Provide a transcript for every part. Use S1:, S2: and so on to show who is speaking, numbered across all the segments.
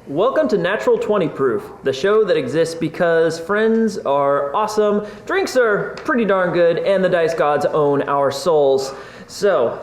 S1: Welcome to Natural 20 Proof, the show that exists because friends are awesome, drinks are pretty darn good, and the dice gods own our souls. So,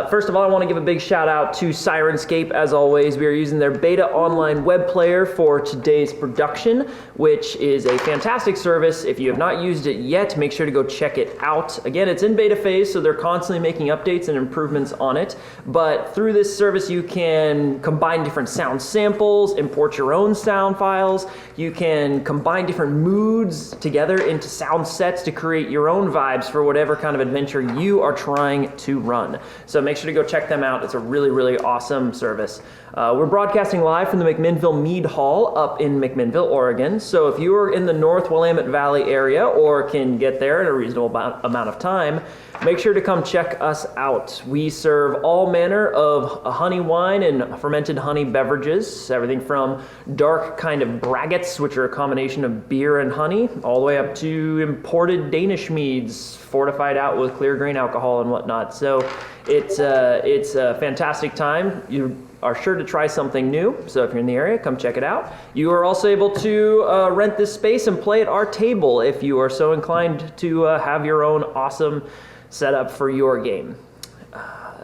S1: first of all, I want to give a big shout out to Sirenscape. As always, we are using their beta online web player for today's production, which is a fantastic service. If you have not used it yet, make sure to go check it out. Again, it's in beta phase, so they're constantly making updates and improvements on it. But through this service, you can combine different sound samples, import your own sound files. You can combine different moods together into sound sets to create your own vibes for whatever kind of adventure you are trying to run. So make sure to go check them out. It's a really, really awesome service. We're broadcasting live from the McMinnville Mead Hall up in McMinnville, Oregon. So if you are in the North Willamette Valley area or can get there in a reasonable amount of time, make sure to come check us out. We serve all manner of honey wine and fermented honey beverages, everything from dark kind of braggots, which are a combination of beer and honey, all the way up to imported Danish meads, fortified out with clear grain alcohol and whatnot. So it's a fantastic time. You are sure to try something new, so if you're in the area, come check it out. You are also able to rent this space and play at our table if you are so inclined to have your own awesome setup for your game.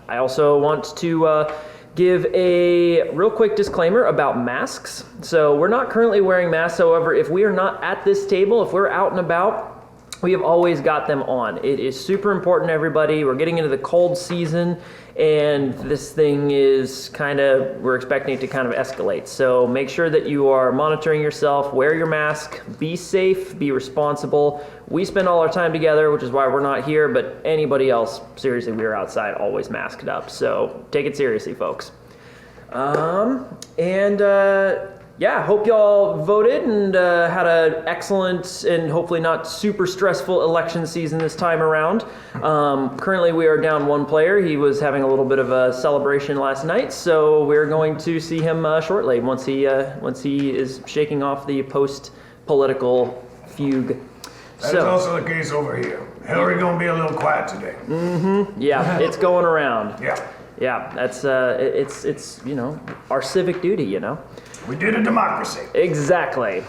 S1: I also want to give a real quick disclaimer about masks. So we're not currently wearing masks, however, if we are not at this table, if we're out and about, we have always got them on. It is super important, everybody. We're getting into the cold season, and this thing is we're expecting it to kind of escalate. So make sure that you are monitoring yourself, wear your mask, be safe, be responsible. We spend all our time together, which is why we're not here, but anybody else, seriously, we are outside, always masked up. So take it seriously, folks. Yeah, hope y'all voted and had an excellent and hopefully not super stressful election season this time around. Currently we are down one player. He was having a little bit of a celebration last night, so we're going to see him shortly once he is shaking off the post-political fugue.
S2: That's also the case over here. Hillary gonna be a little quiet today.
S1: Mm-hmm. Yeah, it's going around.
S2: Yeah.
S1: Yeah, that's it's our civic duty,
S2: We did a democracy.
S1: Exactly.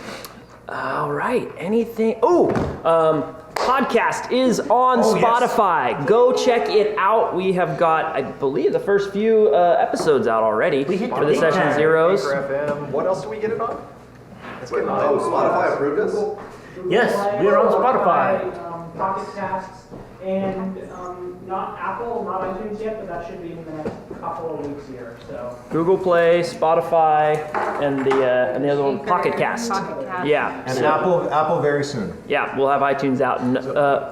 S1: All right. Anything? Podcast is on Spotify. Yes. Go check it out. We have got, I believe, the first few episodes out already for the Session Zeros.
S3: FM. What else do we get it on?
S4: Spotify approved us?
S5: Yes, we're on Spotify.
S6: Pocket Casts, and not Apple, not iTunes yet, but that should be in the next couple of weeks here. So
S1: Google Play, Spotify, and the other one, Pocket Cast. Yeah,
S3: and Apple very soon.
S1: Yeah, we'll have iTunes out, and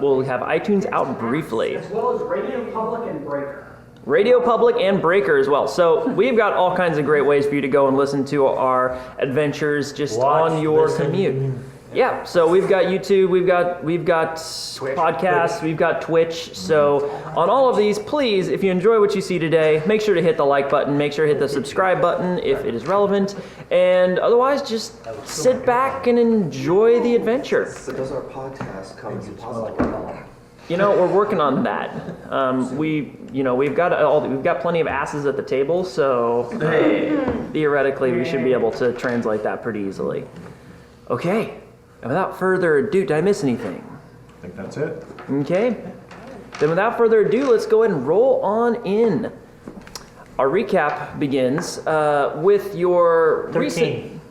S1: we'll have iTunes out briefly.
S6: As well as Radio Public and Breaker.
S1: Radio Public and Breaker as well. So we've got all kinds of great ways for you to go and listen to our adventures just on your commute. Yeah, so we've got YouTube, we've got Twitch, podcasts, we've got Twitch. So on all of these, please, if you enjoy what you see today, make sure to hit the like button, make sure to hit the subscribe button if it is relevant, and otherwise just sit back and enjoy the adventure.
S4: So does our podcast come as possible?
S1: We're working on that. We've got plenty of asses at the table, so theoretically we should be able to translate that pretty easily. Okay. And without further ado, did I miss anything?
S3: I think that's it.
S1: Okay. Then without further ado, let's go ahead and roll on in. Our recap begins with your
S5: 13.
S1: recent...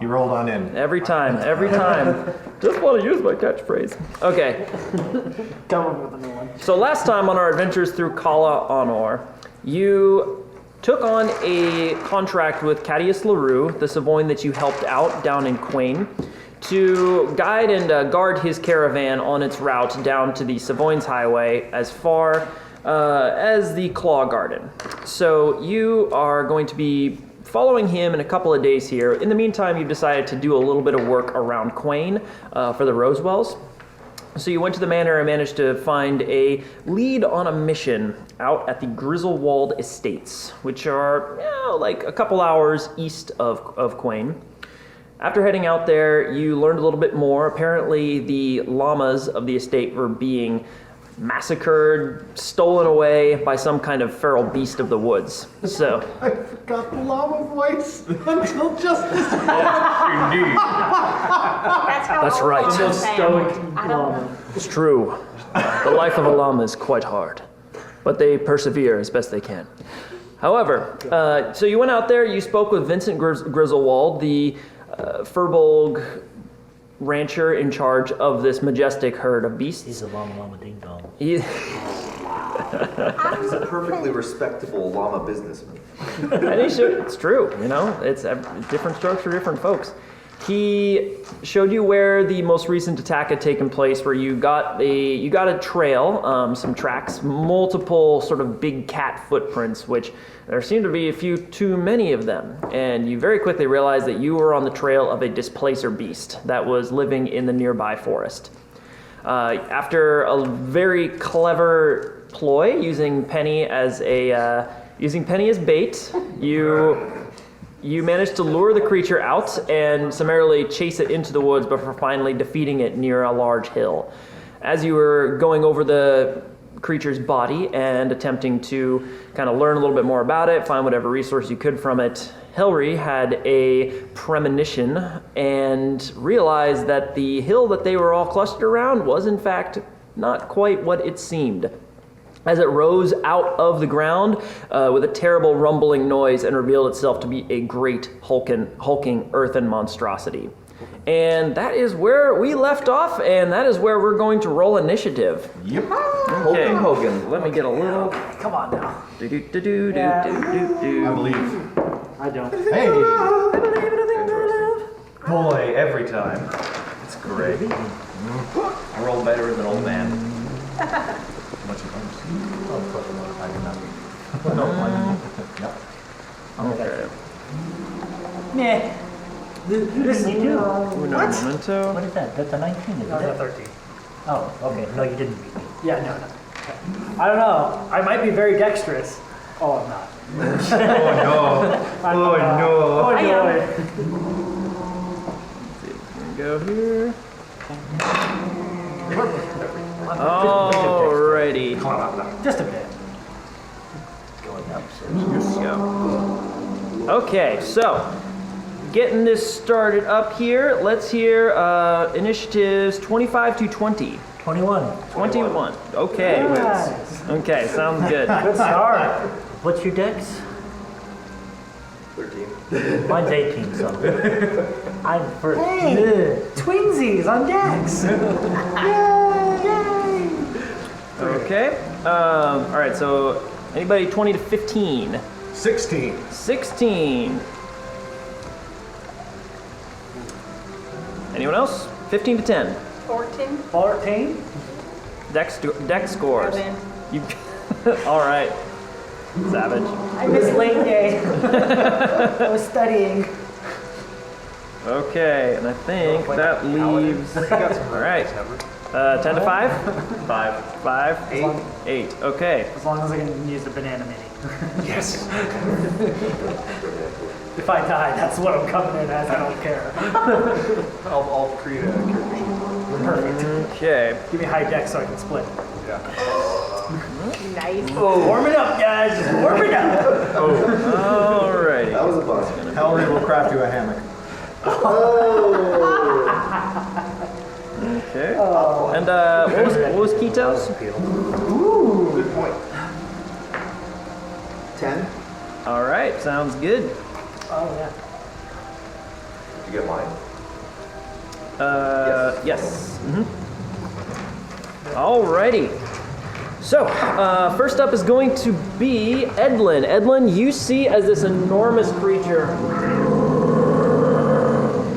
S3: You rolled on in.
S1: Every time. Just want to use my catchphrase. Okay.
S6: Come with a new one.
S1: So last time on our adventures through Cala Anor, you took on a contract with Cadius LaRue, the Savoyne that you helped out down in Quain, to guide and guard his caravan on its route down to the Savoyne's Highway as far as the Claw Garden. So you are going to be following him in a couple of days here. In the meantime, you've decided to do a little bit of work around Quain for the Rosewells. So you went to the manor and managed to find a lead on a mission out at the Grizzlewald Estates, which are like a couple hours east of Quain. After heading out there, you learned a little bit more. Apparently, the llamas of the estate were being massacred, stolen away by some kind of feral beast of the woods. So,
S3: I forgot the llama voice until just this.
S2: Indeed.
S1: That's right.
S5: The most stoic
S7: I don't
S5: llama.
S1: it's true. The life of a llama is quite hard, but they persevere as best they can. However, so you went out there, you spoke with Vincent Grizzlewald, the Furbolg rancher in charge of this majestic herd of beasts.
S5: He's a llama ding dong.
S1: He-
S4: He's a perfectly respectable llama businessman.
S1: And he showed, it's true, you know, it's different strokes for different folks. He showed you where the most recent attack had taken place, where you got a trail, some tracks, multiple sort of big cat footprints, which there seemed to be a few too many of them. And you very quickly realized that you were on the trail of a displacer beast that was living in the nearby forest. After a very clever ploy, using Penny as bait, you managed to lure the creature out and summarily chase it into the woods before finally defeating it near a large hill. As you were going over the creature's body and attempting to kind of learn a little bit more about it, find whatever resource you could from it, Hilary had a premonition and realized that the hill that they were all clustered around was in fact not quite what it seemed. As it rose out of the ground with a terrible rumbling noise and revealed itself to be a great hulking earthen monstrosity. And that is where we left off, and that is where we're going to roll initiative.
S3: Yep.
S1: Okay.
S4: Hogan.
S1: Let me get a little.
S5: Come on now.
S3: I believe.
S5: I don't.
S3: Hey. Boy, every time. It's great.
S1: I roll better as an old man.
S3: Much advice.
S5: Oh, of course I did not.
S3: Yep.
S1: Okay.
S5: Meh. This is new.
S1: Uno momento.
S5: What is that? That's a 19, isn't
S6: No,
S5: it?
S6: 13.
S5: Oh, okay. No, you didn't beat me.
S6: Yeah, no. I don't know. I might be very dexterous. Oh, I'm not.
S3: Oh no.
S6: I'm
S3: Oh
S6: not.
S3: no.
S6: Oh,
S7: I
S6: no.
S1: Go here. Alrighty.
S6: Just a bit.
S5: Going up.
S1: Let's go. Okay, so getting this started up here. Let's hear initiatives 25 to 20.
S5: 21.
S1: 21. Okay.
S6: Nice.
S1: Okay, sounds good.
S6: Good start.
S5: What's your dex?
S4: 13.
S5: Mine's 18, so. I'm first.
S6: Hey, twinsies on decks. Yay!
S1: Okay. All right. So anybody 20 to 15.
S3: 16.
S1: 16. Anyone else? 15 to 10.
S7: 14.
S6: 14.
S1: Dex scores.
S7: 7.
S1: You. All right. Savage.
S6: I missed late day. I was studying.
S1: Okay, and I think that leaves. All right. 10 to 5? 5. 5. 8. Okay.
S6: As long as I can use the banana mini.
S3: Yes.
S6: If I die, that's what I'm coming in as. I don't care.
S4: I'll create a character sheet.
S6: Perfect.
S1: Okay.
S6: Give me high deck so I can split.
S7: Nice.
S6: Warm it up, guys. Warm it up.
S1: Alrighty.
S4: That was a bust.
S3: Hillary will craft you a hammock.
S1: Okay. And what was Keto's?
S4: Ooh, good point. 10.
S1: All right, sounds good.
S6: Oh, yeah.
S4: Did you get mine?
S1: Yes. Alrighty. So, first up is going to be Edlin. Edlin, you see as this enormous creature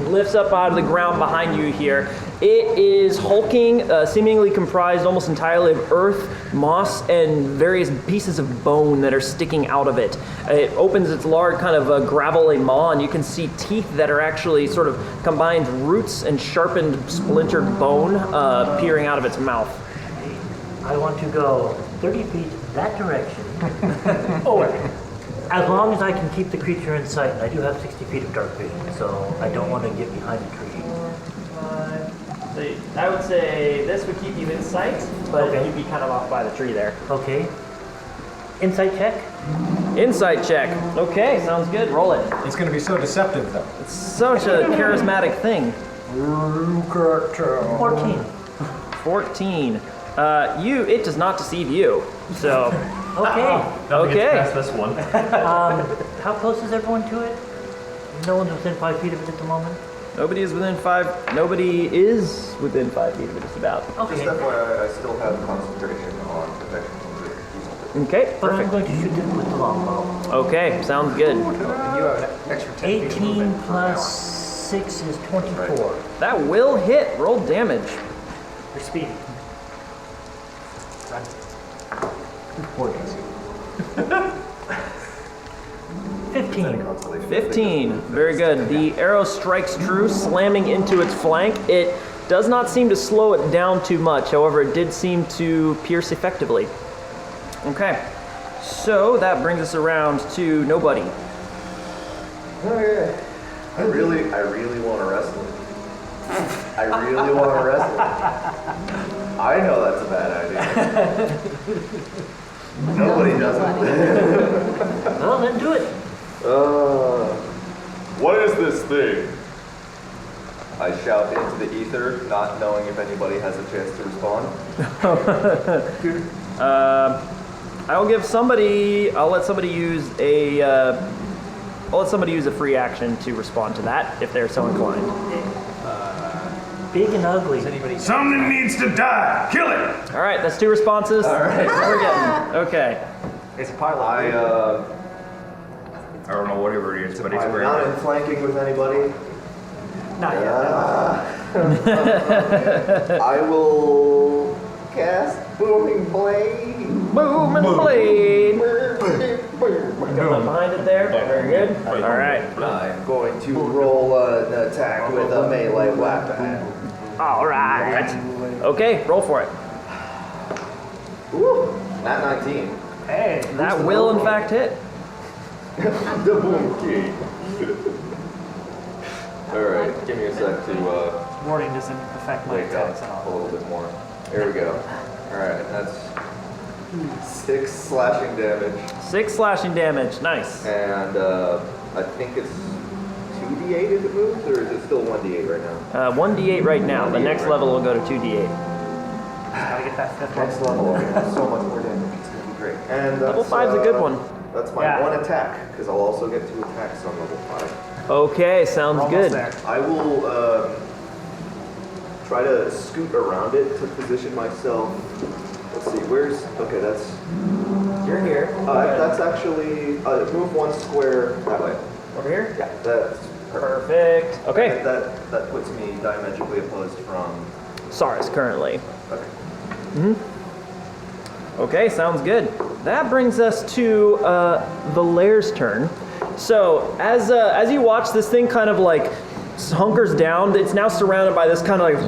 S1: lifts up out of the ground behind you here. It is hulking, seemingly comprised almost entirely of earth, moss, and various pieces of bone that are sticking out of it. It opens its large kind of gravelly maw, and you can see teeth that are actually sort of combined roots and sharpened, splintered bone peering out of its mouth.
S5: I want to go 30 feet that direction.
S6: Oh,
S5: As long as I can keep the creature in sight. I do have 60 feet of dark vision, so I don't want to get behind a tree.
S6: 5,
S1: I would say this would keep you in sight, but
S5: Okay.
S1: you'd be kind of off by the tree there.
S5: Okay. Insight check.
S1: Insight check. Okay, sounds good. Roll it.
S3: It's going to be so deceptive, though.
S1: It's such a charismatic thing.
S5: 14.
S1: 14. It does not deceive you. So,
S5: Okay.
S7: Nothing gets
S1: Okay.
S7: past this one.
S5: How close is everyone to it? No one's within 5 feet of it at the moment.
S1: nobody is within 5 feet of it, just about.
S4: Just
S5: Okay.
S4: FYI, I still have concentration on protection from the evil.
S1: Okay,
S5: But I'm
S1: perfect.
S5: going to shoot it with the longbow.
S1: Okay, sounds good.
S3: And you have an extra 10 feet of
S5: 18
S3: movement per
S5: plus
S3: hour.
S5: 6 is 24.
S1: That will hit. Roll damage.
S5: Your speed.
S3: Poor Jesse.
S5: 15.
S4: Consolation.
S1: 15. Very good. The arrow strikes true, slamming into its flank. It does not seem to slow it down too much. However, it did seem to pierce effectively. Okay. So that brings us around to nobody.
S4: Okay. I really want to wrestle. I really want to wrestle. I know that's a bad idea. Nobody does it.
S5: Well, then do it.
S4: What is this thing? I shout into the ether, not knowing if anybody has a chance to respond.
S1: I'll let somebody use a free action to respond to that if they're so inclined.
S5: Big and ugly.
S2: Something needs to die. Kill it.
S1: All right, that's 2 responses.
S4: All right.
S1: We're getting okay.
S3: It's a pilot.
S4: I
S7: I don't know whatever it is, but it's
S4: I'm
S7: very
S4: not in flanking with anybody.
S5: Not yet.
S4: I will cast Booming Blade.
S1: Boom and blade. Got one behind it there. Very good. All right.
S4: I'm going to roll an attack with a melee weapon.
S1: All right. Okay, roll for it.
S4: Ooh, not 19.
S5: Hey.
S1: That will in fact hit.
S4: The boom key. Alright, give me a sec to
S6: Warding doesn't affect my
S4: wake up
S6: attacks at
S4: a
S6: all.
S4: little bit more. There we go. Alright, that's 6 slashing damage,
S1: 6 slashing damage. Nice.
S4: and I think it's 2d8 if it moves, or is it still 1d8 right now?
S1: 1d8 right now. The next level will go to 2d8.
S5: Gotta get that 5th
S4: Next
S5: one.
S4: level, so much more damage, it's gonna be great. And
S1: Level
S4: that's,
S1: 5's a good one.
S4: That's my
S5: Yeah.
S4: one attack, because I'll also get 2 attacks on level 5.
S1: Okay, sounds good.
S4: I will try to scoot around it to position myself. Let's see, okay, that's,
S1: You're here.
S4: that's actually, move 1 square that way.
S1: Over here.
S4: Yeah, that's perfect.
S1: Perfect. Okay.
S4: That puts me diametrically opposed from,
S1: Saurus currently.
S4: okay.
S1: Okay, sounds good. That brings us to the Lair's turn. So as you watch this thing kind of like hunkers down, it's now surrounded by this kind of like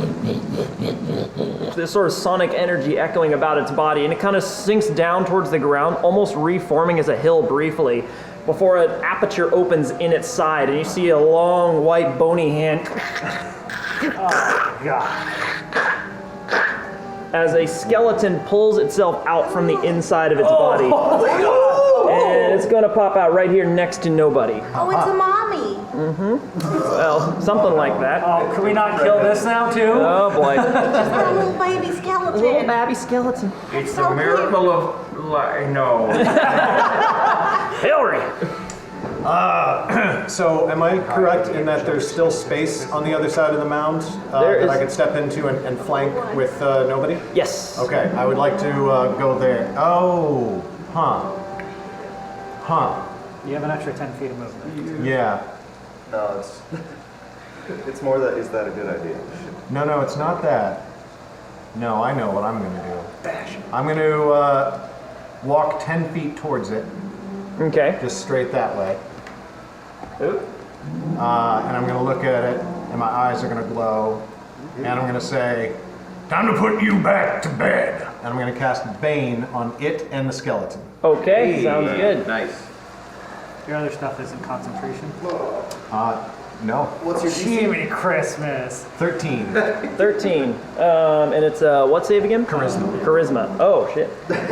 S1: this sort of sonic energy echoing about its body, and it kind of sinks down towards the ground, almost reforming as a hill briefly, before an aperture opens in its side, and you see a long white bony hand as a skeleton pulls itself out from the inside of its body. And it's going to pop out right here next to nobody.
S8: Oh, it's a mommy.
S1: Well, something like that.
S5: Oh, can we not kill this now too?
S1: Oh boy.
S8: It's a little baby
S1: A
S8: skeleton.
S1: little babby skeleton.
S7: It's
S8: so
S7: the miracle of no.
S1: Hillary!
S3: So am I correct in that there's still space on the other side of the mound
S1: There
S3: that
S1: is-
S3: I could step into and flank with nobody?
S1: Yes.
S3: Okay, I would like to go there. Oh, huh.
S6: You have an extra 10 feet of movement.
S3: Yeah.
S4: No, it's more that, is that a good idea?
S3: No, it's not that. No, I know what I'm going to do. I'm going to walk 10 feet towards it,
S1: Okay.
S3: just straight that way.
S1: Ooh.
S3: And I'm going to look at it, and my eyes are going to glow, and I'm going to say,
S2: Time to put you back to bed.
S3: and I'm going to cast Bane on it and the skeleton.
S1: Okay, sounds good.
S7: Nice.
S6: Your other stuff isn't concentration.
S3: No.
S4: What's your DC?
S9: Jiminy Christmas.
S3: 13.
S1: 13. And it's what save again? Charisma. Oh, shit.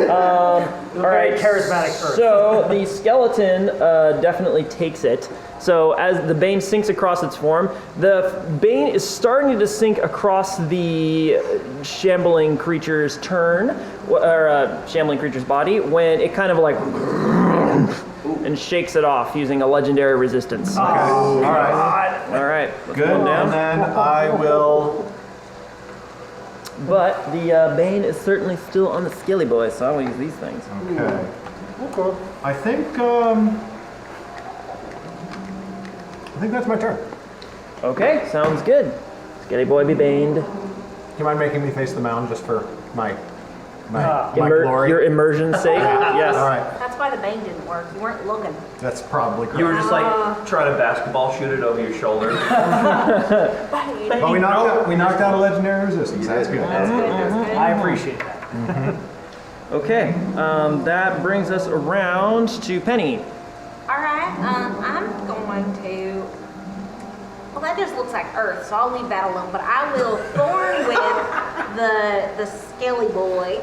S1: All right.
S9: Charismatic Earth.
S1: So the skeleton definitely takes it. So as the Bane sinks across its form, the Bane is starting to sink across the shambling creature's turn, or shambling creature's body, when it kind of like and shakes it off using a legendary resistance.
S3: Okay. All right.
S1: All right. Let's
S3: Good.
S1: go down.
S3: And then I will.
S1: But the Bane is certainly still on the Skilly Boy, so I'll use these things.
S3: Okay. I think that's my turn.
S1: Okay, sounds good. Skilly Boy be baned.
S3: Do you mind making me face the mound just for my glory?
S1: Your immersion's sake. Yes.
S3: All right.
S8: That's why the bane didn't work. You weren't looking.
S3: That's probably correct.
S7: You were just like trying to basketball shoot it over your shoulder.
S3: But we knocked out a legendary resistance. That's good.
S9: I appreciate that.
S1: Okay, that brings us around to Penny.
S8: All right. I'm going to. Well, that just looks like Earth, so I'll leave that alone. But I will thorn with the scaly boy,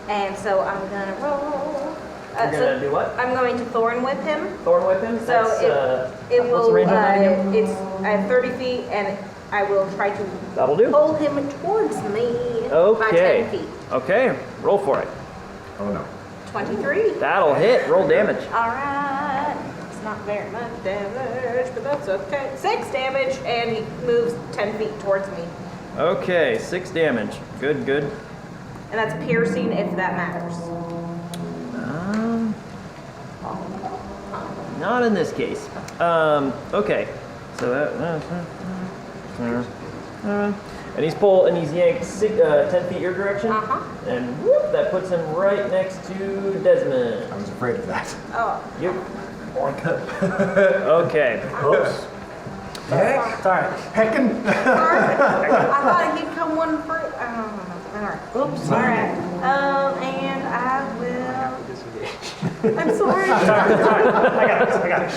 S8: and so I'm gonna roll.
S1: You're gonna do what?
S8: I'm going to thorn whip him.
S1: Thorn whip him?
S8: So
S1: That's,
S8: it
S1: what's
S8: will.
S1: the range on that again?
S8: It's I have 30 feet, and I will try to
S1: That'll do.
S8: pull him towards me by
S1: Okay.
S8: 10 feet.
S1: Okay, roll for it.
S3: Oh no.
S8: 23.
S1: That'll hit. Roll damage.
S8: All right. It's not very much damage, but that's okay. 6 damage, and he moves 10 feet towards me.
S1: Okay, 6 damage. Good, good.
S8: And that's piercing, if that matters.
S1: Not in this case. Okay. So that. And he's yanked 10 feet your direction. And whoop, that puts him right next to Desmond.
S3: I was afraid of that.
S8: Oh.
S1: Yep. Okay.
S3: Oops.
S9: Sorry.
S3: Heckin'.
S8: I thought he'd come one first. All right. Oops. All right. And I will. I'm sorry.
S9: I got it.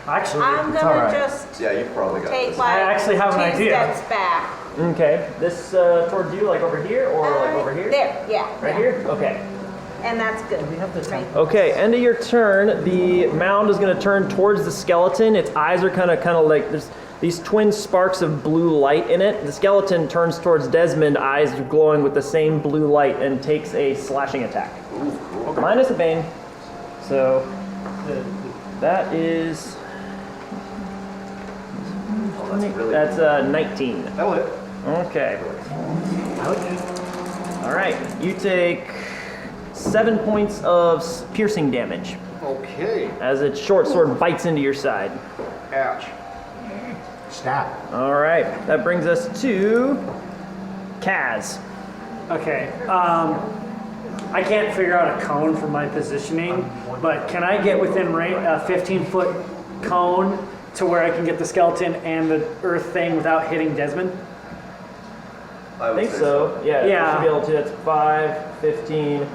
S9: Actually,
S8: I'm
S3: all
S8: gonna
S3: right.
S8: just
S4: Yeah, you've probably got
S8: take
S4: this.
S8: like
S9: I actually have an
S8: 2
S9: idea.
S8: steps back.
S1: Okay. This towards you, like over here, or like over here?
S8: There. Yeah.
S1: Right
S8: yeah.
S1: here? Okay.
S8: And that's good.
S9: we have the
S8: for me.
S1: Okay, end of your turn, the mound is going to turn towards the skeleton. Its eyes are kind of like there's these twin sparks of blue light in it. The skeleton turns towards Desmond, eyes glowing with the same blue light, and takes a slashing attack. Minus a bane. So that is that's 19.
S4: That'll hit.
S1: Okay. All right, you take 7 points of piercing damage
S4: Okay.
S1: as its short sword bites into your side.
S4: Ouch.
S3: Stab.
S1: All right, that brings us to Kaz.
S9: Okay. I can't figure out a cone for my positioning, but can I get within range, a 15-foot cone to where I can get the skeleton and the earth thing without hitting Desmond?
S1: I think so. Yeah,
S9: Yeah.
S1: you should be able to. It's 5, 15,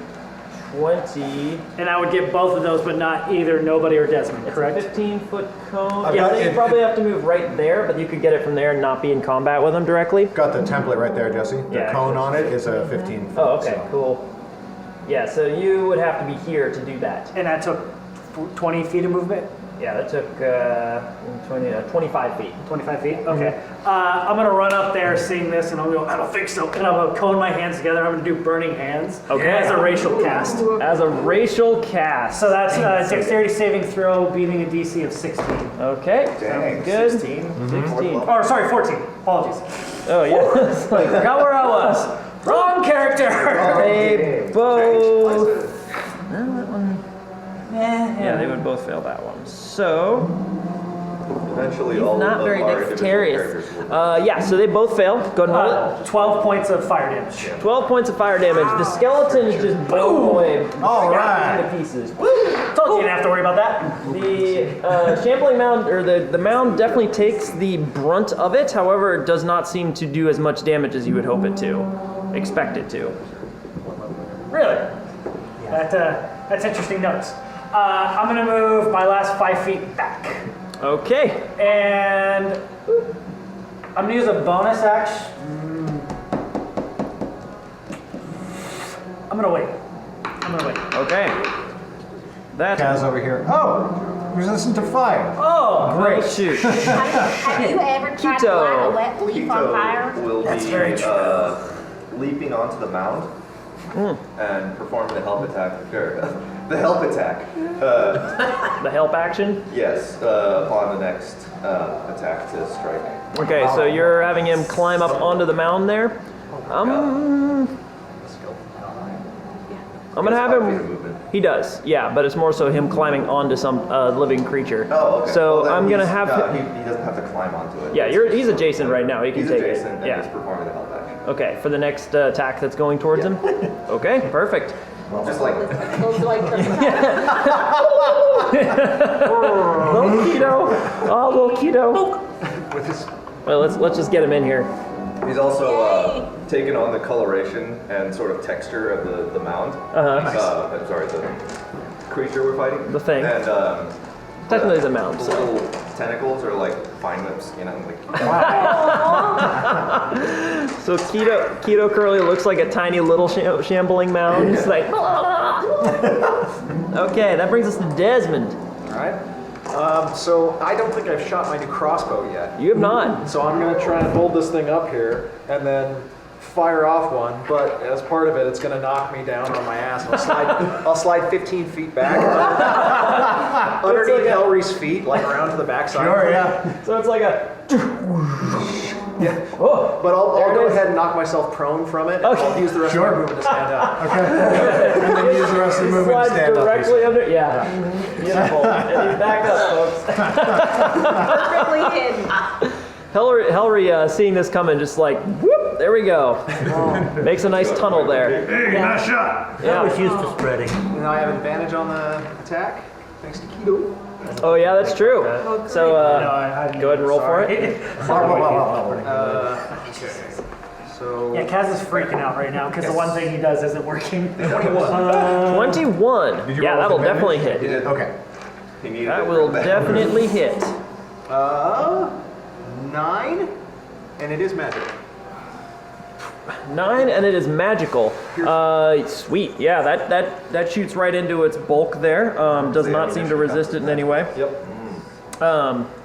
S1: 20.
S9: And I would get both of those, but not either nobody or Desmond,
S1: It's
S9: correct?
S1: a 15-foot cone.
S3: I've
S1: Yeah,
S3: got
S1: you
S3: it.
S1: probably have to move right there, but you could get it from there and not be in combat with them directly.
S3: Got the template right there, Jesse. The
S1: Yeah.
S3: cone on it is a 15 foot.
S1: Oh, okay,
S3: so.
S1: cool. Yeah, so you would have to be here to do that.
S9: And that took 20 feet of movement?
S1: Yeah, that took 25 feet.
S9: 25 feet? Okay. I'm going to run up there seeing this, and I'll go, I don't think so. And I'm going to cone my hands together. I'm going to do burning hands
S1: Okay.
S9: as a racial cast.
S1: As a racial cast.
S9: So that's dexterity saving throw, beating a DC of 16.
S1: Okay,
S4: Dang,
S1: sounds good.
S4: 16?
S1: 16.
S9: Oh, sorry, 14. Apologies.
S1: Oh, yeah. It's like, forgot where I was.
S9: Wrong character!
S1: They both.
S9: Yeah,
S1: Yeah, they would both fail that one. So,
S4: Eventually, all
S1: not
S4: of
S1: very
S4: our individual
S1: dexterous.
S4: characters will
S1: Yeah, so they both fail. Go ahead and roll it.
S9: 12 points of fire damage.
S1: 12 points of fire damage. The skeleton is just blown away.
S3: All right.
S1: Into pieces.
S9: Told you didn't have to worry about that.
S1: The shambling mound, or the mound definitely takes the brunt of it. However, it does not seem to do as much damage as you would hope it to, expect it to.
S9: Really? That's interesting notes. I'm going to move my last 5 feet back.
S1: Okay.
S9: And I'm gonna use a bonus action. I'm gonna wait.
S1: Okay. That's
S3: Kaz over here. Oh, resistant to fire.
S1: Oh, great. Shoot.
S8: Have you ever tried to light a wet leaf on fire?
S4: Keto will be leaping onto the mound and perform the help attack. The help attack.
S1: The help action?
S4: Yes, upon the next attack to strike.
S1: Okay, so you're having him climb up onto the mound there. I'm gonna have him. He does, yeah, but it's more so him climbing onto some living creature.
S4: Oh, okay.
S1: So
S4: Well, then
S1: I'm gonna
S4: he's-
S1: have him.
S4: he doesn't have to climb onto it.
S1: Yeah, he's adjacent right now. He can
S4: He's
S1: take
S4: adjacent
S1: it.
S4: and
S1: Yeah.
S4: just performing the help action.
S1: Okay, for the next attack that's going towards him. Okay, perfect.
S4: Just like
S8: Goes like the
S1: Little keto. Oh, little keto. Well, let's just get him in here.
S4: he's also taken on the coloration and sort of texture of the mound. I'm sorry, the creature we're fighting.
S1: The thing.
S4: And
S1: Technically, it's a mound.
S4: the
S1: So.
S4: little tentacles are like fine lips, you know, like
S1: So Keto Curly looks like a tiny little shambling mound. It's like, okay, that brings us to Desmond.
S10: Alright. So I don't think I've shot my new crossbow yet.
S1: You have not.
S10: So I'm gonna try and hold this thing up here and then fire off one, but as part of it, it's gonna knock me down on my ass. I'll slide 15 feet back underneath Elry's feet, like around to the backside.
S3: Sure, yeah.
S1: So it's like a.
S10: Yeah.
S1: Oh,
S10: But I'll
S1: There it
S10: go
S1: is.
S10: ahead and knock myself prone from it.
S1: Okay.
S10: I'll use the rest of my movement to stand up.
S3: Okay. And then use the rest of the movement to
S1: Slides
S3: stand up.
S1: directly under. Yeah. Beautiful. And you back up, folks.
S8: perfectly hidden.
S1: Hellry, seeing this coming, just like, whoop, there we go. Makes a nice tunnel there.
S2: Hey, nice shot.
S5: I was
S1: Yeah.
S5: used to spreading.
S10: And I have advantage on the attack, thanks to Keto.
S1: Oh yeah, that's true. So
S5: No, I
S1: go ahead and roll for it.
S10: So
S9: Yeah, Kaz is freaking out right now because the one thing he does isn't working.
S1: 21.
S3: Did you
S1: Yeah,
S3: roll
S1: that'll
S3: with
S1: definitely
S3: advantage?
S1: hit.
S3: Okay.
S4: he needed
S1: That
S4: it
S1: will
S4: real bad.
S1: definitely hit.
S10: 9, and it is magic.
S1: 9, and it is magical. Sweet. Yeah, that shoots right into its bulk there. Does not seem to resist it in any way.
S4: Yep.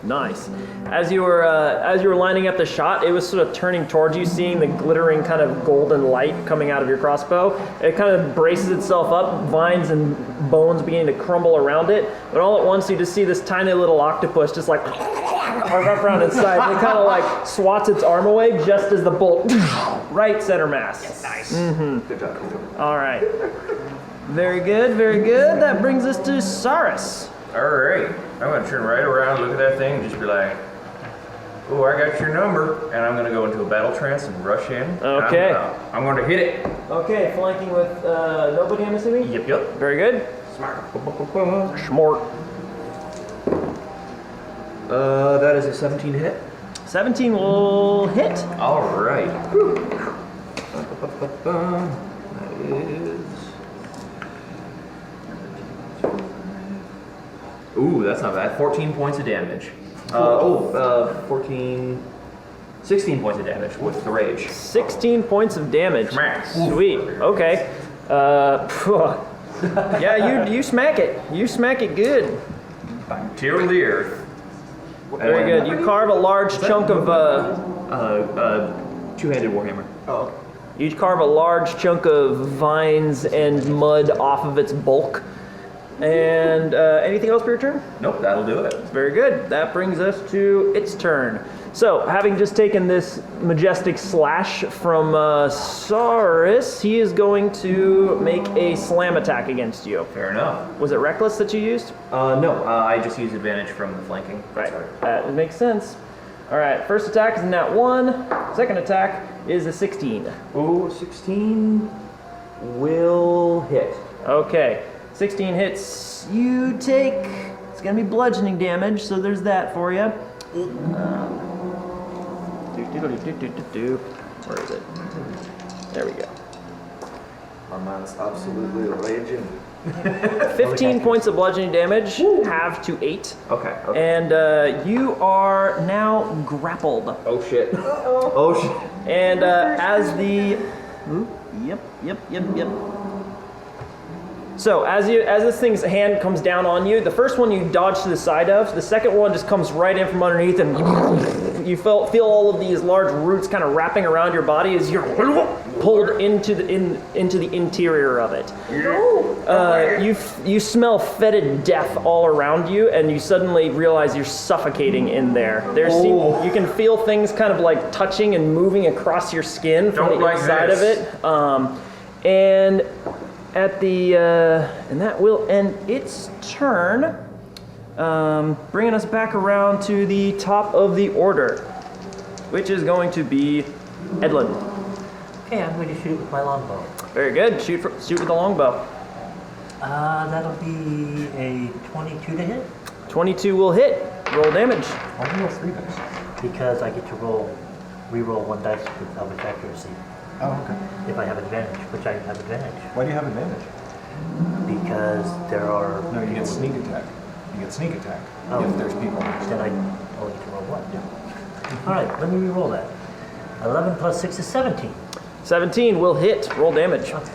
S1: Nice. As you were lining up the shot, it was sort of turning towards you, seeing the glittering kind of golden light coming out of your crossbow. It kind of braces itself up, vines and bones beginning to crumble around it. But all at once, you just see this tiny little octopus just like wrap around inside. And it kind of like swats its arm away just as the bolt right center mass.
S10: Nice.
S4: Good job.
S1: All right. Very good. Very good. That brings us to Saris.
S7: Alright, I'm gonna turn right around, look at that thing, and just be like, oh, I got your number. And I'm gonna go into a battle trance and rush in. and
S1: Okay.
S7: I'm gonna hit it.
S1: Okay, flanking with nobody, I'm assuming?
S7: Yep.
S1: Very good. Schmort.
S7: That is a 17 hit.
S1: 17 will hit.
S7: Alright. That is... Ooh, that's not bad. 14 points of damage. 16 points of damage with the rage.
S1: 16 points of damage.
S7: Smack.
S1: Sweet. Okay. Yeah, you smack it. You smack it good.
S7: Till the earth.
S1: Very good. You carve a large chunk of
S7: Two-handed warhammer.
S10: Oh.
S1: you carve a large chunk of vines and mud off of its bulk. And anything else for your turn?
S7: Nope, that'll do it.
S1: Very good. That brings us to its turn. So, having just taken this majestic slash from Saurus, he is going to make a slam attack against you.
S7: Fair enough.
S1: Was it reckless that you used?
S7: No, I just used advantage from the flanking.
S1: Right. That makes sense. All right. First attack is a nat 1. Second attack is a 16.
S7: Ooh, 16 will hit.
S1: Okay. 16 hits. You take. It's gonna be bludgeoning damage, so there's that for you. Where is it? There we go.
S4: My man's absolutely raging.
S1: 15 points of bludgeoning damage, halved to 8.
S7: Okay.
S1: And you are now grappled.
S7: Oh shit. Oh shit.
S1: And as the... Yep. So as this thing's hand comes down on you, the first one you dodge to the side of, the second one just comes right in from underneath, and you feel all of these large roots kind of wrapping around your body as you're pulled into the interior of it. You smell fetid death all around you, and you suddenly realize you're suffocating in there. You can feel things kind of like touching and moving across your skin from the inside of it. And that will end its turn, bringing us back around to the top of the order, which is going to be Edlin.
S5: Okay, I'm going to shoot with my longbow.
S1: Very good. Shoot with the longbow.
S5: That'll be a 22 to hit.
S1: 22 will hit. Roll damage.
S3: Why do you roll 3 dice?
S5: Because I get to re-roll 1 dice with salvage accuracy.
S3: Oh, okay.
S5: If I have advantage, which I have advantage.
S3: Why do you have advantage?
S5: Because there are...
S3: No, you get sneak attack. You get sneak attack if there's people next to
S5: Then I only get to roll 1. Yeah. All right, let me re-roll that. 11 plus 6 is 17.
S1: 17 will hit. Roll damage.
S5: Okay.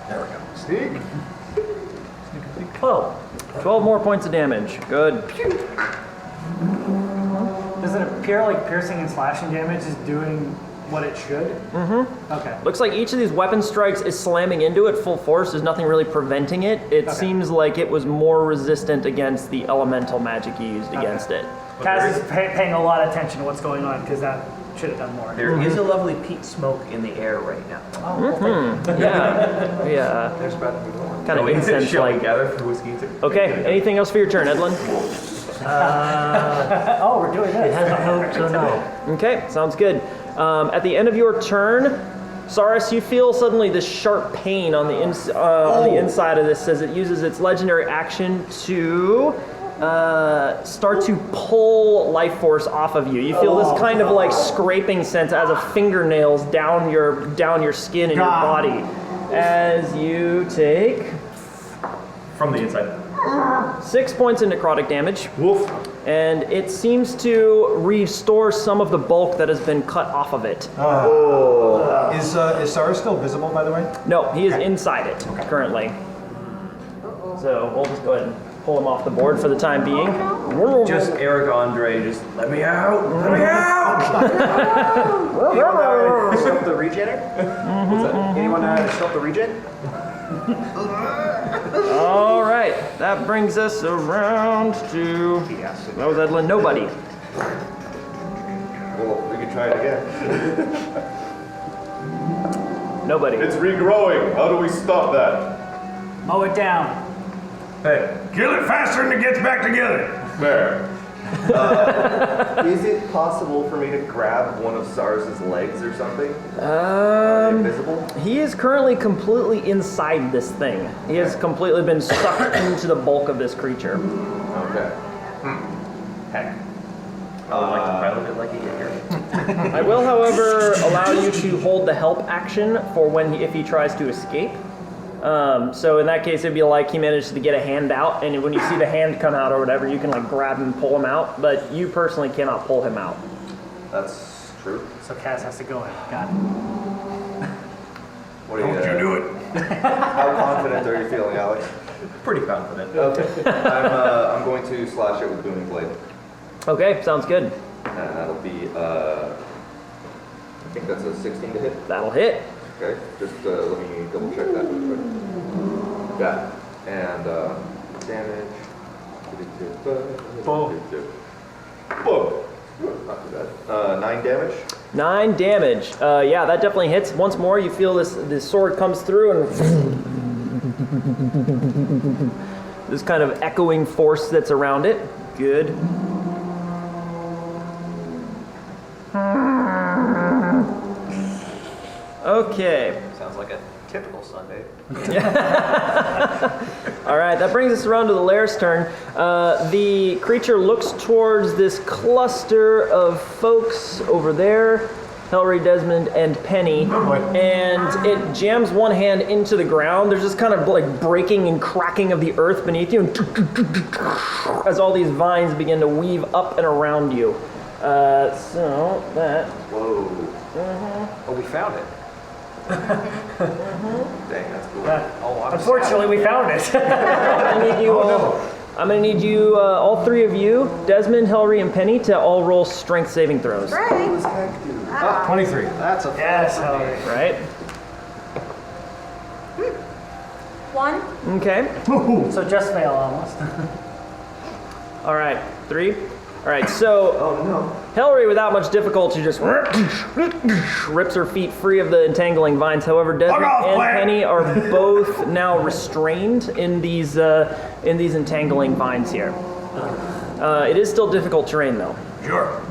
S3: There we go. Sneak.
S5: 12.
S1: 12 more points of damage. Good.
S9: Does it appear like piercing and slashing damage is doing what it should? Mm-hmm. Okay.
S1: Looks like each of these weapon strikes is slamming into it full force. There's nothing really preventing it. It seems like it was more resistant against the elemental magic you used against it.
S9: Kaz is paying a lot of attention to what's going on because that should have done more.
S7: There is a lovely peat smoke in the air right now.
S1: Yeah.
S10: There's about to be more.
S1: Kind of incense
S7: Shall we
S1: like.
S7: gather for whiskey too?
S1: Okay. Anything else for your turn, Edlin?
S9: Oh, we're doing
S5: It
S9: this.
S5: hasn't moved, so no.
S1: Okay. Sounds good. At the end of your turn, Saris, you feel suddenly this sharp pain on the inside of this as it uses its legendary action to start to pull life force off of you. You feel this kind of like scraping sense as of fingernails down your skin and your body as you take
S7: From the inside.
S1: 6 points of necrotic damage.
S7: Woof.
S1: And it seems to restore some of the bulk that has been cut off of it.
S3: Is Saris still visible, by the way?
S1: No, he is inside it currently. So we'll just go ahead and pull him off the board for the time being.
S7: Just Eric Andre, just let me out! Let me out!
S10: Anyone stop the regen? What's that? Anyone stop the regen?
S1: All right, that brings us around to. That was Edlin. Nobody.
S4: Well, we could try it again.
S1: Nobody.
S4: It's regrowing. How do we stop that?
S9: Mow it down.
S7: Hey,
S2: Kill it faster than it gets back together.
S4: Where? Is it possible for me to grab one of Saris's legs or something? Invisible?
S1: He is currently completely inside this thing. He has completely been sucked into the bulk of this creature.
S4: Okay.
S7: heck. I would like to pilot it like he did here.
S1: I will, however, allow you to hold the help action for if he tries to escape. So in that case, it'd be like he managed to get a hand out, and when you see the hand come out or whatever, you can like grab him and pull him out, but you personally cannot pull him out.
S4: That's true.
S9: So Kaz has to go in. Got it.
S4: What are
S2: Don't you do it.
S4: How confident are you feeling, Alex?
S7: Pretty confident.
S4: Okay. I'm going to slash it with Booming Blade.
S1: Okay, sounds good.
S4: And that'll be, I think that's a 16 to hit.
S1: That'll hit.
S4: Okay, just let me double check that real quick. Got it. And damage. Boom. Boom. Not too bad. 9 damage.
S1: 9 damage. Yeah, that definitely hits. Once more, you feel this sword comes through and this kind of echoing force that's around it. Good. Okay.
S10: Sounds like a typical Sunday.
S1: All right, that brings us around to the lair's turn. The creature looks towards this cluster of folks over there Hillary, Desmond, and Penny. And it jams one hand into the ground. There's this kind of like breaking and cracking of the earth beneath you, and as all these vines begin to weave up and around you. So that.
S4: Whoa.
S10: Oh, we found it.
S4: Dang, that's cool.
S9: Unfortunately, we found it.
S1: I need you all. I'm gonna need you, all three of you, Desmond, Hillary, and Penny, to all roll strength saving throws.
S8: Right.
S3: 23.
S10: That's a
S9: Yes,
S10: fail for me.
S9: Hillary.
S1: Right?
S8: 1.
S1: Okay.
S9: So just fail almost.
S1: All right. 3. All right. So Hillary, without much difficulty, just rips her feet free of the entangling vines. However, Desmond
S2: Fuck off,
S1: and
S2: plant.
S1: Penny are both now restrained in these entangling vines here. It is still difficult terrain, though.
S2: Sure.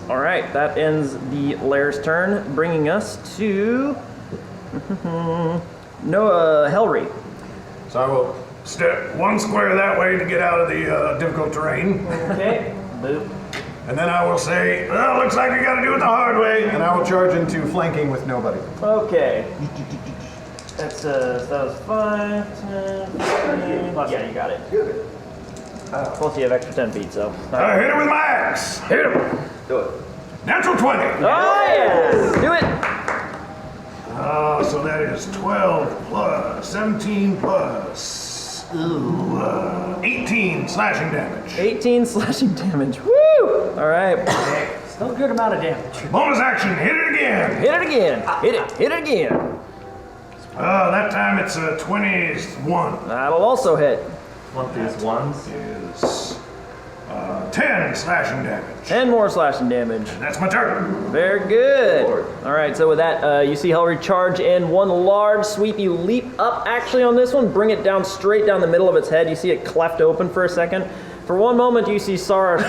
S1: All right. That ends the lair's turn, bringing us to Hillary.
S2: So I will step 1 square that way to get out of the difficult terrain.
S1: Okay. Boop.
S2: And then I will say, well, looks like we gotta do it the hard way.
S3: And I will charge into flanking with nobody.
S1: Okay. That's that was 5, 10, 15. Yeah, you got it. Plus you have extra 10 feet, so.
S2: I hit it with my axe.
S1: Hit him!
S4: Do it.
S2: Natural 20.
S1: Oh yeah! Do it!
S2: So that is 12 plus 17 plus 18 slashing damage.
S1: 18 slashing damage. Woo! All right.
S9: Still a good amount of damage.
S2: Bonus action, hit it again.
S1: Hit it again. Hit it. Hit it again.
S2: That time it's a 21.
S1: That'll also hit.
S4: Want these ones?
S2: Is 10 slashing damage.
S1: 10 more slashing damage.
S2: That's my turn.
S1: Very good. All right, so with that, you see Hillary charge in one large sweep. You leap up actually on this one, bring it down straight down the middle of its head. You see it cleft open for a second. For one moment, you see Sarah.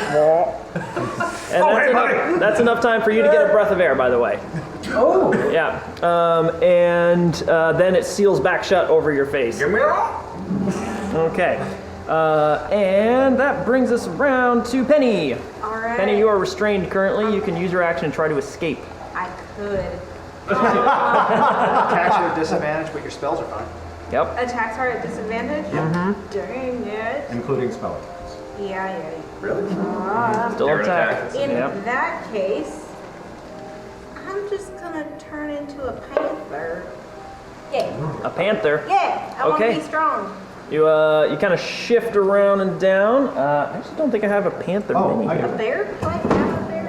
S1: And that's enough time for you to get a breath of air, by the way.
S9: Oh.
S1: Yeah. And then it seals back shut over your face. Okay. And that brings us around to Penny.
S8: All right.
S1: Penny, you are restrained currently. You can use your action and try to escape.
S8: I could.
S10: Attacks are at disadvantage, but your spells are fine.
S1: Yep.
S8: Attacks are at disadvantage? Dang it.
S3: Including spell attacks.
S8: Yeah.
S4: Really?
S1: Still
S7: They're
S1: attack.
S8: In
S1: Yep.
S8: that case, I'm just gonna turn into a panther. Yeah.
S1: A panther.
S8: Yeah. I want
S1: Okay.
S8: to be strong.
S1: You kind of shift around and down. I actually don't think I have a panther mini.
S3: I
S8: A
S3: do.
S8: bear? Do I have a bear?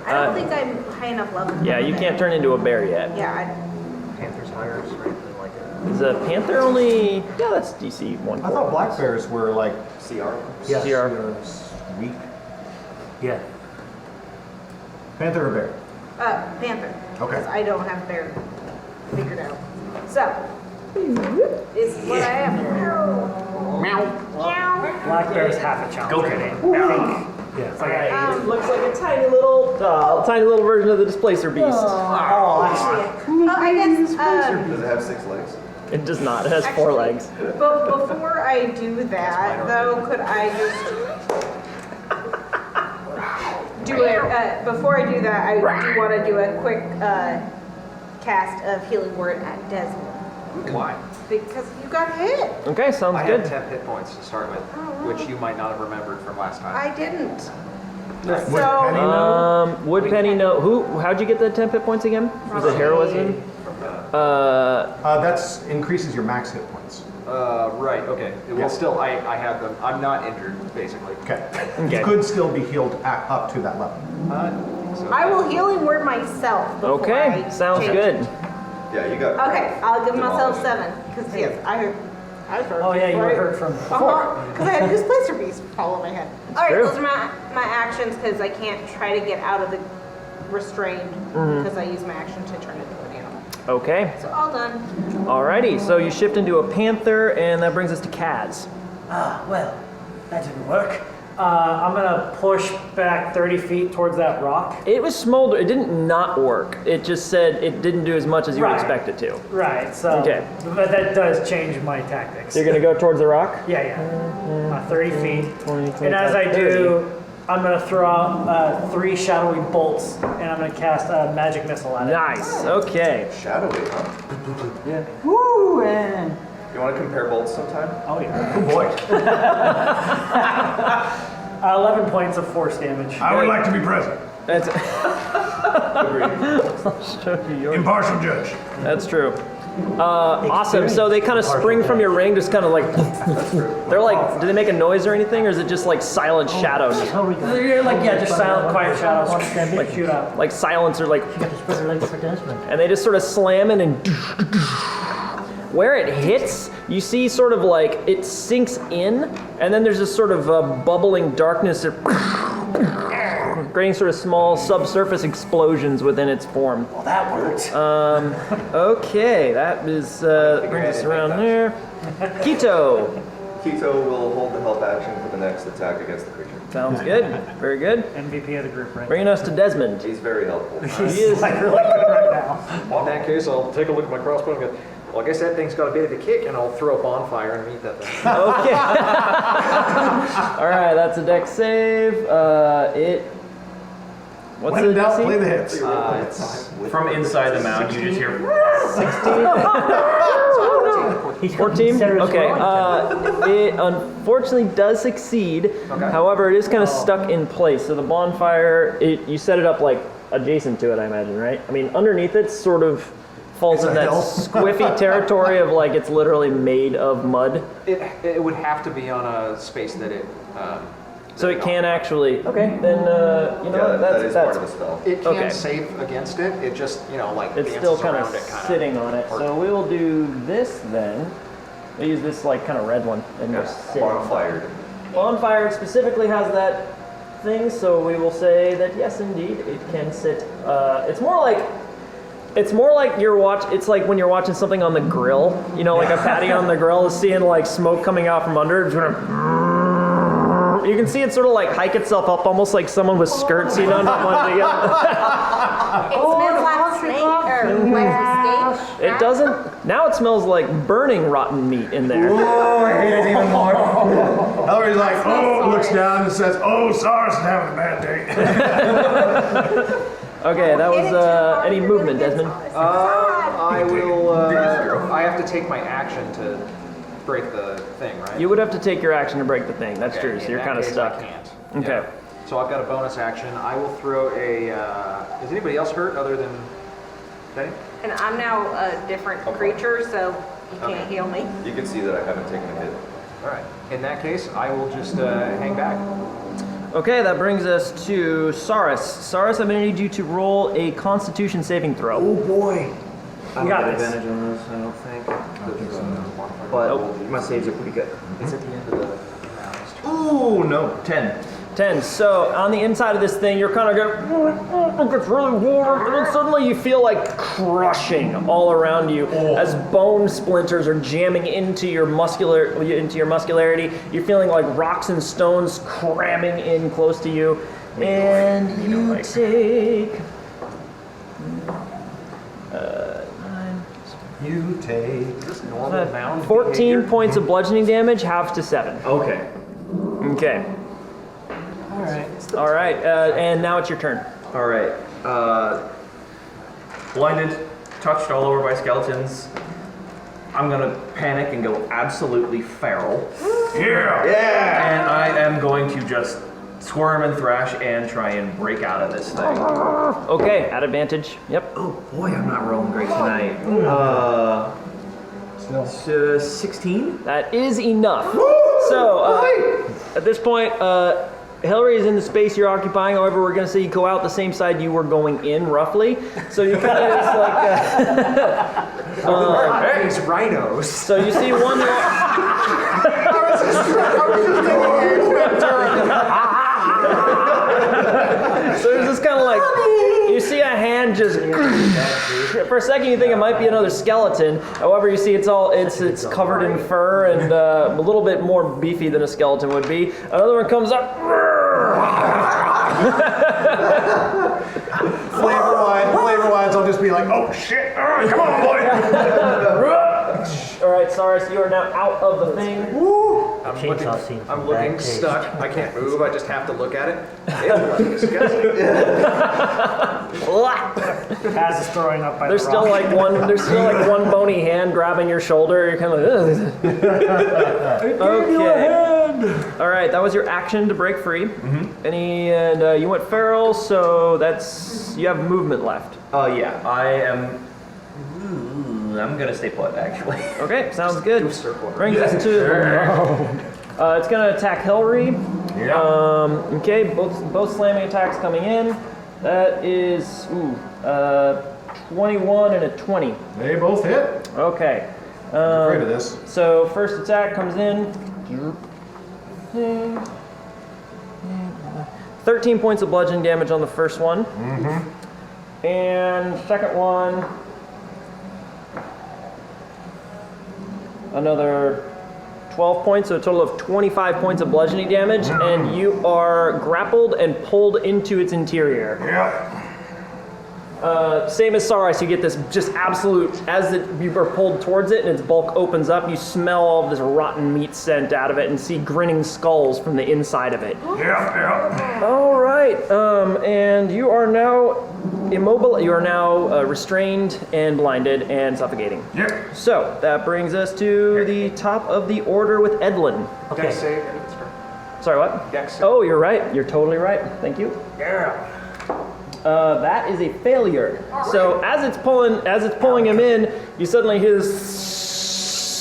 S8: I don't think I'm high enough level.
S1: Yeah, you can't turn into a bear yet.
S8: Yeah.
S10: Panther's higher strength than like a
S1: Is a panther only? Yeah, that's DC 1.
S3: I thought black bears were like
S4: CR?
S5: Yes.
S1: CR.
S3: weak.
S5: Yeah.
S3: Panther or bear?
S8: Panther.
S3: Okay.
S8: 'Cause I don't have bear figured out. So, is what I am. Meow.
S9: Black bear's half a challenge.
S7: Go
S9: right?
S7: get it.
S5: Yeah.
S1: It looks like a tiny little version of the displacer beast.
S8: Oh, I guess.
S4: Does it have 6 legs?
S1: It does not. It has 4 legs.
S8: But before I do that, though, could I just do it? Before I do that, I do want to do a quick cast of Healing Word at Desmond
S10: Why?
S8: because you got hit.
S1: Okay, sounds
S10: I
S1: good.
S10: had 10 hit points to start with, which you might not have remembered from last time.
S8: I didn't.
S3: Would Penny
S8: So
S3: know?
S1: Would Penny know how'd you get the 10 hit points again? Was it heroism?
S3: That's increases your max hit points.
S10: Right, okay. Well,
S3: Yeah.
S10: still, I have them. I'm not injured, basically.
S3: Okay.
S1: Okay.
S3: You could still be healed up to that level.
S10: So
S8: I will Healing Word myself. Before
S1: Okay,
S8: I
S1: sounds
S8: change
S1: good.
S8: it.
S4: Yeah, you got
S8: Okay, I'll give myself
S4: Demolish.
S8: 7 because yes, I heard. I was hurt.
S9: Oh yeah, you were
S8: right?
S9: hurt from before.
S8: Because I had Displacer Beast all in my head. All right,
S1: true.
S8: those are my actions because I can't try to get out of the restrained because I use my action to turn into an animal.
S1: Okay.
S8: So all done.
S1: Alrighty, so you shift into a panther, and that brings us to Kaz.
S9: Well, that didn't work. I'm gonna push back 30 feet towards that rock.
S1: It was smolder. It didn't not work. It just said it didn't do as much as you would
S9: Right.
S1: expect it to.
S9: Right. So,
S1: Okay.
S9: but that does change my tactics.
S1: So you're gonna go towards the rock?
S9: Yeah. 30 feet.
S1: 20,
S9: And as I
S1: 25,
S9: do, I'm going to throw out 3 shadowy bolts, and I'm going to cast a magic missile at it.
S1: Nice. Okay.
S4: Shadowy, huh?
S9: Woo! And...
S4: You want to compare bolts sometime?
S9: Oh, yeah.
S3: Oh boy.
S9: 11 points of force damage.
S2: I would like to be present.
S1: That's
S2: Impartial judge.
S1: That's true. Awesome. So they kind of spring from your ring, just kind of like. They're like. Do they make a noise or anything, or is it just like silent shadows?
S9: They're like, yeah, just silent, quiet shadows. Like shoot out.
S1: Like silence or like.
S5: You got to spread your legs for Desmond.
S1: And they just sort of slam in, and where it hits, you see sort of like it sinks in, and then there's this sort of bubbling darkness, creating sort of small subsurface explosions within its form.
S9: Well, that worked.
S1: Okay, that is brings us around there. Keto.
S4: Keto will hold the help action for the next attack against the creature.
S1: Sounds good. Very good.
S9: MVP of the group, right?
S1: Bringing us to Desmond.
S4: He's very helpful.
S9: He is like really good right now.
S10: Well, in that case, I'll take a look at my crossbow and go, well, I guess that thing's got a bit of a kick, and I'll throw a bonfire and meet that thing.
S1: Okay. All right, that's a dex save. What's
S2: When
S1: the
S2: in doubt,
S1: DC?
S2: play the hits.
S7: It's from inside the mound, you just hear.
S1: 14? Okay. It unfortunately does succeed.
S10: Okay.
S1: However, it is kind of stuck in place. So the bonfire, you set it up like adjacent to it, I imagine, right? I mean, underneath it sort of falls in that squiffy territory of like it's literally made of mud.
S10: It would have to be on a space that it...
S1: So it can actually. Okay, then you know
S4: Yeah, that is part
S1: that's
S4: of the spell.
S10: It can
S1: Okay.
S10: save against it. It just, like
S1: it's
S10: dances
S1: still kind of
S10: around it, kinda.
S1: sitting on it. So we will do this then. We use this like kind of red one and just sit.
S4: Bonfire.
S1: Bonfire specifically has that thing, so we will say that yes, indeed, it can sit. It's more like you're It's like when you're watching something on the grill. You know, like a patio on the grill is seeing like smoke coming out from under. You can see it sort of like hike itself up, almost like someone with skirts, not wanting to get.
S8: It smells like snake or like steak.
S1: It doesn't. Now it smells like burning rotten meat in there.
S2: Oh, I hate it even more. Ellery's like, looks down and says, Cyrus is having a bad day.
S1: Okay, that was any movement, Desmond.
S10: I will... I have to take my action to break the thing, right?
S1: You would have to take your action to break the thing. That's
S10: Okay,
S1: true. So
S10: in
S1: you're
S10: that
S1: kind of
S10: case,
S1: stuck.
S10: I can't.
S1: Okay.
S10: Yeah. So I've got a bonus action. I will throw a... is anybody else hurt other than Betty?
S8: And I'm now a different creature, so you can't heal me.
S4: You can see that I haven't taken a hit.
S10: All right. In that case, I will just hang back.
S1: Okay, that brings us to Saurus. Saurus, I'm going to need you to roll a Constitution saving throw.
S7: Oh boy. I don't
S1: got
S7: get
S1: this.
S7: advantage on this, I don't think. But my saves are pretty good.
S10: It's at the end of the round.
S7: Ooh, no, 10.
S1: 10. So on the inside of this thing, you're kind of going, it gets really warm, and then suddenly you feel like crushing all around you as bone splinters are jamming into your muscularity. You're feeling like rocks and stones cramming in close to you, and you take.
S3: You take.
S1: 14 points of bludgeoning damage, halves to 7.
S7: Okay.
S1: Okay. All right, and now it's your turn.
S7: All right. Blinded, touched all over by skeletons. I'm gonna panic and go absolutely feral.
S2: Yeah.
S7: And I am going to just squirm and thrash and try and break out of this thing.
S1: Okay, at advantage. Yep.
S7: Oh boy, I'm not rolling great tonight. 16?
S1: That is enough. So, at this point, Hillary is in the space you're occupying. However, we're going to say you go out the same side you were going in, roughly. So you kind of just like...
S10: These rhinos.
S1: So you see one... So there's this kind of like... You see a hand just... For a second you think it might be another skeleton. However, you see it's covered in fur and a little bit more beefy than a skeleton would be. Another one comes up...
S2: Flavor-wise, I'll just be like, oh shit, come on, boy.
S1: All right, Saurus, you are now out of the thing.
S10: I'm
S5: chainsaw scene from
S10: I'm looking
S5: Bad Taste.
S10: stuck. I can't move. I just have to look at it. It's disgusting.
S9: Kaz is throwing up by
S1: There's
S9: the
S1: still
S9: rock.
S1: like one bony hand grabbing your shoulder. You're kind of like, ugh. Okay. All right, that was your action to break free. And you went feral, so you have movement left.
S7: Yeah, I am. I'm gonna stay put actually.
S1: Okay, sounds good.
S10: Do a circle.
S1: Brings us to. It's gonna attack Hillary.
S3: Yeah.
S1: Okay, both slamming attacks coming in. That is 21 and a 20.
S3: They both hit.
S1: Okay.
S3: I'm afraid of this.
S1: So first attack comes in. 13 points of bludgeoning damage on the first one. And second one, another 12 points, so a total of 25 points of bludgeoning damage, and you are grappled and pulled into its interior.
S3: Yeah.
S1: Same as Saras, you get this just absolute, you are pulled towards it and its bulk opens up, you smell all of this rotten meat scent out of it and see grinning skulls from the inside of it.
S3: Yeah.
S1: All right, and you are now immobile, you are now restrained and blinded and suffocating.
S3: Yeah.
S1: So, that brings us to the top of the order with Edlin.
S10: Dex
S5: Okay.
S10: save. and it's turn.
S1: Sorry, what?
S10: Dex.
S1: Oh, you're right, you're totally right, thank you.
S10: Yeah.
S1: That is a failure. So as it's pulling him in, you suddenly hear this.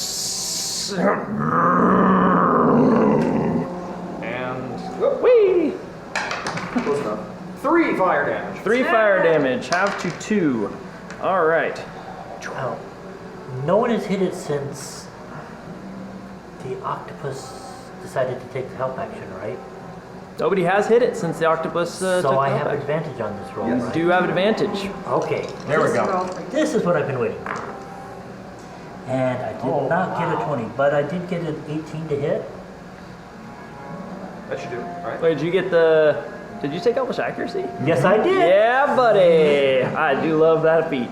S10: And
S1: Whee!
S10: close enough. 3 fire damage.
S1: 3 fire damage, half to 2. All right.
S5: Well, no one has hit it since the octopus decided to take the help action, right?
S1: Nobody has hit it since the octopus took
S5: So I
S1: the
S5: have
S1: back.
S5: advantage on this roll,
S1: You
S5: right?
S1: do have advantage.
S5: Okay.
S3: There we go.
S5: This is what I've been waiting for. And I did not get a 20, but I did get an 18 to hit.
S10: That should do, right?
S1: Wait, did you take Elvish Accuracy?
S5: Yes, I did.
S1: Yeah, buddy. I do love that feat.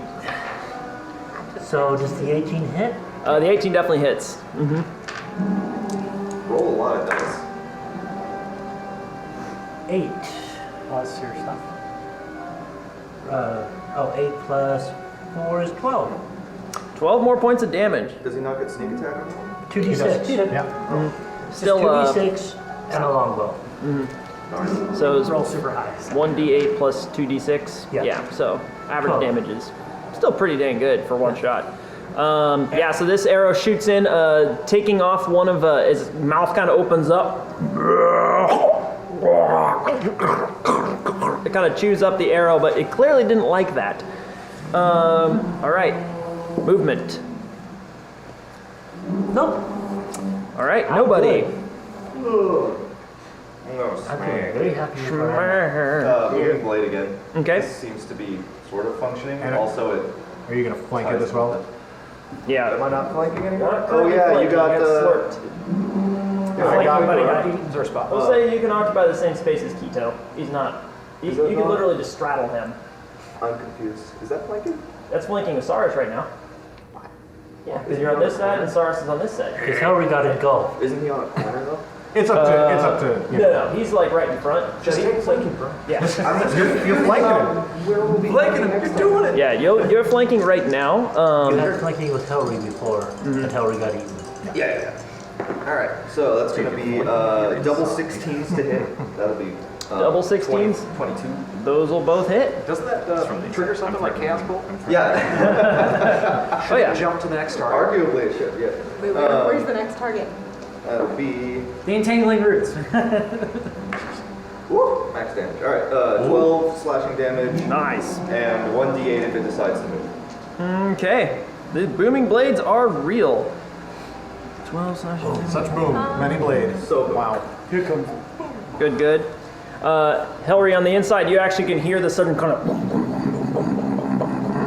S5: So does the 18 hit?
S1: The 18 definitely hits.
S4: Roll a lot of dice.
S5: 8 plus your stuff. 8 plus 4 is 12.
S1: 12 more points of damage.
S4: Does he not get sneak attack on him?
S5: 2d6.
S3: Yeah.
S1: Still,
S5: 2d6 and a longbow.
S1: So it's
S9: Roll super high.
S1: 1d8 plus 2d6.
S5: Yeah.
S1: So average
S5: Cool.
S1: damage is still pretty dang good for one shot. So this arrow shoots in, taking off one of his mouth kind of opens up. It kind of chews up the arrow, but it clearly didn't like that. All right, movement.
S5: Nope.
S1: All right, nobody.
S7: No,
S5: I'm feeling very happy with what I
S4: Moving blade again.
S1: Okay.
S4: This seems to be sort of functioning.
S3: And
S4: Also, it.
S3: Are you gonna flank it as well?
S4: Am
S1: Yeah.
S4: I not flanking anymore?
S1: Not
S4: Oh yeah, you
S1: currently
S4: got
S1: flanking,
S4: the.
S1: slurped.
S3: Yeah, I got
S1: Buddy,
S3: it.
S1: got it.
S10: Is there a spot?
S1: We'll say you can occupy the same space as Keto. He's not. You
S4: Is that
S1: can
S4: not-
S1: literally just straddle him.
S4: I'm confused. Is that flanking?
S1: That's flanking Osiris right now. Yeah, because you're on this side and Osiris is on this side.
S5: Because Hillary got engulfed.
S4: Isn't he on a corner though?
S3: It's up to. You know.
S1: No, he's like right in front.
S10: Just
S1: So he-
S10: keep flanking, bro.
S1: Yeah.
S3: You're flanking him.
S10: Flanking him. You're doing it.
S1: Yeah, you're flanking right now.
S5: You had flanking with Hillary before, and Hillary got eaten.
S4: Yeah. All right. So that's gonna be double 16s to hit. That'll be.
S1: Double 16s?
S4: 22.
S1: Those will both hit.
S10: Doesn't that trigger something like Chaos Bolt?
S4: Yeah.
S1: Oh yeah.
S10: Jump to the next target.
S4: Arguably it should. Yeah.
S8: Wait, where's the next target?
S4: That'll be.
S9: The entangling roots.
S4: Woo, max damage. All right. 12 slashing damage.
S1: Nice.
S4: And 1d8 if it decides to move.
S1: Okay. The booming blades are real. 12 slashing.
S3: Oh, such boom. Many blades.
S4: So
S3: Wow.
S9: Here comes.
S1: Good. Hillary on the inside, you actually can hear the sudden kind of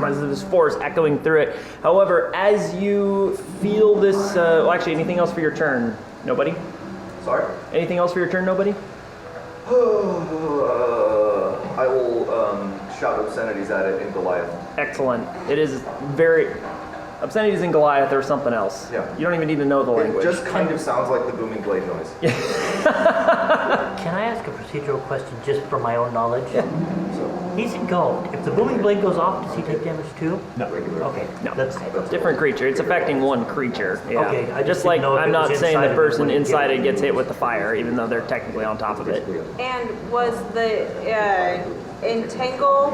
S1: as this force echoing through it. However, as you feel this, actually, anything else for your turn? Nobody?
S4: Sorry.
S1: Anything else for your turn? Nobody?
S4: I will shout obscenities at it in Goliath.
S1: Excellent. It is a Obscenities in Goliath or something else.
S4: Yeah.
S1: You don't even need to know the
S4: It
S1: language.
S4: just kind of sounds like the booming blade noise.
S5: Can I ask a procedural question just for my own knowledge? He's engulfed. If the booming blade goes off, does he take damage too?
S3: No.
S5: Okay.
S1: No.
S5: That's
S1: Different creature. It's affecting one creature. Yeah.
S5: Okay, I
S1: just
S5: just
S1: like
S5: didn't know if
S1: I'm
S5: it
S1: not
S5: was
S1: saying the
S5: inside of it
S1: person
S5: when it
S1: inside
S5: hit.
S1: it gets hit with the fire, even though they're technically on top of it.
S8: And was the entangle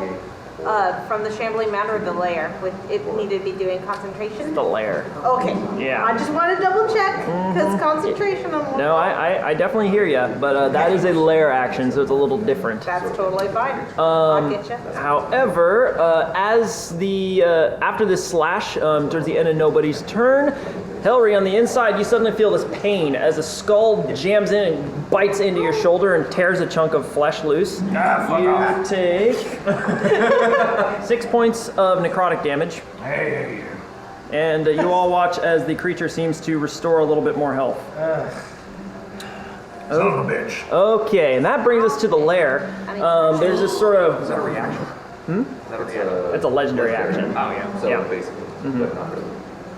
S8: from the shambling matter of the lair? With it needed to be doing concentration?
S1: The lair.
S8: Okay.
S1: Yeah.
S8: I just want to double check because concentration on one.
S1: No, I definitely hear you, but that is a lair action, so it's a little different.
S8: That's totally fine. I'll get you.
S1: However, as the after this slash towards the end of nobody's turn, Helry, on the inside, you suddenly feel this pain as a skull jams in and bites into your shoulder and tears a chunk of flesh loose. You take 6 points of necrotic damage.
S2: Hey.
S1: And you all watch as the creature seems to restore a little bit more health.
S2: Son of a bitch.
S1: Okay, and that brings us to the lair. There's this sort of...
S4: Is that a reaction?
S1: It's a legendary action.
S4: Oh, yeah. So
S1: Yeah.
S4: basically, but not really.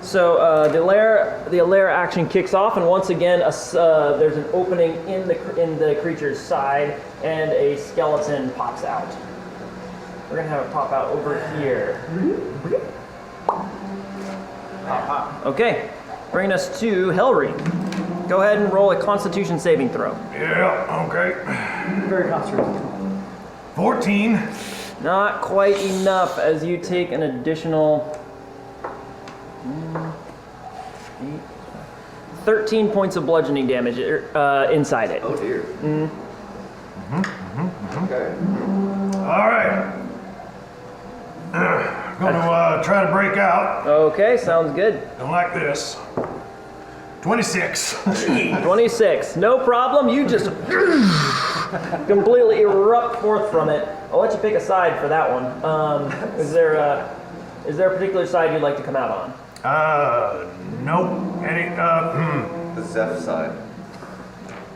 S1: So the lair action kicks off, and once again, there's an opening in the creature's side, and a skeleton pops out. We're gonna have it pop out over here. Okay, bringing us to Helry. Go ahead and roll a Constitution saving throw.
S2: Yeah, okay.
S9: Very concentrated.
S2: 14.
S1: Not quite enough, as you take an additional 13 points of bludgeoning damage inside it.
S4: Oh dear. Okay.
S2: All right. Gonna try to break out.
S1: Okay, sounds good.
S2: Don't like this. 26.
S1: 26, no problem. You just completely erupt forth from it. I'll let you pick a side for that one. Is there a particular side you'd like to come out on?
S2: Nope.
S4: The Zeph side.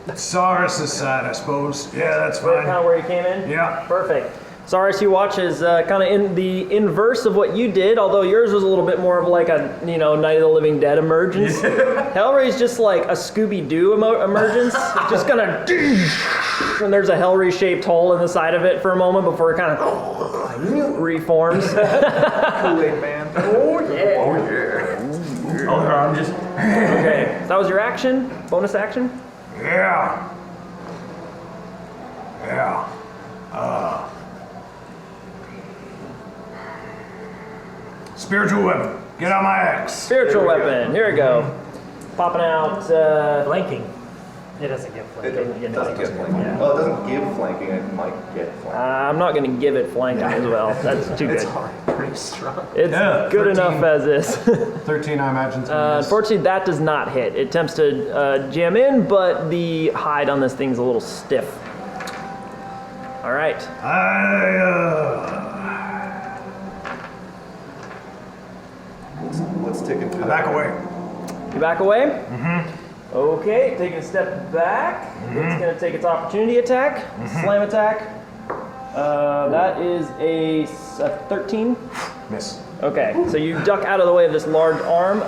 S2: Saurus' side, I suppose. Yeah, that's
S1: Kind
S2: fine.
S1: of where you came in?
S2: Yeah.
S1: Perfect. Saurus, you watch is kind of in the inverse of what you did, although yours was a little bit more of like a, Night of the Living Dead emergence. Hellray's just like a Scooby-Doo emergence. Just gonna, and there's a Hellray-shaped hole in the side of it for a moment before it kind of reforms.
S10: Kool-Aid Man.
S1: Oh, yeah.
S4: Oh yeah.
S7: Oh, I'm just.
S1: Okay, so that was your action? Bonus action?
S2: Yeah. Yeah. Spiritual weapon. Get out my axe.
S1: Spiritual weapon, here we go. Popping out,
S5: flanking.
S9: It doesn't get
S4: It
S9: flanked.
S4: doesn't get flanking.
S1: Yeah.
S4: Well, it doesn't give flanking. It might get flanking.
S1: I'm not going to give it flanking as well. That's too good.
S10: It's hard. Pretty strong.
S1: It's
S2: Yeah,
S1: good
S2: 13.
S1: enough as is.
S3: 13, I imagine.
S1: Unfortunately, that does not hit. It attempts to jam in, but the hide on this thing's a little stiff. All right.
S4: Let's take it
S2: Back away.
S1: You back away? Mm-hmm. Okay, taking a step back. It's going to take its opportunity attack, slam attack. That is a 13.
S3: Miss.
S1: Okay, so you duck out of the way of this large arm.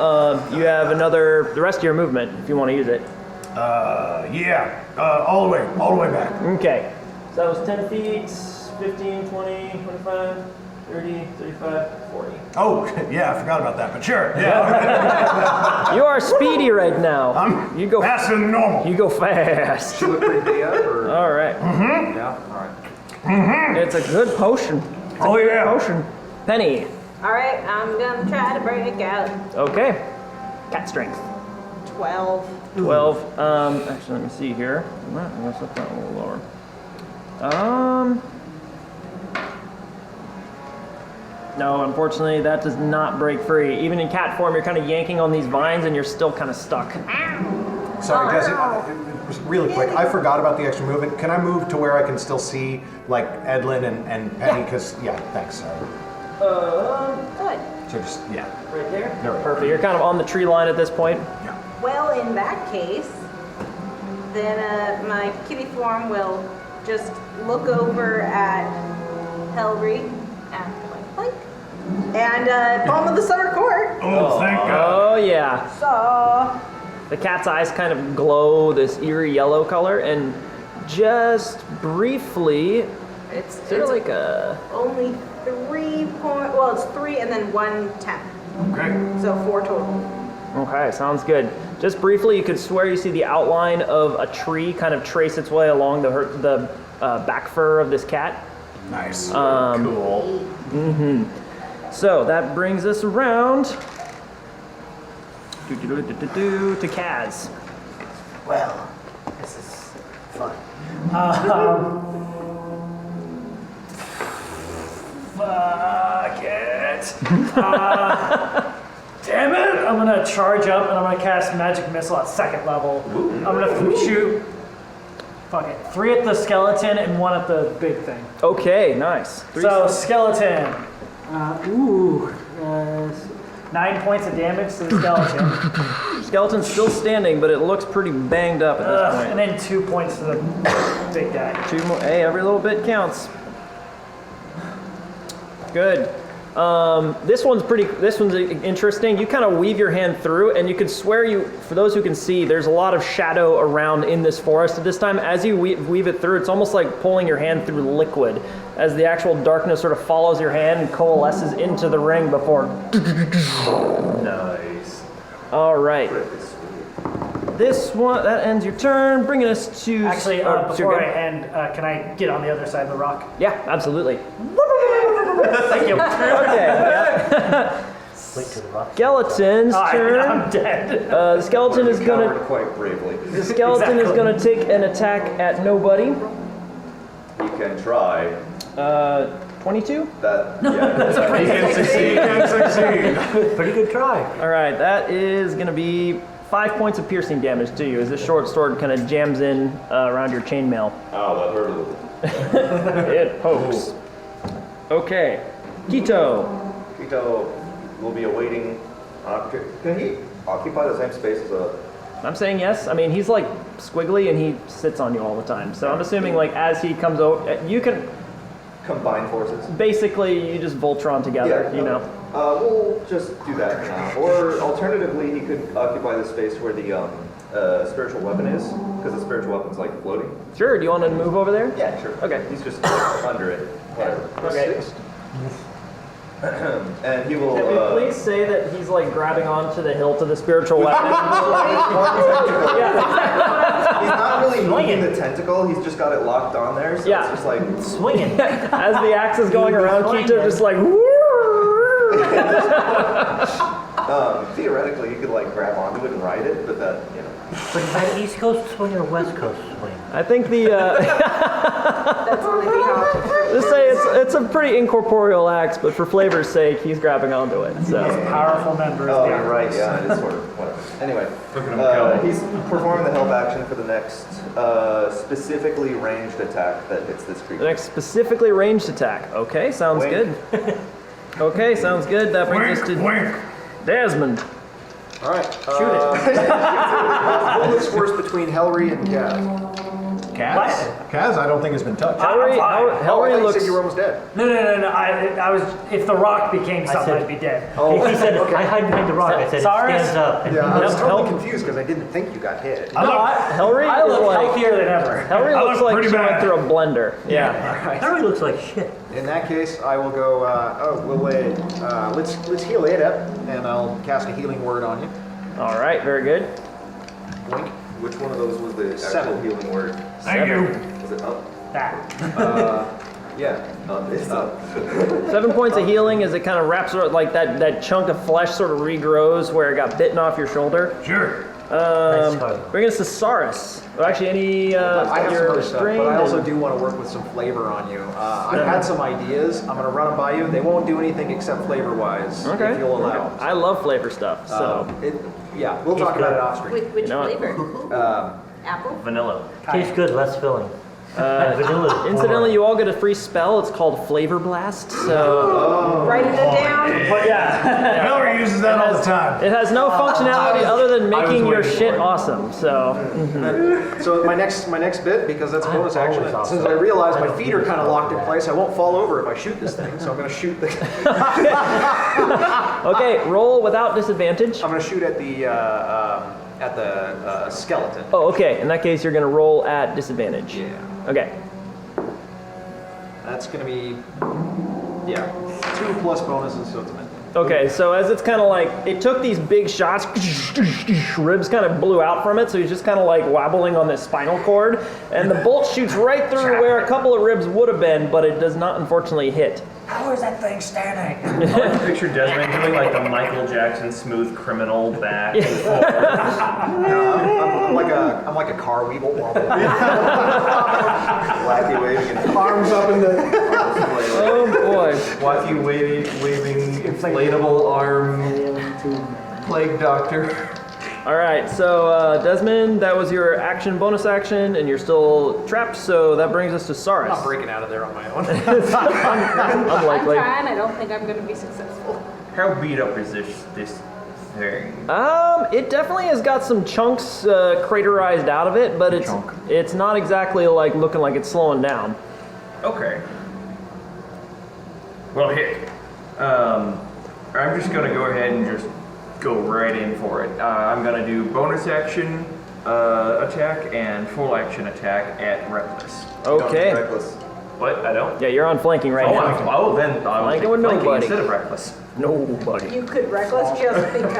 S1: You have the rest of your movement if you want to use it.
S2: Yeah. All the way back.
S1: Okay, so that was 10 feet, 15, 20, 25, 30, 35, 40.
S2: Oh, yeah, I forgot about that, but sure. Yeah.
S1: You are speedy right now. You go
S2: faster than normal.
S1: You go fast.
S10: Should look pretty beat up, or?
S1: All right.
S10: Yeah, all right.
S1: It's a good potion.
S2: Oh, yeah.
S1: Potion. Penny.
S8: All right, I'm gonna try to break out.
S1: Okay. Cat strength.
S8: 12.
S1: 12. Actually, let me see here. I'm gonna set that a little lower. No, unfortunately, that does not break free. Even in cat form, you're kind of yanking on these vines, and you're still kind of stuck.
S3: Sorry, Jesse. Really quick, I forgot about the extra movement. Can I move to where I can still see, like, Edlin and Penny? Because, yeah, thanks. Sorry.
S8: Good.
S3: So just, yeah.
S1: Right there?
S3: There we go.
S1: Perfect. You're kind of on the tree line at this point.
S8: Well, in that case, then my kitty form will just look over at Helry and blink, blink. And Palm of the Summer Court.
S2: Oh, thank God.
S1: Oh yeah.
S8: So,
S1: The cat's eyes kind of glow this eerie yellow color, and just briefly,
S8: it's
S1: sort of like a.
S8: only 3 point. Well, it's 3 and then 1 10.
S2: Okay.
S8: So 4 total.
S1: Okay, sounds good. Just briefly, you could swear you see the outline of a tree kind of trace its way along the back fur of this cat.
S2: Nice.
S7: Cool.
S1: So that brings us around to Kaz.
S9: Well, this is fun. Fuck it. Damn it! I'm gonna charge up and I'm gonna cast Magic Missile at 2nd level. I'm gonna shoot. Fuck it. 3 at the skeleton and 1 at the big thing.
S1: Okay, nice.
S9: So skeleton. 9 points of damage to the skeleton.
S1: Skeleton's still standing, but it looks pretty banged up at this point.
S9: And then 2 points to the big guy.
S1: 2 more. Hey, every little bit counts. Good. This one's interesting. You kind of weave your hand through, and you can swear for those who can see, there's a lot of shadow around in this forest at this time. As you weave it through, it's almost like pulling your hand through liquid, as the actual darkness sort of follows your hand and coalesces into the ring before.
S4: Nice.
S1: All right. This one, that ends your turn, bringing us to.
S9: Actually, before I end, can I get on the other side of the rock?
S1: Yeah, absolutely.
S9: Thank you.
S1: Okay. Yeah.
S5: Wait to the rock.
S1: Skeleton's turn.
S9: I'm dead.
S1: The skeleton is gonna.
S4: Covered quite bravely.
S1: The skeleton is gonna take an attack at nobody.
S4: You can try.
S1: 22.
S4: That. Yeah.
S2: He can succeed. He can succeed.
S5: Pretty good try.
S1: All right, that is gonna be 5 points of piercing damage to you as this short sword kind of jams in around your chainmail.
S4: Oh, that hurt a little.
S1: It pokes. Okay, Quito.
S4: Quito will be awaiting. Can he occupy the same space as a?
S1: I'm saying yes. I mean, he's like squiggly and he sits on you all the time. So I'm assuming like as he comes over, you can
S4: Combine forces.
S1: basically you just Voltron together. You know.
S4: We'll just do that now. Or alternatively, he could occupy the space where the spiritual weapon is, because the spiritual weapon's like floating.
S1: Sure. Do you want to move over there?
S4: Yeah, sure.
S1: Okay.
S4: He's just under it. Whatever.
S1: Okay.
S4: And he will.
S1: Can we please say that he's like grabbing onto the hilt of the spiritual weapon?
S4: He's not really moving the tentacle. He's just got it locked on there. So
S1: Yeah.
S4: it's just like.
S5: Swinging.
S1: As the axe is going around, Quito just like.
S4: Theoretically, you could like grab onto it and ride it, but that, you know.
S5: But is that East Coast swing or West Coast swing?
S1: I think the
S8: That's only how.
S1: let's say it's a pretty incorporeal axe, but for flavor's sake, he's grabbing onto it. So
S9: Powerful members.
S4: Oh, you're right. Yeah, it is sort of whatever. Anyway, he's performing the help action for the next specifically ranged attack that hits this
S1: the
S4: creature.
S1: next specifically ranged attack. Okay, sounds
S4: Wink.
S1: good. Okay, sounds good. That brings us
S2: Wink,
S1: to
S2: wink.
S3: All
S1: Desmond.
S3: right. What was worse between Helry and Kaz? Kaz, I don't think has been touched.
S1: Helry
S3: I thought you
S1: looks.
S3: said you were almost dead.
S9: No. I was. If the rock became something, I'd be dead.
S3: Oh,
S5: He said, I hide behind the rock. I said, it
S9: Cyrus?
S5: stands up. And
S3: yeah, I was
S1: Help.
S3: totally confused because I didn't think you got hit.
S1: Helry
S9: I
S1: is
S9: look
S1: like.
S9: healthier than ever.
S1: Helry
S2: I
S1: looks
S2: look
S1: like
S2: pretty
S1: she went
S2: bad.
S1: through a blender. Yeah.
S5: Harry looks like shit.
S3: In that case, I will go. Let's heal it up, and I'll cast a healing word on you.
S1: All right. Very good.
S3: Blink.
S4: Which one of those was the actual
S3: 7.
S4: healing word?
S2: Thank you.
S4: Was it up?
S9: That.
S3: Yeah.
S4: It's up.
S1: 7 points of healing as it kind of wraps around, like that chunk of flesh sort of regrows where it got bitten off your shoulder.
S2: Sure.
S1: Bring us to Saurus. Well, actually, any
S3: I have some
S1: you're
S3: other stuff, but
S1: restrained
S3: I also
S1: and-
S3: do want to work with some flavor on you. I've had some ideas. I'm going to run them by you. They won't do anything except flavor-wise,
S1: Okay.
S3: if you'll allow.
S1: I love flavor stuff. So
S3: Yeah, we'll talk about it off screen.
S8: Which
S1: You know what?
S8: flavor? Apple?
S7: Vanilla.
S5: Tastes good, less filling. Vanilla.
S1: Incidentally, you all get a free spell. It's called Flavor Blast. So
S8: Writing it down.
S9: But yeah.
S2: Hillary uses that all the time.
S1: it has no functionality other than making your shit awesome. So
S10: So my next bit, because that's a bonus action,
S5: always
S10: since I realize my feet are kind of locked in place, I won't fall over if I shoot this thing. So I'm going to shoot the.
S1: okay, roll without disadvantage.
S10: I'm going to shoot at the skeleton.
S1: Oh, okay. In that case, you're gonna roll at disadvantage.
S10: Yeah.
S1: Okay.
S10: That's going to be 2 plus bonuses, so it's a minute.
S1: Okay, so as it's kind of like, it took these big shots, ribs kind of blew out from it, so he's just kind of like wobbling on this spinal cord, and the bolt shoots right through where a couple of ribs would have been, but it does not unfortunately hit.
S9: How is that thing standing?
S7: I like to picture Desmond doing like the Michael Jackson smooth criminal back and forth.
S10: I'm like a car weevil.
S4: Wacky waving and
S2: Arms up in the.
S1: Oh boy.
S7: Wacky waving inflatable arm plague doctor.
S1: All right, so Desmond, that was your action, bonus action, and you're still trapped, so that brings us to
S10: I'm not
S1: Saris.
S10: breaking out of there on my own.
S8: I'm
S1: Unlikely.
S8: trying. I don't think I'm going to be successful.
S7: How beat up is this thing?
S1: It definitely has got some chunks craterized out of it, but it's not exactly like looking like it's slowing down.
S7: Okay. Well, here. I'm just gonna go ahead and just go right in for it. I'm gonna do bonus action attack and full action attack at reckless.
S1: Okay.
S4: Reckless.
S7: What? I don't.
S1: Yeah, you're on flanking right now.
S7: Then I will
S1: Flanking
S7: take
S1: with
S7: flanking
S1: nobody.
S7: instead of reckless.
S1: Nobody.
S8: You could reckless just because.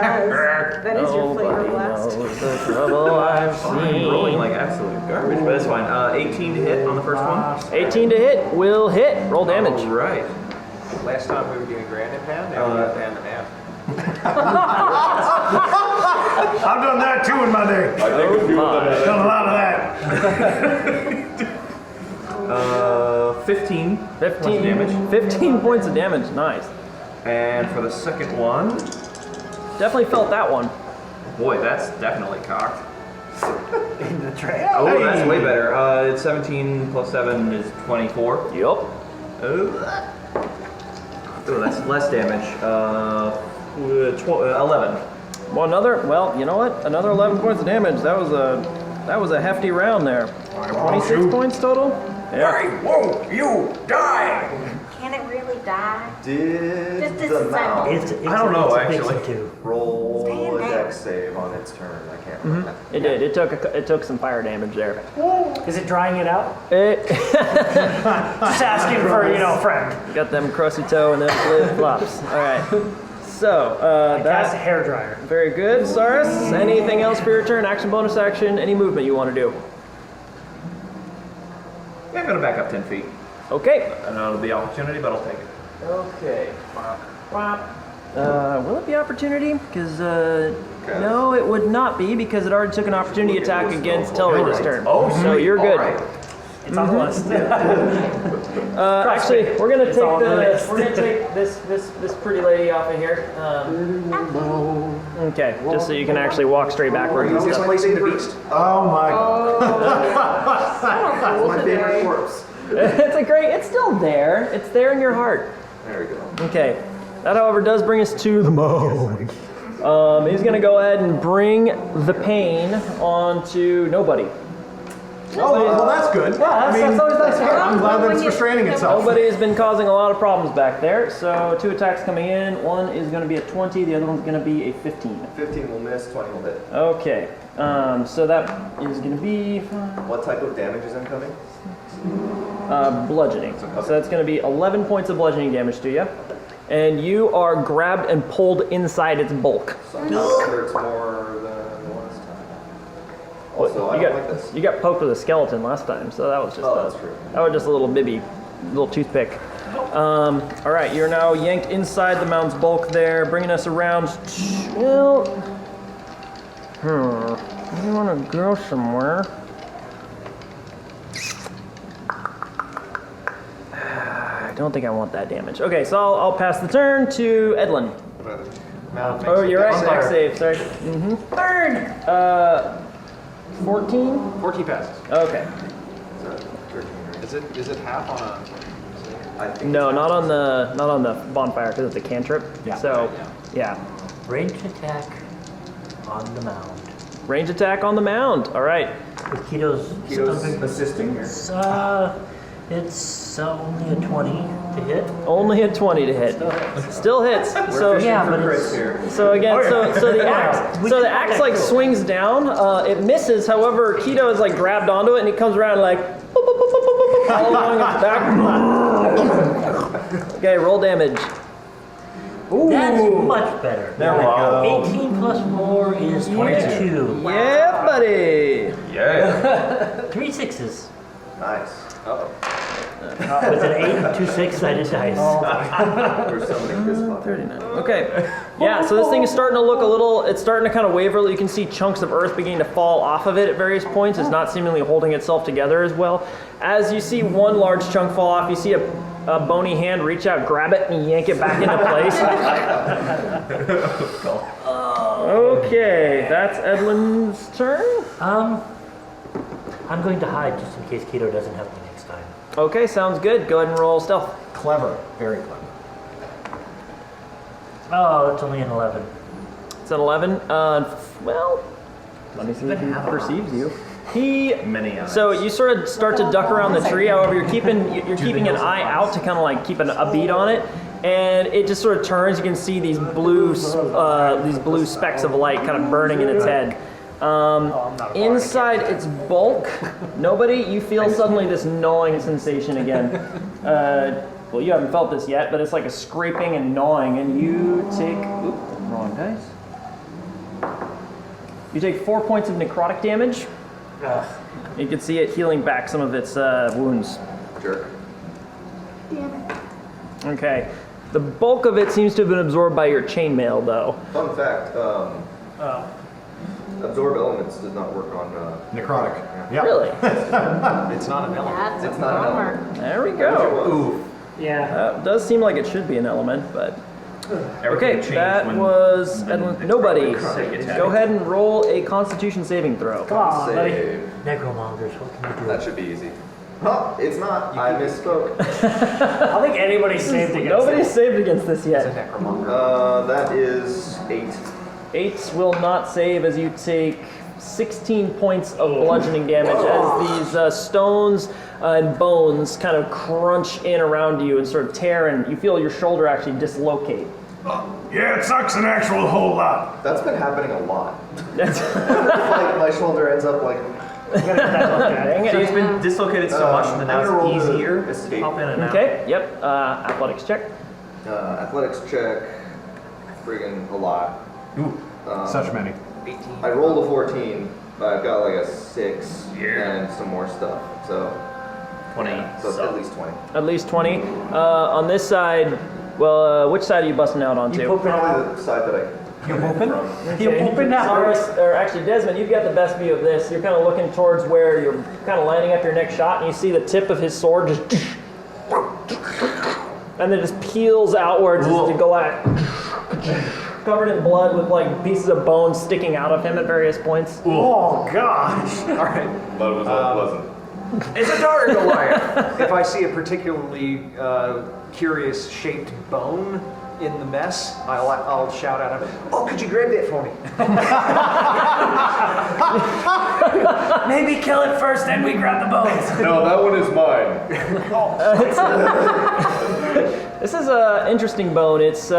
S8: That is your flavor
S1: Nobody
S8: blast.
S1: knows the trouble I've
S7: I'm rolling
S1: seen.
S7: like absolute garbage, but that's fine. 18 to hit on the first one.
S1: 18 to hit will hit. Roll damage.
S7: All right.
S10: Last time we were doing grand and pound, now we got pound and half.
S2: I've done that too in my day. Done a lot of that.
S7: 15.
S1: 15
S7: damage.
S1: 15 points of damage. Nice.
S7: And for the second one,
S1: Definitely felt that one.
S7: boy, that's definitely cocked.
S9: In the train.
S7: Oh, that's way better. It's 17 plus 7 is 24.
S1: Yup.
S7: Oh, that's less damage. 11.
S1: Well, well, you know what? Another 11 points of damage. That was a hefty round there. 26 points total. Yeah.
S2: won't you die?
S8: Can it really die?
S4: Did
S8: Just
S4: the
S8: disassemble.
S4: mount
S5: It's
S7: I don't know,
S5: it's a
S7: actually.
S5: Pippin too.
S4: roll
S8: Stand
S4: a
S8: down.
S4: dex save on its turn? I can't remember.
S1: It did. It took some fire damage there.
S9: Is it drying it out?
S1: It
S9: Just asking for, a friend.
S1: got them crusty toe and them flip flops. All right. So
S9: That's a
S1: that's
S9: hairdryer.
S1: very good, Saris. Anything else for your turn? Action, bonus action, any movement you want to do?
S7: Yeah, I'm gonna back up 10 feet.
S1: Okay.
S7: I know it'll be opportunity, but I'll take it.
S1: Okay. Will it be opportunity? Because no, it would not be because it already took an opportunity attack against Telray this turn.
S7: Oh,
S1: so you're good.
S7: All right.
S9: It's on the list.
S1: Actually, we're gonna
S9: It's
S1: take
S9: on the list.
S1: this pretty lady off of here. Okay, just so you can actually walk straight backwards and stuff.
S10: Displacing the beast.
S2: Oh my god.
S8: Oh,
S4: My favorite corpse.
S1: It's still there. It's there in your heart.
S4: There we go.
S1: Okay. That, however, does bring us to the mode. He's gonna go ahead and bring the pain onto nobody.
S2: Oh, well, that's good.
S1: that's always nice to hear.
S2: I'm glad that it's restraining itself.
S1: Nobody has been causing a lot of problems back there. So 2 attacks coming in. One is going to be a 20. The other one's going to be a 15.
S4: 15 will miss, 20 will hit.
S1: Okay. So that is going to be
S4: What type of damage is incoming?
S1: bludgeoning. So that's going to be 11 points of bludgeoning damage to you. And you are grabbed and pulled inside its bulk.
S4: So I'm not sure it's more than the last time. Also, I
S1: you
S4: don't
S1: got
S4: like this.
S1: you got poked with a skeleton last time, so that was just
S4: that's true.
S1: that was just a little bibby, little toothpick. All right, you're now yanked inside the mound's bulk there, bringing us around. Well, you want to go somewhere? I don't think I want that damage. Okay, so I'll pass the turn to Edlin. Oh, you're right. Dex save. Sorry. Burn. 14.
S10: 14 passes.
S1: Okay.
S10: Is it half on a?
S4: I think
S1: No, not on the bonfire because it's a cantrip.
S3: Yeah.
S1: So, yeah.
S5: Range attack on the mound.
S1: Range attack on the mound. All right.
S5: With Keto's
S4: assisting here.
S5: It's only a 20 to hit.
S1: Only a 20 to hit. Still hits. So
S5: Yeah, but
S4: Crits
S5: it's
S4: here.
S1: So again, so the axe,
S5: We
S1: so the
S5: can
S1: axe
S5: attack
S1: like
S5: crit.
S1: swings down. It misses. However, Keto is like grabbed onto it, and he comes around like boop, boop, boop, boop, boop, boop, all along his back. Okay, roll damage.
S5: That's much better.
S3: There we go.
S5: 18 plus 4 is 22.
S1: Yeah, buddy.
S7: Yeah.
S5: 3 sixes.
S4: Nice.
S5: With an 8 and 2 6-sided dice.
S4: We're summoning this one.
S1: 39. Okay. Yeah, so this thing is starting to look a little, it's starting to kind of waver. You can see chunks of earth beginning to fall off of it at various points. It's not seemingly holding itself together as well. As you see one large chunk fall off, you see a bony hand reach out, grab it, and yank it back into place. Okay, that's Edwin's turn.
S5: I'm going to hide just in case Keto doesn't help me next time.
S1: Okay, sounds good. Go ahead and roll stealth.
S3: Clever, very clever.
S5: Oh, that's only an 11.
S1: It's an 11. Well, let me see if he perceives you.
S4: Many eyes.
S1: So you sort of start to duck around the tree. However, you're keeping an eye out to kind of like keep a beat on it, and it just sort of turns. You can see these blue specks of light kind of burning in its head. Inside its bulk, you feel suddenly this gnawing sensation again. Well, you haven't felt this yet, but it's like a scraping and gnawing, and you take, wrong dice. You take 4 points of necrotic damage. You can see it healing back some of its wounds.
S4: Jerk.
S1: Okay. The bulk of it seems to have been absorbed by your chainmail, though.
S4: Fun fact, absorb elements does not work on
S3: Necrotic. Yeah.
S1: Really?
S10: It's not an element.
S8: That's
S4: It's
S8: a
S4: not an
S8: bummer.
S4: element.
S1: There we go.
S4: Ooh.
S6: Yeah.
S1: Does seem like it should be an element, but...
S7: Everything
S1: Okay,
S7: changed
S1: that
S7: when-
S1: was
S7: when
S1: Edwin.
S7: the
S1: Nobody.
S7: necrotic attack.
S1: Go ahead and roll a Constitution saving throw.
S6: Come on, buddy.
S4: Save.
S5: Necromongers, what can you do?
S4: That should be easy. Huh, it's not. I misspoke.
S6: I don't think anybody saved against
S1: Nobody's
S6: it.
S1: saved against this
S10: It's a
S1: yet.
S10: necromonger.
S4: That is 8.
S1: 8s will not save as you take 16 points of bludgeoning damage as these stones and bones kind of crunch in around you and sort of tear, and you feel your shoulder actually dislocate.
S2: Yeah, it sucks an actual whole lot.
S4: That's been happening a lot.
S1: That's
S4: Like my shoulder ends up like.
S1: dang
S7: So
S1: it.
S7: it's been dislocated so much that now
S4: I'm gonna roll
S7: it's
S4: the
S7: easier to
S4: escape.
S7: pop in and out.
S1: Okay, yep. Athletics check.
S4: Athletics check. Friggin' a lot.
S3: Such many.
S4: I rolled a 14, but I've got like a 6
S7: Yeah.
S4: and some more stuff. So
S7: 20.
S4: it's at least 20.
S1: At least 20. On this side, well, which side are you busting out onto?
S4: Probably the side that I.
S6: You open now.
S1: Cyrus, or actually Desmond, you've got the best view of this. You're kind of looking towards where you're kind of lining up your next shot, and you see the tip of his sword just, and then just peels outwards as the Goliath, covered in blood with like pieces of bone sticking out of him at various points.
S6: Oh gosh.
S10: All right.
S4: But it was unpleasant.
S10: It's a dark Goliath. If I see a particularly curious shaped bone in the mess, I'll shout at him, "Oh, could you grab that for me?"
S6: Maybe kill it first, then we grab the bones.
S4: No, that one is mine.
S1: This is an interesting bone. It's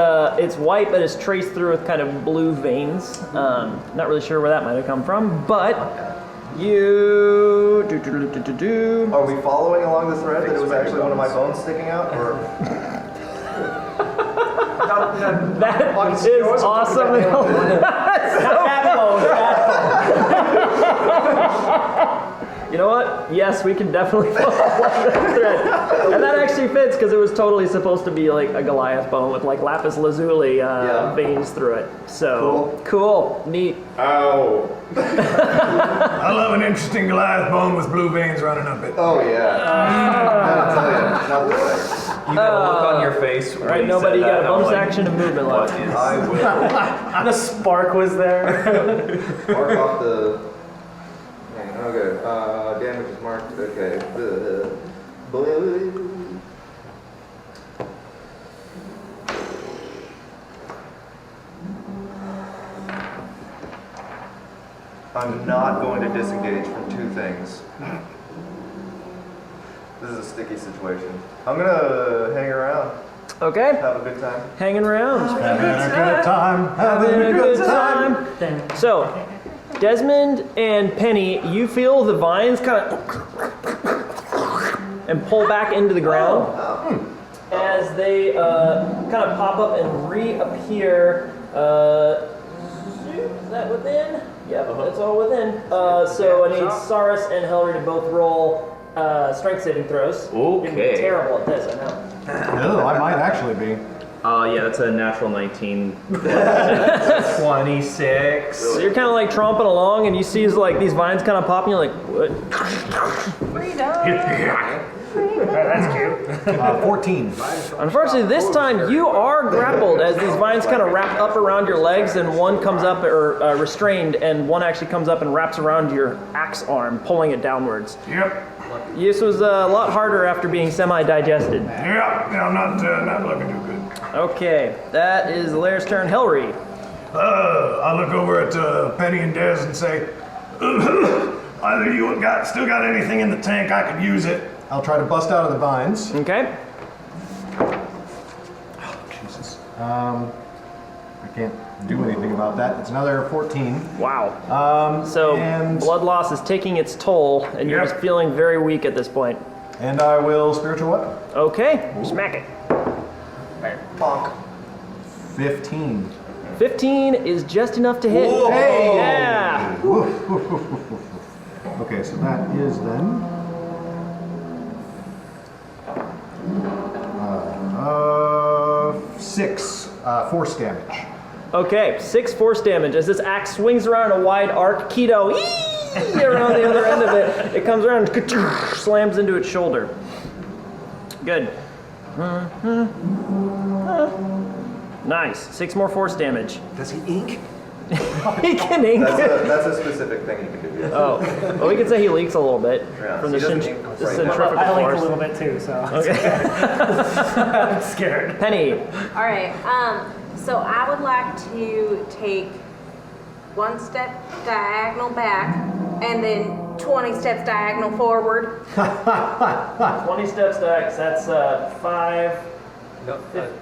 S1: white, but it's traced through with kind of blue veins. Not really sure where that might have come from, but you.
S4: Are we following along the thread that it was actually one of my bones sticking out, or?
S1: That is awesome. You know what? Yes, we can definitely follow that thread. And that actually fits because it was totally supposed to be like a Goliath bone with like lapis lazuli veins through it. So cool. Neat.
S4: Ow.
S2: I love an interesting Goliath bone with blue veins running up it.
S4: Oh yeah. I'll tell you, not the better.
S7: You got a look on your face.
S1: All right, nobody got a bonus action and movement left.
S4: I will
S6: The spark was there.
S4: mark off the. Okay. Damage is marked. Okay. I'm not going to disengage from two things. This is a sticky situation. I'm gonna hang around,
S1: Okay,
S4: have a good time.
S1: hanging around.
S2: Having a good time. Having a good time.
S1: So, Desmond and Penny, you feel the vines kind of and pull back into the ground as they kind of pop up and reappear. Is that within? Yeah, it's all within. So I need Saris and Hillary to both roll strength saving throws. You're gonna be
S7: Okay.
S1: terrible at this, I know.
S3: Oh, I might actually be.
S7: Yeah, that's a natural 19. 26.
S1: So you're kind of like tromping along, and you see like these vines kind of pop, and you're like, what?
S9: That's cute.
S3: 14.
S1: Unfortunately, this time you are grappled as these vines kind of wrap up around your legs, and one comes up, or restrained, and one actually comes up and wraps around your axe arm, pulling it downwards.
S2: Yep.
S1: This was a lot harder after being semi-digested.
S2: Yeah, I'm not looking too good.
S1: Okay, that is Lair's turn. Hillary.
S2: I look over at Penny and Des and say, either you still got anything in the tank, I could use it.
S3: I'll try to bust out of the vines.
S1: Okay.
S3: Jesus. I can't do anything about that. It's another 14.
S1: Wow. So
S3: and-
S1: blood loss is taking its toll, and you're
S2: Yep.
S1: just feeling very weak at this point.
S3: And I will spiritual weapon.
S1: Okay, smack it.
S3: Bonk. 15.
S1: 15 is just enough to hit.
S3: Whoa. Hey.
S1: Yeah.
S3: Okay, so that is then. 6 force damage.
S1: Okay, 6 force damage as this axe swings around a wide arc. Keto, around the other end of it. It comes around and slams into its shoulder. Good. Nice. 6 more force damage.
S3: Does he ink?
S1: He can ink.
S4: That's a specific thing you can do. Yes.
S1: Oh, well, we could say he leaks a little bit
S4: Yeah,
S1: from
S4: he
S1: the
S4: doesn't ink right.
S1: centrifugal
S9: I like a
S1: force.
S9: little bit too, so
S1: Okay.
S9: I'm scared.
S1: Penny.
S8: All right. So I would like to take 1 step diagonal back and then 20 steps diagonal forward.
S1: 20 steps back. That's 5.
S10: No,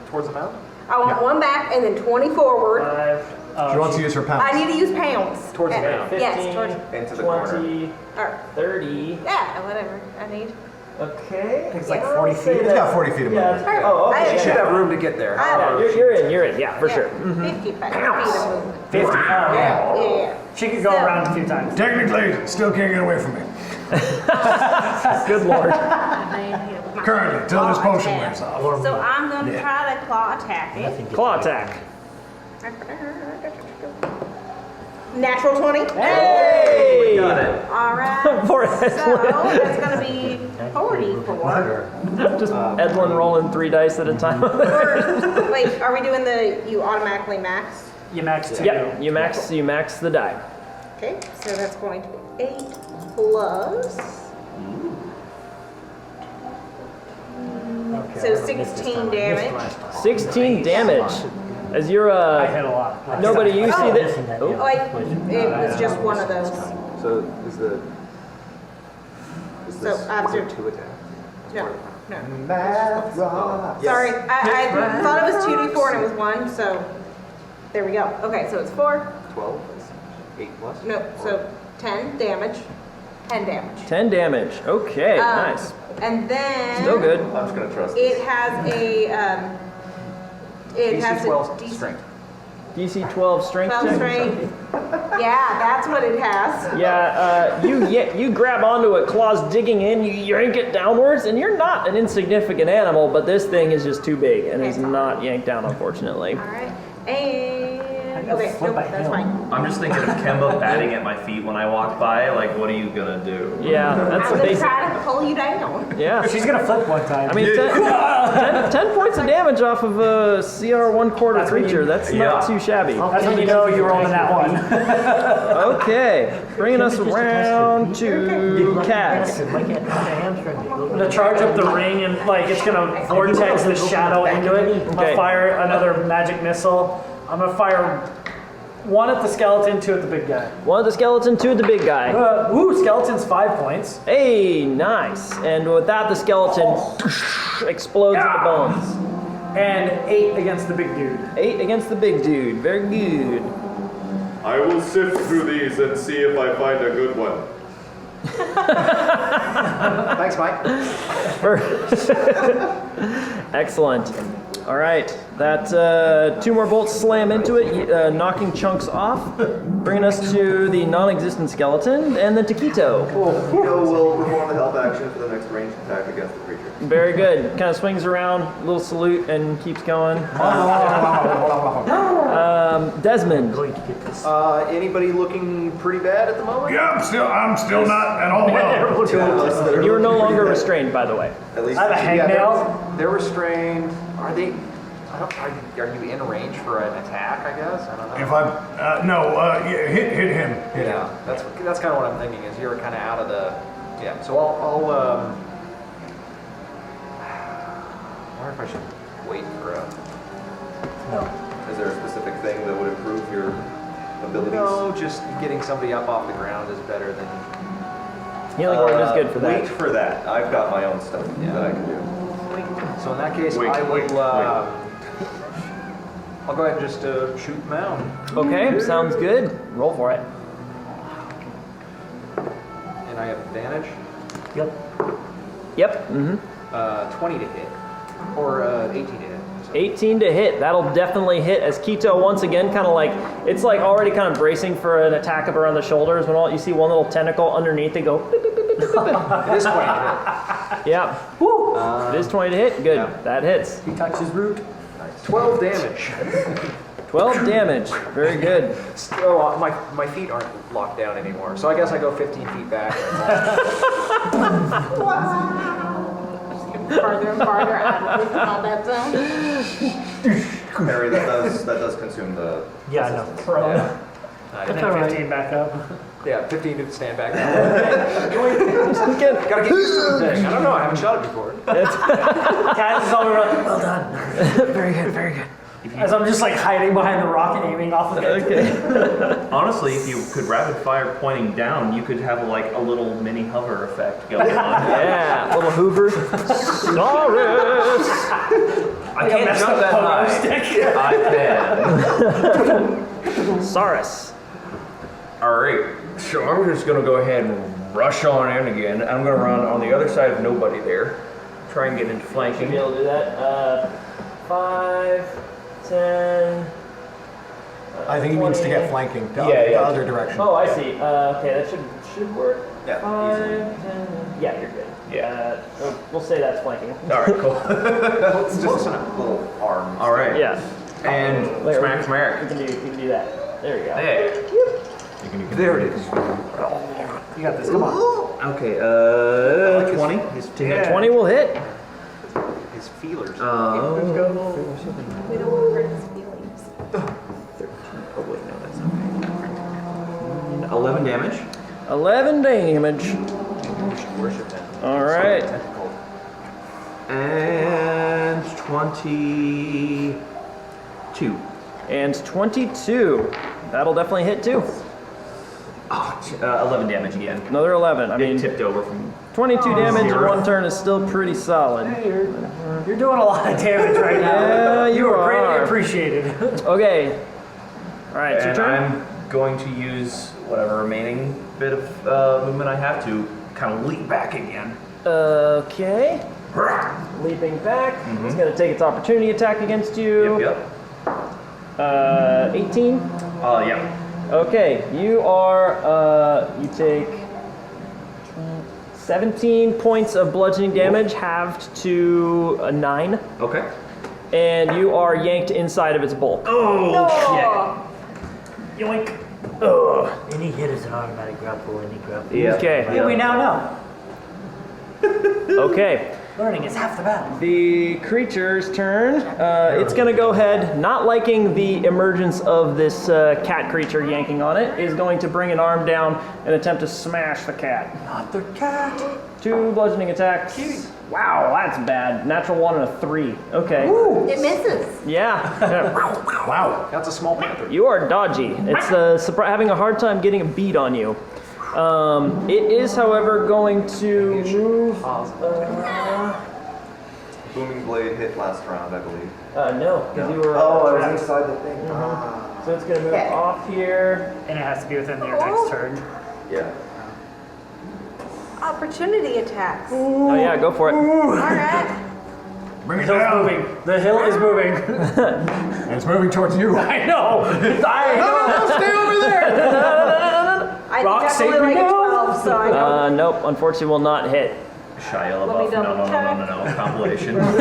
S10: towards the mountain?
S8: I want 1 back and then 20 forward.
S1: 5.
S3: She wants to use her pounds.
S8: I need to use pounds.
S10: Towards the mound.
S1: 15,
S8: Yes, towards.
S4: Into the corner.
S1: 20,
S8: Or,
S1: 30.
S8: yeah, whatever I need.
S1: Okay.
S9: It's like
S1: I'll
S9: 40
S1: say
S9: feet.
S3: It's
S1: that-
S3: got 40 feet of
S1: Yeah.
S3: movement.
S1: it's- Oh, okay.
S8: I
S10: Should have room to get there.
S8: I
S1: Yeah, you're in. Yeah, for sure.
S8: 50 feet of movement.
S9: 50.
S8: Yeah, yeah.
S9: She could go
S8: So-
S9: around a few times.
S2: Technically, still can't get away from me.
S1: Good lord.
S2: Currently, till this
S8: Claw
S2: potion
S8: attack.
S2: wears off.
S8: So I'm going to try to claw attack it.
S1: Claw attack.
S8: Natural 20.
S1: Hey!
S7: Got it.
S8: All right.
S1: Poor
S8: So
S1: Edwin.
S8: that's going to be 44.
S1: Just Edwin rolling 3 dice at a time.
S8: Wait, are we doing you automatically max?
S9: You max 2.
S1: Yep, you max the die.
S8: Okay, so that's going to be 8 plus. So 16 damage.
S1: 16 damage. As you're
S9: I hit a lot.
S1: nobody, you see that.
S8: Oh,
S1: Oh,
S8: wait, it was just one of those.
S10: So is
S8: So
S10: this
S8: after
S10: 2 attacks?
S8: no, no.
S3: Math rock.
S8: Sorry, I thought it was 2d4 and it was 1, so there we go. Okay, so it's 4.
S10: 12 plus 8 plus?
S8: No, so 10 damage. 10 damage.
S1: 10 damage. Okay, nice.
S8: And then
S1: Still good.
S4: I'm just gonna trust
S8: it
S4: this.
S8: has a it
S10: DC
S8: has
S10: 12
S8: a DC
S10: strength.
S1: DC 12 strength
S8: 12
S1: check.
S8: strength. Yeah, that's what it has.
S1: Yeah, you grab onto it, claws digging in, you yank it downwards, and you're not an insignificant animal, but this thing is just too big and is not yanked down, unfortunately.
S8: All right, and Okay,
S5: Flip
S8: nope,
S5: by
S8: that's
S5: him.
S8: fine.
S7: I'm just thinking of Kemba batting at my feet when I walk by. Like, what are you gonna do?
S1: Yeah, that's
S8: I'm
S1: the
S8: gonna
S1: basic.
S8: try to pull you down.
S1: Yeah.
S9: She's gonna flip one time.
S1: I mean, 10 points of damage off of a CR 1/4 creature. That's not too shabby.
S9: That's when you know you rolled in that one.
S1: Okay, bringing us around to Cat.
S9: I'm gonna charge up the ring and like it's gonna vortex the shadow into it. I'm
S1: Okay.
S9: gonna fire another magic missile. I'm gonna fire one at the skeleton, two at the big guy.
S1: One at the skeleton, two at the big guy.
S9: Skeleton's 5 points.
S1: Hey, nice. And with that, the skeleton explodes into bones.
S9: And 8 against the big dude.
S1: 8 against the big dude. Very good.
S11: I will sift through these and see if I find a good one.
S3: Thanks, Mike.
S1: Excellent. All right, that 2 more bolts slam into it, knocking chunks off, bringing us to the non-existent skeleton, and then to Quito.
S4: Quito will perform the help action for the next ranged attack against the creature.
S1: Very good. Kind of swings around, a little salute, and keeps going. Desmond.
S10: Anybody looking pretty bad at the moment?
S2: Yeah, I'm still not at all well.
S1: You are no longer restrained, by the way.
S4: At least
S9: I have a hangnail.
S10: They're restrained. Are they? Are you in range for an attack? I guess. I don't know.
S2: If yeah, hit him. Hit him.
S10: Yeah, that's kind of what I'm thinking. Is you're kind of out of the. Yeah. So I'll I wonder if I should wait for a.
S4: Is there a specific thing that would improve your abilities?
S10: No, just getting somebody up off the ground is better than.
S1: Healing word is good for that.
S4: Wait for that. I've got my own stuff that I can do.
S10: So in that case, I will. I'll go ahead and just shoot him out.
S1: Okay, sounds good. Roll for it.
S10: And I have advantage.
S5: Yep.
S1: Yep. Mm-hmm.
S10: 20 to hit, or 18 to hit. So.
S1: 18 to hit. That'll definitely hit as Quito once again kind of like, it's like already kind of bracing for an attack up around the shoulders when all you see one little tentacle underneath it go. Beep, beep, beep, beep, beep, beep.
S10: It is 20 to hit.
S1: Yeah. It is 20 to hit. Good.
S10: Yeah.
S1: That hits.
S9: He touches root.
S10: 12 damage.
S1: 12 damage. Very good.
S10: Oh, my feet aren't locked down anymore, so I guess I go 15 feet back.
S8: Farther and farther out of the combat zone.
S4: Harry, that does consume the.
S5: Yeah, I know.
S8: Pro.
S9: And then 15 back up.
S10: Yeah, 15 to stand back. Gotta get used to the thing. I don't know. I haven't shot it before.
S9: Cat is all around. Well done.
S1: Very good. Very good.
S9: As I'm just like hiding behind the rock and aiming off of it.
S1: Okay.
S7: Honestly, if you could rapid fire pointing down, you could have like a little mini hover effect going on.
S1: Yeah. Little Hoover. Sorry.
S7: I can't jump that high. I can.
S1: Saurus.
S7: All right. So I'm just gonna go ahead and rush on in again. I'm gonna run on the other side of nobody there. Try and get into
S1: Should
S7: flanking.
S1: be able to do that. 5, 10.
S3: I think he means to get flanking to
S7: Yeah,
S3: the other direction.
S1: Oh, I see. Okay, that should work.
S4: Yeah,
S1: 5, 10. Yeah, you're good.
S7: Yeah.
S1: We'll say that's flanking.
S7: All right, cool.
S4: It's just a little arm.
S7: All right.
S1: Yeah.
S7: And
S1: There,
S7: smack,
S1: you
S7: smack.
S1: can do that. There you go.
S7: Hey.
S10: There it is.
S9: You got this. Come on.
S7: Okay. 20.
S1: To hit 20 will hit.
S10: His feelers.
S8: We don't want to hurt his feelings.
S7: 13. Oh wait, no, that's okay. 11 damage.
S1: 11 damage.
S10: Worship him.
S1: All right.
S7: And 22.
S1: And 22. That'll definitely hit too.
S7: 11 damage again.
S1: Another 11. I
S7: It
S1: mean,
S7: tipped over from.
S1: 22 damage in
S7: Zero.
S1: one turn is still pretty solid.
S9: You're doing a lot of damage right now.
S1: Yeah, you
S9: are greatly
S1: are.
S9: appreciated.
S1: Okay. All right, it's your
S7: And
S1: turn.
S7: I'm going to use whatever remaining bit of movement I have to kind of leap back again.
S1: Okay. Leaping back. It's going to take its opportunity attack against you.
S7: Yep.
S1: 18.
S7: Yeah.
S1: Okay, you are, you take 17 points of bludgeoning damage, halved to a 9,
S7: Okay.
S1: and you are yanked inside of its bulk.
S7: Oh,
S9: Yoink.
S5: Any hit is an automatic grapple, any grapple.
S4: Yeah.
S1: Okay.
S9: Yeah, we now know.
S1: Okay.
S9: Learning is half the battle.
S1: The creature's turn. It's going to go ahead, not liking the emergence of this cat creature yanking on it, is going to bring an arm down and attempt to smash the cat.
S9: Not the cat.
S1: 2 bludgeoning attacks. Wow, that's bad. Natural 1 and a 3. Okay.
S8: It misses.
S1: Yeah.
S3: Wow, that's a small panther.
S1: You are dodgy. It's having a hard time getting a beat on you. It is, however, going to move.
S4: Booming blade hit last round, I believe.
S1: No, because you were.
S4: Oh, I
S1: trapped.
S4: was inside the thing.
S1: So it's going to move
S8: Okay.
S1: off here.
S9: And it has to be within your next turn.
S4: Yeah.
S8: Opportunity attacks.
S1: Oh yeah, go for it.
S8: All right.
S2: Bring
S9: The
S2: it
S9: hill's
S2: down.
S9: moving. The hill is moving.
S3: And it's moving towards you.
S9: I know. I know.
S3: Stay over there.
S8: I
S9: Rock,
S8: think
S9: save
S8: I'm only
S9: me
S8: like a
S9: now.
S8: 12, so I don't.
S1: Nope, unfortunately will not hit.
S7: Shia
S8: Let me
S7: LaBeouf,
S8: double check.
S7: no, compilation.
S1: No.
S8: Well,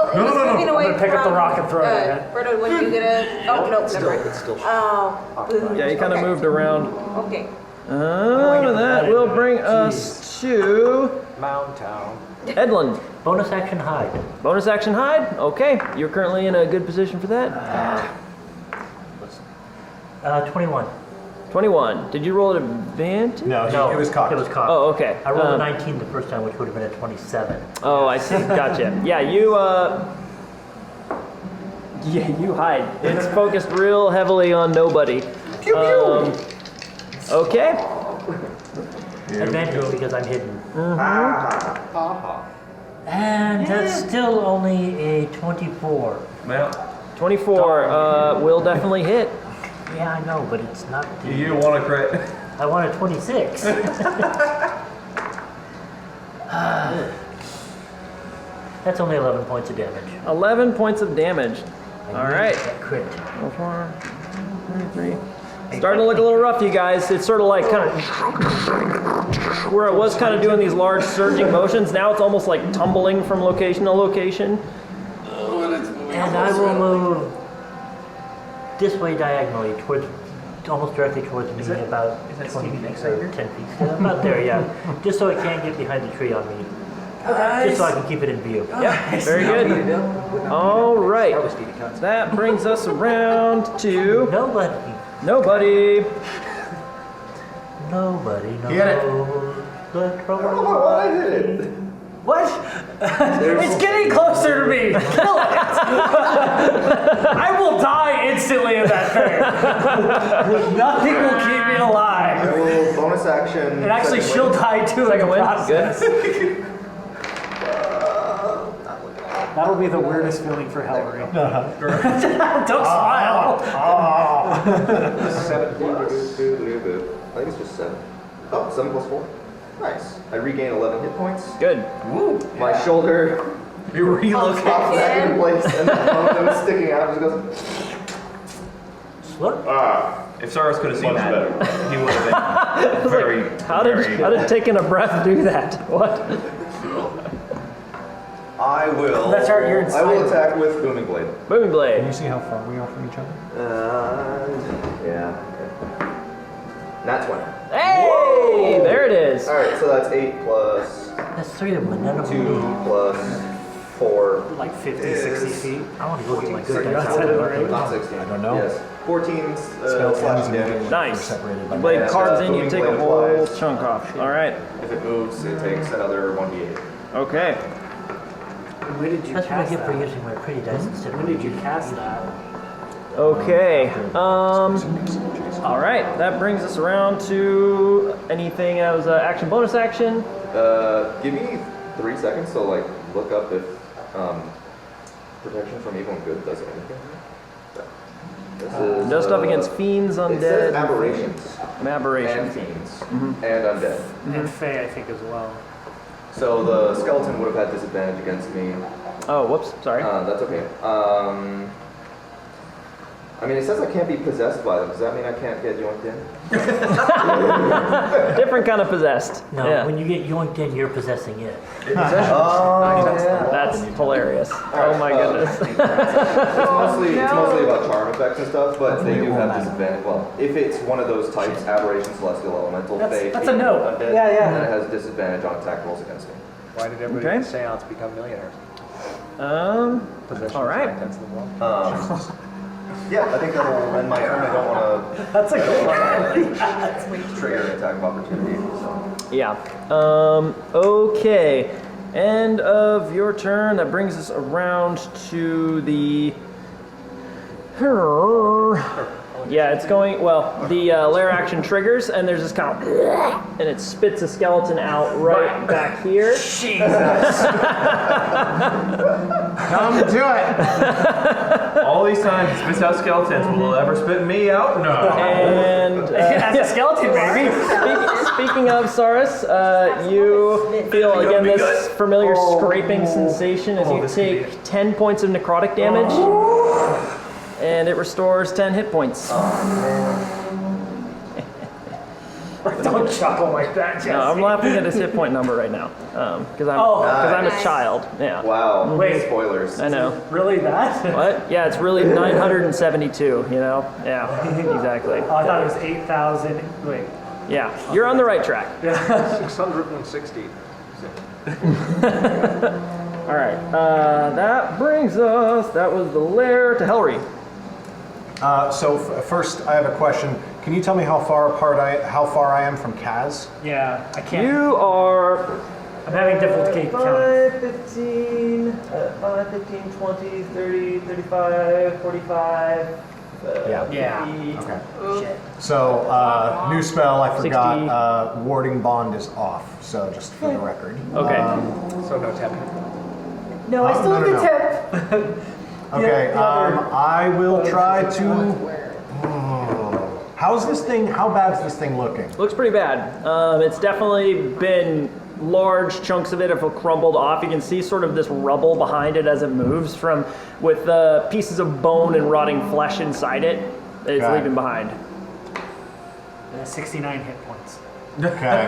S8: it's moving away
S9: I'm gonna pick up the
S8: from,
S9: rock and throw it at it.
S8: Berto, when you get a... Oh, no, never mind.
S3: It's still
S8: Oh. boo.
S1: Yeah, you kind of
S8: Okay.
S1: moved around.
S8: Okay.
S1: That will bring us to
S3: Mound Town.
S1: Edlin.
S5: Bonus action hide.
S1: Bonus action hide. Okay, you're currently in a good position for that.
S5: 21.
S1: 21. Did you roll at advantage?
S3: No,
S5: No,
S3: it was cocked.
S5: It was cocked.
S1: Oh, okay.
S5: I rolled a 19 the first time, which would have been a 27.
S1: Oh, I see. Gotcha. Yeah, you hide. It's focused real heavily on nobody. Okay.
S5: Advantage because I'm hidden. And that's still only a 24.
S7: Well,
S1: 24 will definitely hit.
S5: Yeah, I know, but it's not.
S7: you want to crit.
S5: I want a 26. That's only 11 points of damage.
S1: 11 points of damage. All right.
S5: That crit.
S1: 4, 3. Starting to look a little rough, you guys. It's sort of like kind of where it was kind of doing these large surging motions. Now it's almost like tumbling from location to location.
S5: And I will move this way diagonally towards, almost directly towards me, about 20 feet or 10 feet. Yeah, about there, yeah. Just so it can't get behind the tree on me. Just so I can keep it in view.
S1: Yep, very good. All right. That brings us around to
S5: Nobody
S1: nobody.
S3: Get it.
S5: knows the trouble.
S4: Oh, I did it.
S9: What? It's getting closer to me. Kill it. I will die instantly in that thing. Nothing will keep me
S4: I
S9: alive.
S4: will bonus action.
S9: And actually,
S4: second
S9: she'll
S4: win.
S9: die too in the
S1: win.
S9: process. That'll be the weirdest feeling for Hillary. Don't smile.
S4: 17. I think it's just 7. Oh, 7 plus 4. Nice. I regain 11 hit points.
S1: Good.
S4: My shoulder
S7: You relocate.
S4: pops back into place, and the bone that was sticking out just goes.
S5: Look,
S7: If Saurus could have seen
S11: Much
S7: that,
S11: better.
S7: he would have been very,
S1: How
S7: very
S1: did taking a breath do that? What?
S4: I will.
S9: That's right, you're
S4: I will
S9: inside.
S4: attack with booming blade.
S1: Booming blade.
S3: Can you see how far we are from each other?
S4: Yeah. Nat 20.
S1: Hey, there it is.
S4: All right, so that's 8 plus
S5: that's 3 of them, and none of
S4: 2
S5: them.
S4: plus 4.
S9: Like 50, 60 feet.
S5: I want to go get my
S4: 14,
S5: good dice.
S9: outside of the ring.
S4: Not 16.
S3: I don't know.
S4: Yes. 14 slashing damage.
S1: Nice.
S3: Separated by
S1: Blade
S4: Yeah,
S1: carves in, you
S4: booming
S1: take a
S4: blade
S1: whole
S4: applies.
S1: chunk off. All right.
S4: If it moves, it takes another 1d8.
S1: Okay.
S9: When did you
S5: That's what I
S9: cast
S5: get for
S9: that?
S5: using my pretty dice instead of
S9: When did you cast that?
S1: Okay. All right. That brings us around to anything that was action, bonus action.
S4: Give me 3 seconds to like look up if protection from evil and good does anything. This is,
S1: Does stuff against fiends,
S4: It says
S1: undead,
S4: aberrations
S1: and aberrations.
S4: and fiends and undead.
S9: And Faye, I think, as well.
S4: So the skeleton would have had disadvantage against me.
S1: Oh, whoops. Sorry.
S4: That's okay. I mean, it says I can't be possessed by them. Does that mean I can't get yoinked in?
S1: Different kind of possessed.
S5: No,
S1: Yeah.
S5: when you get yoinked in, you're possessing it.
S1: That's hilarious. Oh my goodness.
S4: It's mostly about charm effects and stuff, but they do have disadvantage. Well, if it's one of those types, aberration, celestial, elemental,
S6: That's a no.
S4: undead,
S6: Yeah.
S4: then it has disadvantage on attack rolls against me.
S10: Why did everybody in the seance become millionaires?
S1: All right.
S4: Yeah, I think that'll end my turn. I don't want
S6: That's a good one.
S4: to trigger an attack of opportunity. So.
S1: Yeah. Okay. End of your turn. That brings us around to the. Yeah, it's going. Well, the lair action triggers, and there's this kind of. And it spits a skeleton out right back here.
S9: Jesus.
S3: Come do it.
S7: All these times it spits out skeletons. Will it ever spit me out? No.
S1: And
S9: As a skeleton, maybe.
S1: speaking of Saurus, you feel again this familiar scraping sensation as you take 10 points of necrotic damage, and it restores 10 hit points.
S9: Don't chuckle like that, Jesse.
S1: No, I'm laughing at his hit point number right now because I'm a child. Yeah.
S4: Wow.
S9: Wait.
S4: Spoilers.
S1: I know.
S9: Really that?
S1: What? Yeah, it's really 972. You know? Yeah. Exactly.
S9: Oh, I thought it was 8,000. Wait.
S1: Yeah. You're on the right track.
S10: 660.
S1: All right. That brings us. That was the lair to Hellry.
S3: First, I have a question. Can you tell me how far I am from Kaz?
S9: Yeah, I can't.
S1: You are.
S9: I'm having difficulty counting.
S1: 5, 15, 20, 30, 35, 45.
S9: Yeah.
S3: Okay.
S9: Shit.
S3: So, new spell, I
S1: 60.
S3: forgot, Warding Bond is off, so just for the record.
S1: Okay.
S10: So no tap.
S6: No, I still have
S3: no,
S6: the
S3: no.
S6: tip.
S3: Okay, I will try to... How's this thing, how bad's this thing looking?
S1: Looks pretty bad. It's definitely been large chunks of it have crumbled off. You can see sort of this rubble behind it as it moves with pieces of bone and rotting flesh inside it. It's
S3: Okay.
S1: leaving behind.
S9: 69 hit points.
S3: Okay.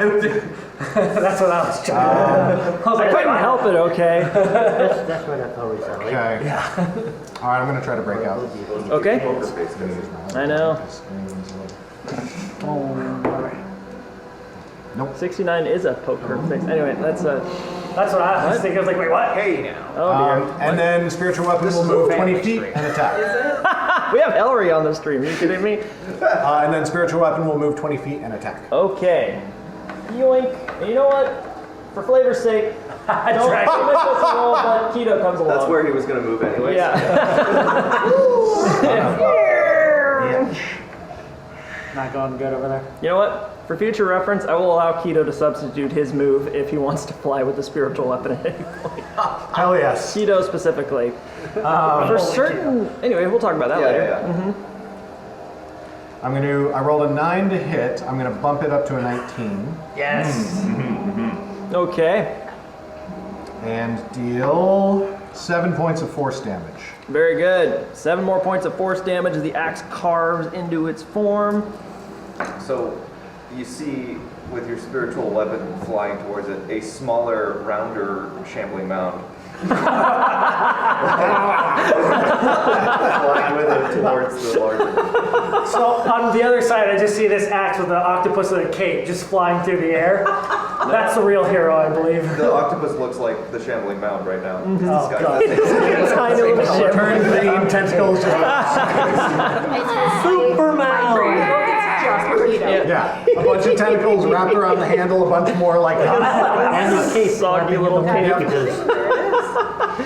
S9: That's what I was trying.
S1: I couldn't help it, okay?
S5: That's right up Hellry's alley.
S3: Okay. All right, I'm going to try to break out.
S1: Okay. I know.
S3: Nope.
S1: 69 is a poker face. Anyway, that's a.
S9: That's what I was thinking. I was like, wait, what?
S10: Hey now.
S1: Oh dear.
S3: And then Spiritual Weapon will move 20 feet and attack.
S1: We have Hellry on the stream. Are you kidding me?
S3: And then Spiritual Weapon will move 20 feet and attack.
S1: Okay. Yoink. And you know what? For flavor's sake, don't miss this roll, but Keto comes along.
S4: That's where he was going to move anyway.
S1: Yeah.
S9: Not going good over there.
S1: You know what? For future reference, I will allow Keto to substitute his move if he wants to fly with the spiritual weapon at any point.
S3: Hell yes.
S1: Keto specifically. For certain. Anyway, we'll talk about that later.
S3: I rolled a 9 to hit. I'm going to bump it up to a 19.
S9: Yes.
S1: Okay.
S3: And deal 7 points of force damage.
S1: Very good. 7 more points of force damage as the axe carves into its form.
S4: So you see with your spiritual weapon flying towards it, a smaller, rounder, shambling mound. Flying with it towards the larger.
S9: So on the other side, I just see this axe with the octopus and a cape just flying through the air. That's the real hero, I believe.
S4: The octopus looks like the shambling mound right now.
S9: Oh, God.
S1: Tiny little ship.
S3: Turn green, tentacles.
S8: Super
S3: Yeah, a bunch of tentacles wrapped around the handle, a bunch more like
S5: And the cape,
S1: Soggy little cape.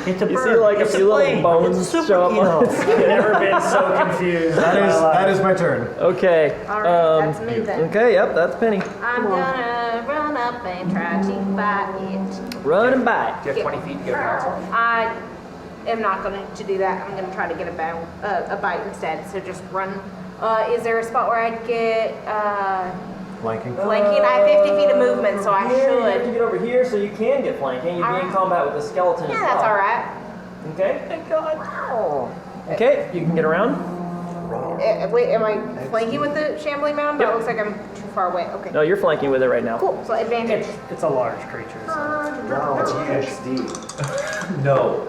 S5: It's a
S1: You
S5: bird.
S1: see like
S5: It's
S1: a few little
S5: plane.
S1: bones
S5: It's super
S1: show up on
S5: Keto.
S1: its
S9: I've never been so confused.
S3: that is my turn.
S1: Okay.
S8: All right, that's me then.
S1: Okay, yep, that's Penny.
S8: I'm gonna run up and try to bite it.
S1: Run and bite.
S10: Do you have 20 feet to get a council?
S8: I am not going to do that. I'm going to try to get a bite instead. So just run. Is there a spot where I'd get
S3: Flanking.
S8: flanking? I have 50 feet of movement, so I
S1: You have to
S8: should.
S1: get over here so you can get flanking. You'd be in
S8: Alright.
S1: combat with the skeleton as
S8: Yeah,
S1: well.
S8: that's all right.
S1: Okay. Thank God. Okay, you can get around.
S8: Wait, am I flanking with the shambling mound? That
S1: Yep.
S8: looks like I'm too far away. Okay.
S1: No, you're flanking with it right now.
S8: Cool. So advantage.
S9: It's a large creature. So.
S4: No, it's EXD.
S7: No.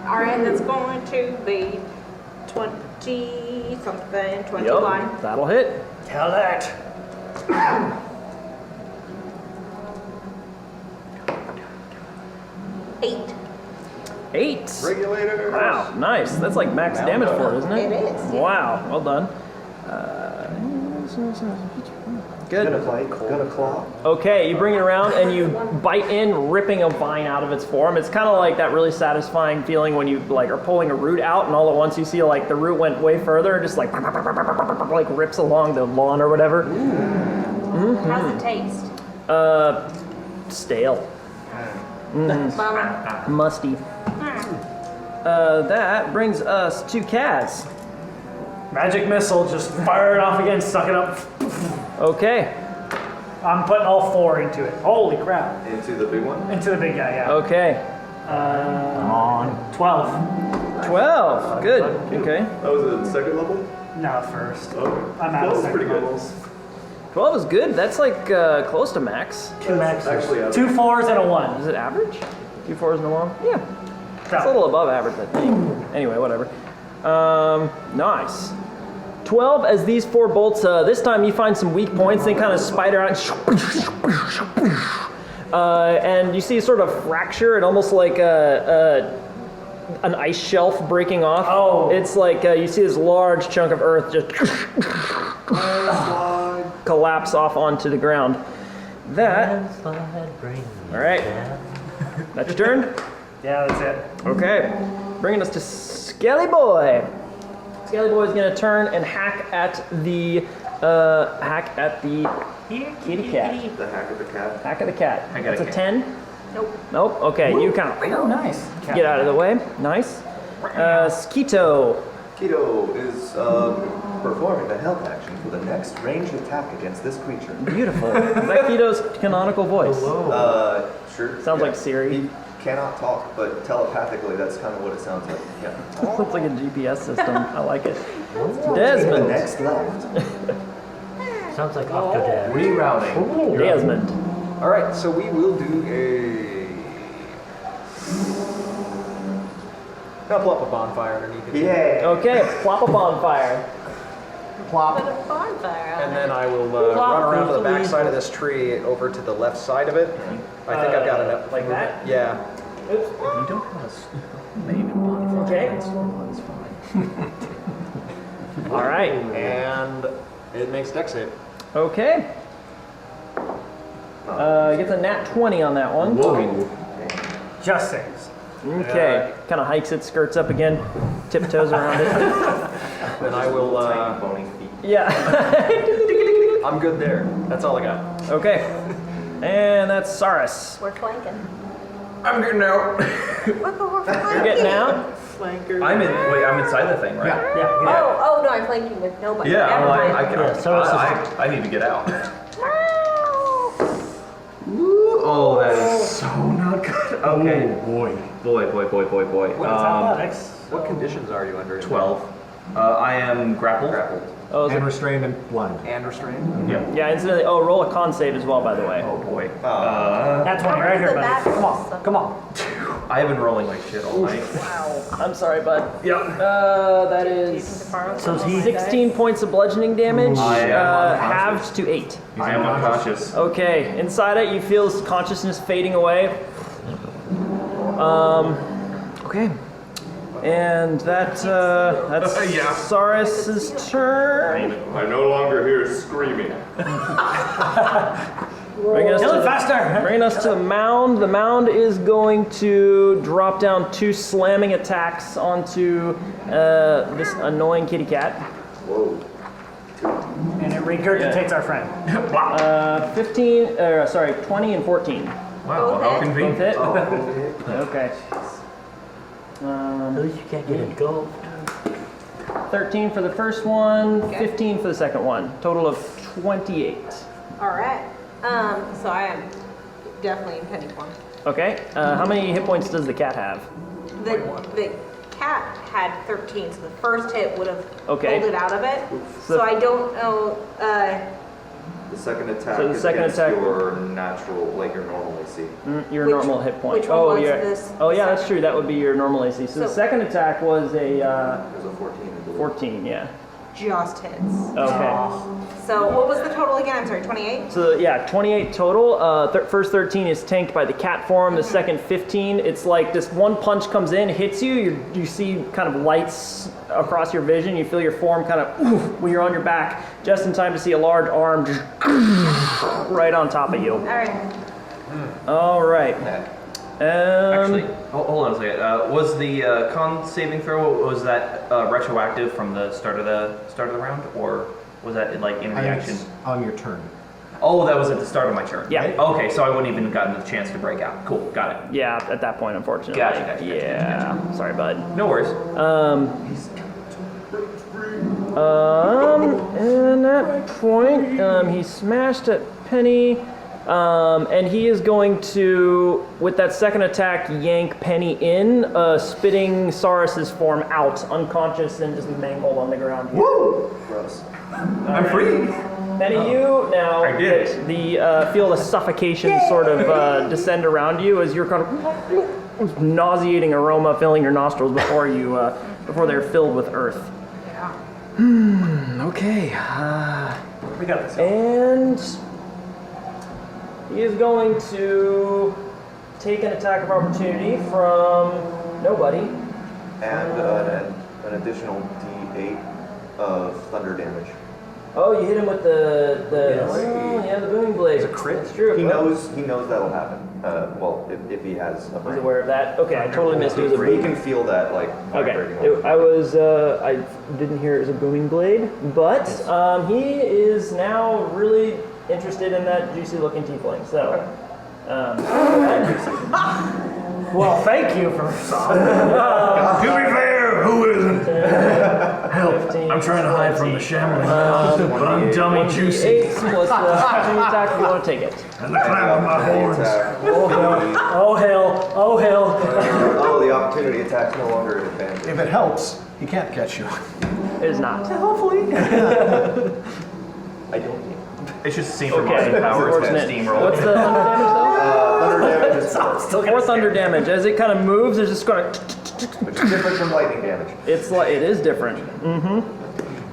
S8: All right, that's going to be 20 something, 21.
S1: Yup, that'll hit.
S9: Tell that.
S8: Eight.
S1: 8.
S4: Regulator.
S1: Wow, nice. That's like max damage for it, isn't it?
S8: It is, yeah.
S1: Wow, well done. Good.
S4: Gonna claw.
S1: Okay, you bring it around and you bite in, ripping a vine out of its form. It's kind of like that really satisfying feeling when you like are pulling a root out, and all at once you see like the root went way further, and just like rips along the lawn or whatever.
S8: How's it taste?
S1: Stale,
S8: Bummer.
S1: musty. That brings us to Kaz.
S9: Magic missile, just fire it off again, suck it up.
S1: Okay.
S9: I'm putting all 4 into it. Holy crap.
S11: Into the big one?
S9: Into the big guy, yeah.
S1: Okay.
S9: 12.
S1: 12. Good. Okay.
S11: That was a second level?
S9: No, first.
S11: Okay.
S9: I'm out of
S11: 12 is
S9: second
S11: pretty good.
S9: levels.
S1: 12 is good. That's like close to max.
S9: 2 maxes.
S11: Actually,
S9: 2 4s and a 1.
S1: Is it average? 2 4s and a 1? Yeah. It's a little above average, I think. Anyway, whatever. Nice. 12 as these 4 bolts, this time you find some weak points, they kind of spider out, and you see sort of fracture and almost like an ice shelf breaking off.
S9: Oh.
S1: It's like you see this large chunk of earth just collapse off onto the ground. That, all right, that's your turn?
S9: Yeah, that's it.
S1: Okay, bringing us to Skelly Boy. Skelly Boy is gonna turn and hack at the kitty cat.
S4: The hack of the cat.
S1: Hack at the cat.
S7: Hack at
S1: That's
S7: a
S1: a
S7: cat.
S1: 10.
S8: Nope.
S1: Nope. Okay, you kind of
S9: Nice.
S1: get out of the way. Nice. Skeeto.
S4: Keto is performing a health action for the next ranged attack against this creature.
S1: Beautiful. Is that Keto's canonical voice?
S4: Sure.
S1: Sounds like Siri.
S4: He cannot talk, but telepathically, that's kind of what it sounds like. Yeah.
S1: Sounds like a GPS system. I like it.
S4: The
S1: Desmond.
S4: next left.
S5: Sounds like Octodad.
S7: Rerouting.
S1: Desmond.
S10: All right, so we will do I'll plop a bonfire underneath it.
S4: Yeah.
S1: Okay, plop a bonfire.
S10: Plop.
S8: Put a bonfire on
S10: And then
S8: it.
S10: I will run around to the back side of this tree over to the left side of it. I think I've got enough.
S1: Like that?
S10: Yeah.
S1: Oops.
S7: You don't have a main bonfire.
S1: Okay.
S7: It's fine.
S1: All right.
S10: And it makes dex save.
S1: Okay. Gets a nat 20 on that one.
S7: Whoa.
S9: Just saves.
S1: Okay. Kind of hikes its skirts up again, tiptoes around it.
S10: Then I will.
S4: Tiny bony feet.
S1: Yeah.
S10: I'm good there. That's all I got.
S1: Okay. And that's Saurus.
S8: We're flanking.
S7: I'm getting out.
S1: You're getting out?
S7: I'm inside the thing, right?
S8: Oh, no, I'm flanking with nobody.
S7: Yeah,
S8: Never mind.
S7: I need to get out. Ooh, oh, that is so not good. Okay. Boy.
S10: What conditions are you under?
S7: 12. I am grappled.
S1: Oh, is
S3: And
S1: it?
S3: restrained and blind.
S10: And restrained?
S7: Yep.
S1: Yeah, incidentally. Oh, roll a con save as well, by the way.
S7: Oh boy.
S9: That's 20 right here, buddy. Come on. Come on.
S7: I have been rolling like shit all night.
S1: Wow. I'm sorry, bud.
S7: Yep.
S1: That is
S5: So is he
S1: 16 points of bludgeoning damage,
S7: I am unconscious.
S1: halved to 8.
S7: I am unconscious.
S1: Okay, inside it, you feel his consciousness fading away. Okay. And that's
S11: Yeah.
S1: Saurus's turn.
S11: I no longer hear screaming.
S1: Bringing us
S9: Kill
S1: to
S9: it
S1: the-
S9: faster.
S1: Bringing us to the mound. The mound is going to drop down 2 slamming attacks onto this annoying kitty cat.
S4: Whoa.
S9: And it regurgitates our friend.
S1: 20 and 14.
S7: Wow, how
S1: Both
S7: convenient.
S1: hit?
S4: Oh,
S1: Okay.
S5: At least you can't get engulfed.
S1: 13 for the first one, 15 for the second one. Total of 28.
S8: All right. So I am definitely in penny form.
S1: Okay. How many hit points does the cat have?
S8: The cat had 13, so the first hit would have
S1: Okay.
S8: pulled it out of it.
S1: So-
S8: So I don't know.
S4: The second attack
S1: So the
S4: is
S1: second
S4: against
S1: attack-
S4: your natural, like your normal AC.
S1: Your
S8: Which-
S1: normal hit point.
S8: which one
S1: oh
S8: was
S1: yeah.
S8: this?
S1: Oh yeah, that's true. That would be your normal AC. So the
S8: So-
S1: second attack was a
S4: It was a 14. I believe.
S1: 14. Yeah.
S8: just hits.
S1: Okay.
S8: So what was the total again? I'm sorry, 28?
S1: So yeah, 28 total. First 13 is tanked by the cat form. The second 15, it's like this one punch comes in, hits you. You see kind of lights across your vision. You feel your form kind of when you're on your back, just in time to see a large arm just right on top of you.
S8: All right.
S1: All right.
S7: Actually, hold on a second. Was the con saving throw, was that retroactive from the start of the round, or was that like in reaction?
S3: It's on your turn.
S7: Oh, that was at the start of my turn.
S1: Yeah.
S7: Okay, so I wouldn't even gotten the chance to break out. Cool, got it.
S1: Yeah, at that point, unfortunately.
S7: Gotcha.
S1: Yeah. Sorry, bud.
S7: No worries.
S1: And at that point, he smashed at Penny, and he is going to, with that second attack, yank Penny in, spitting Saurus's form out, unconscious and just mangled on the ground here.
S4: Woo! Gross.
S7: I'm free.
S1: Penny, you now
S7: I did it.
S1: feel the suffocation sort of descend around you as you're kind of nauseating aroma filling your nostrils before they're filled with earth. Okay.
S9: We got this.
S1: And he is going to take an attack of opportunity from nobody.
S4: And an additional D8 of thunder damage.
S1: Oh, you hit him with the booming blade.
S3: It's a crit.
S1: That's true.
S4: He knows that'll happen. Well, if he has a
S1: He's
S4: brain.
S1: aware of that. Okay, I totally missed it. It was a
S4: He
S1: boom.
S4: can feel that like vibrating.
S1: Okay, I didn't hear it was a booming blade, but he is now really interested in that juicy looking tiefling. So,
S9: Well, thank you for
S2: To be fair, who isn't?
S1: I'm
S2: trying to hide from the shambling, but I'm dummy juicy.
S1: 8 plus the opportunity attack if you want to take it.
S2: And the clap of my horns.
S9: Oh hell! Oh hell!
S4: Oh, the opportunity attack's no longer an advantage.
S3: If it helps, he can't catch you.
S1: It is not.
S4: I don't think.
S7: It's just a scene from
S1: Okay,
S7: Austin Powers that
S1: unfortunate.
S7: steamroll.
S1: What's the thunder damage though?
S4: Thunder damage is 4.
S1: 4 thunder damage. As it kind of moves, there's just going to.
S4: Which is different from lightning damage.
S1: It is different.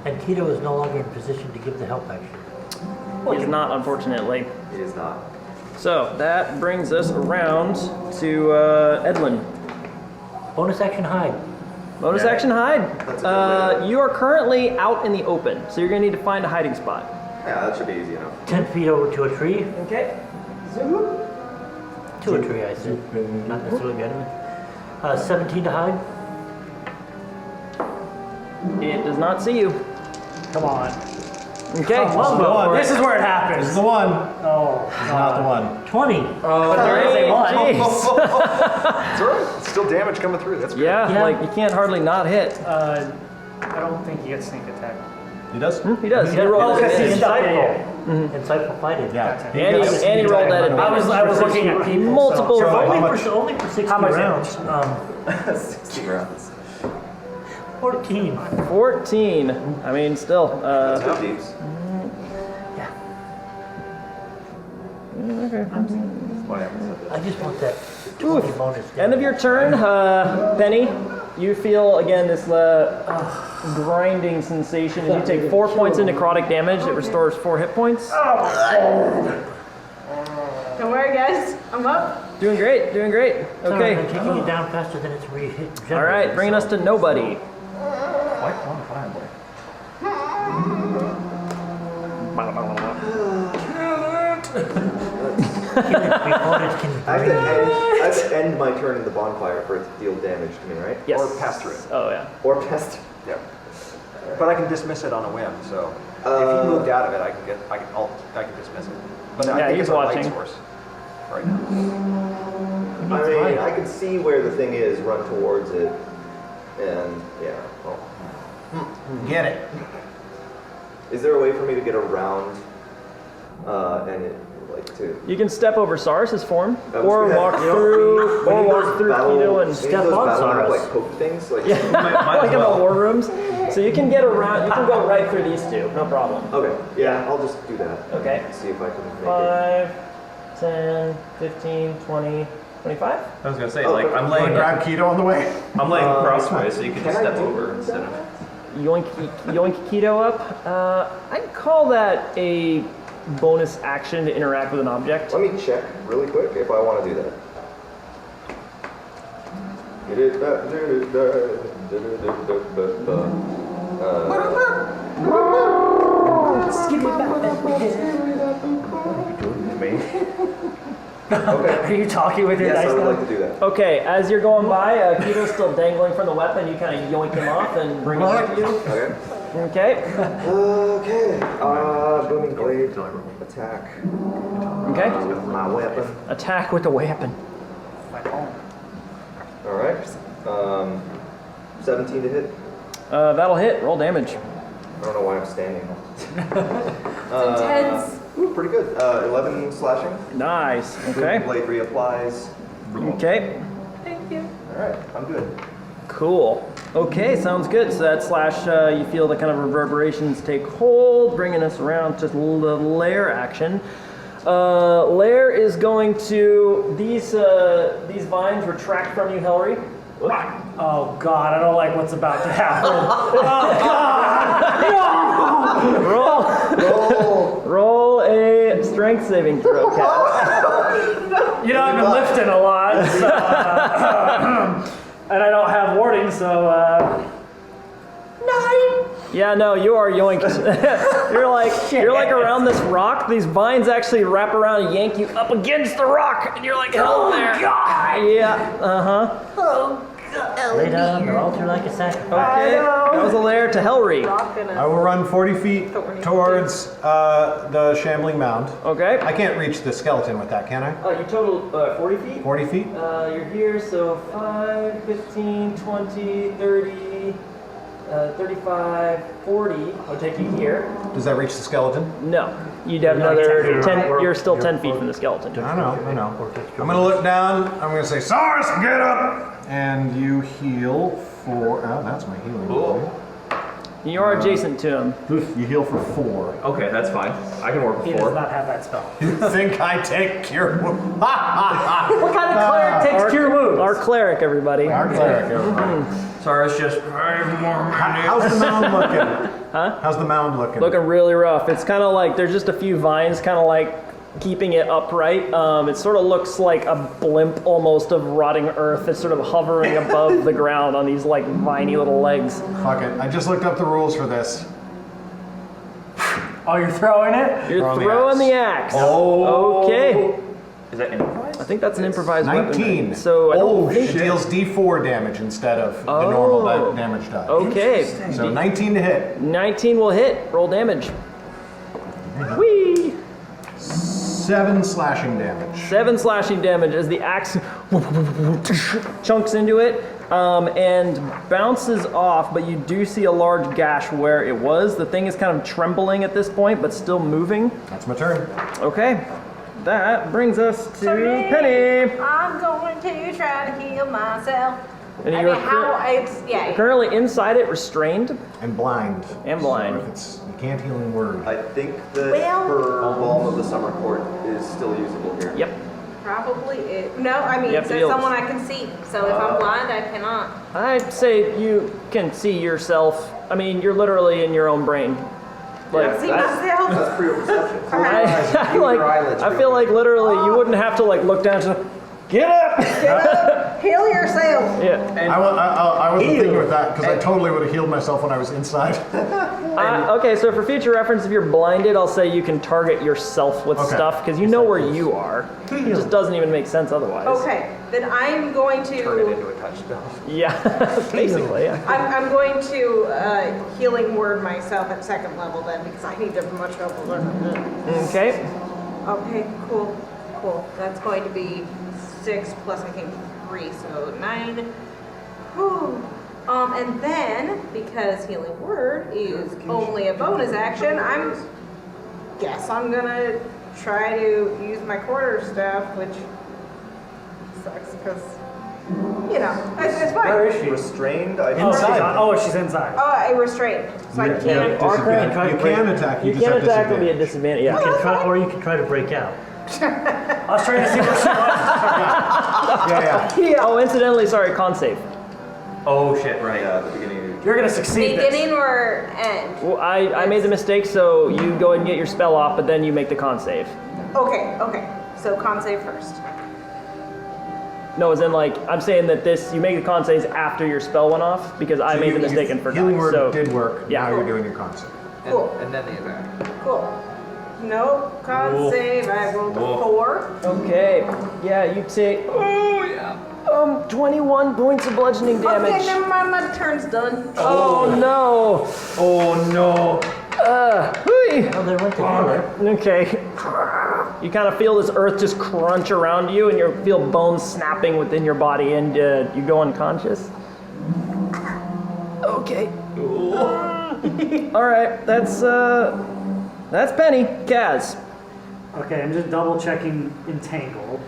S5: And Tito is no longer in position to give the help action.
S1: He's not, unfortunately.
S4: It is not.
S1: So that brings us around to Edlin.
S5: Bonus action hide.
S1: Bonus action hide.
S4: That's a good way to-
S1: You are currently out in the open, so you're going to need to find a hiding spot.
S4: Yeah, that should be easy enough.
S5: 10 feet over to a tree.
S1: Okay.
S5: To a tree, I said. Not necessarily behind me. 17 to hide.
S1: It does not see you.
S9: Come on.
S1: Okay.
S9: This is the one. This is where it happens.
S3: This is the one.
S9: Oh,
S3: It's not the one.
S5: 20.
S9: but there is a one.
S3: It's all right. It's still damage coming through. That's good.
S1: Yeah,
S5: Yeah.
S1: like you can't hardly not hit.
S9: I don't think he gets sneak attack.
S3: He does?
S1: He does. He
S5: Yeah.
S1: rolled
S9: Oh,
S1: it.
S9: because he's stuck
S5: Insightful.
S9: there.
S5: Insightful fighting.
S3: Yeah.
S1: And he rolled that advantage.
S9: I was looking at people.
S1: Multiple.
S9: So,
S5: Only for 60
S9: How much
S5: rounds.
S4: 60 rounds.
S5: 14.
S1: 14. I mean, still.
S4: That's good deeps.
S5: I just want that 20 bonus.
S1: End of your turn, Penny. You feel again this grinding sensation as you take 4 points of necrotic damage. It restores 4 hit points.
S8: Don't worry, guys. I'm up.
S1: Doing great, doing great.
S5: Sorry, I'm
S1: Okay.
S5: taking it down faster than it's re-hit.
S1: All right, bringing us to nobody.
S7: Quite quantifiable.
S4: I have to end my turn in the bonfire for it to deal damage to me, right?
S1: Yes.
S3: Or pass through it.
S1: Oh yeah.
S4: Or pest.
S3: Yeah. But I can dismiss it on a whim, so if he moved out of it, I can dismiss it. But
S1: Yeah,
S3: I think
S1: he's
S3: it's a light
S1: watching.
S3: source right now.
S4: I mean, I can see where the thing is, run towards it, and yeah. Well,
S3: Get it.
S4: is there a way for me to get around and like to?
S1: You can step over Saurus's form,
S4: I was
S1: or
S4: gonna-
S1: walk
S4: you know,
S1: through,
S4: when
S1: or
S4: you
S1: walk
S4: those
S1: through
S4: battle-
S1: Keto
S4: when
S1: and
S4: you
S5: step
S4: those
S5: on
S4: battle map,
S5: Saurus.
S4: like poke things, like
S1: like in the war rooms. So you can get around. You can go right through these two, no problem.
S4: okay, yeah, I'll just do that.
S1: Okay.
S4: See if I can make it.
S1: 5, 10, 15, 20, 25.
S7: I was gonna say,
S4: Oh,
S7: like, I'm
S3: Want
S7: laying,
S3: to grab Keto on the way?
S7: I'm laying crosswise, so you can
S4: Can
S7: just
S4: I
S7: step
S4: do
S7: over
S4: that?
S7: instead of.
S1: Yoink Keto up. I'd call that a bonus action to interact with an object.
S4: Let me check really quick if I want to do that.
S9: Are you talking with your
S4: Yes, I
S9: dice
S4: would
S9: now?
S4: like to do that.
S1: Okay, as you're going by, Keto's still dangling from the weapon. You kind of yoink him off and bring him with you.
S4: Okay.
S1: Okay.
S4: Okay. Booming blade. Attack.
S1: Okay.
S4: With my weapon.
S1: Attack with the weapon.
S4: All right. 17 to hit.
S1: That'll hit. Roll damage.
S4: I don't know why I'm standing.
S8: It's intense.
S4: Ooh, pretty good. 11 slashing.
S1: Nice.
S4: Booming
S1: Okay.
S4: blade reapplies.
S1: Okay.
S8: Thank you.
S4: All right. I'm good.
S1: Cool. Okay, sounds good. So that slash, you feel the kind of reverberations take hold, bringing us around to the lair action. Lair is going to these vines retract from you, Helry.
S9: Oh God, I don't like what's about to happen.
S1: Roll a strength saving throw, Cat.
S9: You know, I've been lifting a lot, so, and I don't have warding, so. 9.
S1: Yeah, no, you are yoinked. you're like around this rock. These vines actually wrap around and yank you up against the rock, and you're like held there.
S9: God.
S1: Yeah.
S5: Lay down on the altar like a sacrifice.
S1: Okay. That was a lair to Helry.
S3: I will run 40 feet towards the shambling mound.
S1: Okay.
S3: I can't reach the skeleton with that, can I?
S1: You total 40 feet.
S3: 40 feet?
S1: You're here, so 5, 15, 20, 30, 35, 40. I'll take you here.
S3: Does that reach the skeleton?
S1: No. You'd have another 10. You're still 10 feet from the skeleton.
S3: I know. I'm going to look down. I'm going to say, Saurus, get up! And you heal for... Oh, that's my healing.
S7: Cool.
S1: You are adjacent to him.
S3: You heal for 4.
S7: Okay, that's fine. I can work
S9: He
S7: with
S9: does
S7: 4.
S9: not have that spell.
S3: You think I take cure wounds?
S9: What kind of cleric takes cure wounds?
S1: Our cleric, everybody.
S3: Our cleric, everybody.
S7: Sorry, it's just 5 more minutes.
S3: How's the mound looking? Huh? How's the mound looking?
S1: Looking really rough. It's kind of like there's just a few vines kind of like keeping it upright. It sort of looks like a blimp almost of rotting earth that's sort of hovering above the ground on these like viney little legs.
S3: Fuck it. I just looked up the rules for this.
S9: Oh, you're throwing it?
S1: You're throwing the axe.
S3: Oh.
S1: Okay.
S7: Is that improvised?
S1: I think that's an improvised
S3: 19.
S1: weapon. So I don't think
S3: It deals D4 damage instead of the
S1: Oh.
S3: normal damage die.
S1: Okay.
S3: So 19 to hit.
S1: 19 will hit. Roll damage. Whee!
S3: 7 slashing damage.
S1: 7 slashing damage as the axe chunks into it and bounces off, but you do see a large gash where it was. The thing is kind of trembling at this point, but still moving.
S3: That's my turn.
S1: Okay. That brings us to
S8: So me,
S1: Penny.
S8: I'm going to try to heal myself.
S1: And
S8: I
S1: you're
S8: mean, how it's yeah.
S1: currently inside it, restrained
S3: And blind.
S1: and blind.
S3: So if it's, you can't heal in word.
S4: I think that
S8: Well-
S4: her Balm of the Summer Court is still usable here.
S1: Yep.
S8: Probably it. No, I mean
S1: You
S8: it
S1: have to
S8: says
S1: deal-
S8: someone I can see. So if I'm blind, I cannot.
S1: I'd say you can see yourself. I mean, you're literally in your own brain. Like,
S8: See
S4: That's
S8: myself.
S4: pretty perception.
S1: I feel like literally you wouldn't have to like look down to get up.
S8: Heal yourself.
S1: Yeah.
S3: I wasn't thinking with that because I totally would have healed myself when I was inside.
S1: Okay, so for future reference, if you're blinded, I'll say you can target yourself with
S3: Okay.
S1: stuff because you know where you are. It just doesn't even make sense otherwise.
S8: Okay, then I'm going
S10: Turn it
S8: to.
S10: into a touch spell.
S1: Yeah, basically. Yeah.
S8: I'm going to healing word myself at 2nd level then because I need them much help with that.
S1: Okay.
S8: Okay, cool. That's going to be 6 plus I think 3, so 9. Whew. And then because healing word is only a bonus action, I'm gonna try to use my quarterstaff, which sucks because, you know, it's fine.
S9: Where is she?
S4: Restrained?
S9: She's inside.
S8: Oh, I restrained, so I can't.
S3: You can attack.
S1: You
S3: just
S1: can
S3: have
S1: attack will be a
S3: disadvantage.
S1: disadvantage. Yeah.
S5: You can try, or you can try to break out.
S9: I was trying to see what she was.
S3: Yeah.
S1: Oh, incidentally, sorry, con save.
S7: Oh shit, right.
S4: Yeah, at the beginning of your
S9: You're gonna succeed this.
S8: Beginning or end?
S1: Well, I made the mistake, so you go ahead and get your spell off, but then you make the con save.
S8: Okay. So con save first.
S1: No, as in like, I'm saying that you make the con saves after your spell went off, because I made the mistake and forgot.
S3: Healing word
S1: So,
S3: did work.
S1: yeah.
S3: Now you're doing your concept.
S8: Cool.
S10: And then the attack.
S8: Cool. No con save. I rolled a 4.
S1: Okay, yeah, you take, 21 points of bludgeoning damage.
S8: Okay, never mind. My turn's done.
S1: Oh no!
S7: Oh no.
S1: Hui.
S5: Oh, they went together.
S1: Okay. You kind of feel this earth just crunch around you, and you feel bones snapping within your body, and you go unconscious. Okay. All right, that's Penny. Kaz.
S9: Okay, I'm just double checking entangle.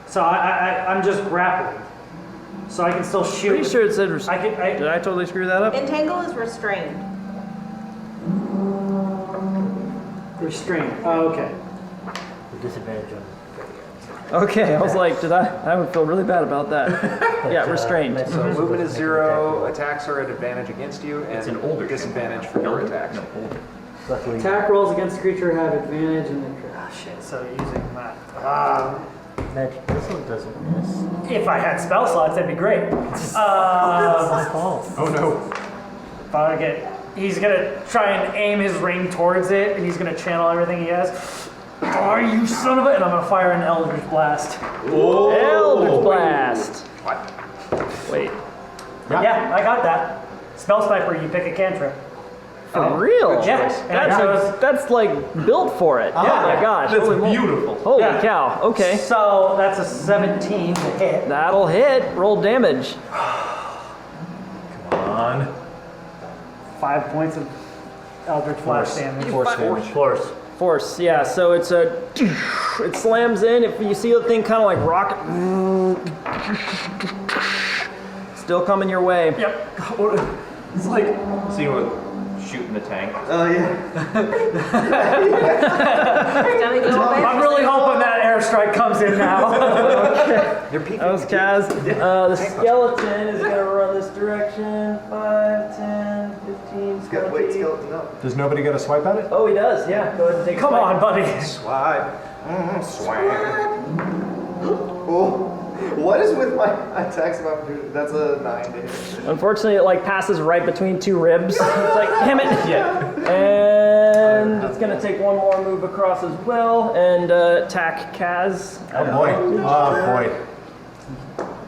S9: So I'm just grappling. So I can still shoot.
S1: Pretty sure it said.
S9: Did
S1: I totally screw that up?
S8: Entangle is restrained.
S9: Restrained. Oh, okay.
S5: With disadvantage on.
S1: Okay, I was like, I would feel really bad about that. Yeah, restrained.
S10: So movement is 0, attacks are at advantage against you, and
S7: It's an older
S10: disadvantage for your attacks.
S7: No, older.
S5: Luckily,
S9: Attack rolls against the creature have advantage and then. Ah, shit. So using that.
S5: magic missile doesn't miss.
S9: If I had spell slots, that'd be great.
S5: It's my fault.
S3: Oh no.
S9: He's gonna try and aim his ring towards it, and he's gonna channel everything he has. Oh, you son of a! And I'm gonna fire an Eldritch Blast.
S1: Oh. Eldritch Blast.
S10: What?
S1: Wait,
S9: Yeah, I got that. Spell Sniper, you pick a cantrip.
S1: for real?
S9: Yeah,
S1: That's like built for it. Oh my gosh.
S7: That's beautiful.
S1: Holy
S9: Yeah.
S1: cow. Okay.
S9: So that's a 17 to hit.
S1: That'll hit. Roll damage.
S7: Come on.
S9: 5 points of Eldritch Blast damage.
S5: Force.
S1: Force, yeah. So it slams in. If you see the thing kind of like rocket, still coming your way.
S9: Yep. It's like
S7: See what shooting the tank.
S4: Oh, yeah.
S9: I'm really hoping that airstrike comes in now.
S10: You're peeking.
S1: That was Kaz. The skeleton is going to run this direction. 5, 10, 15, 20.
S4: Wait, skeleton up.
S3: Does nobody get a swipe at it?
S1: Oh, he does. Yeah. Go ahead and take a
S9: Come
S1: swipe.
S9: on, buddy.
S4: Swag. Swag. Oh, what is with my attacks of opportunity? That's a 9 to hit.
S1: Unfortunately, it like passes right between two ribs. It's like, damn it. Yeah. And it's going to take one more move across as well and attack Kaz.
S3: Oh boy. Oh boy.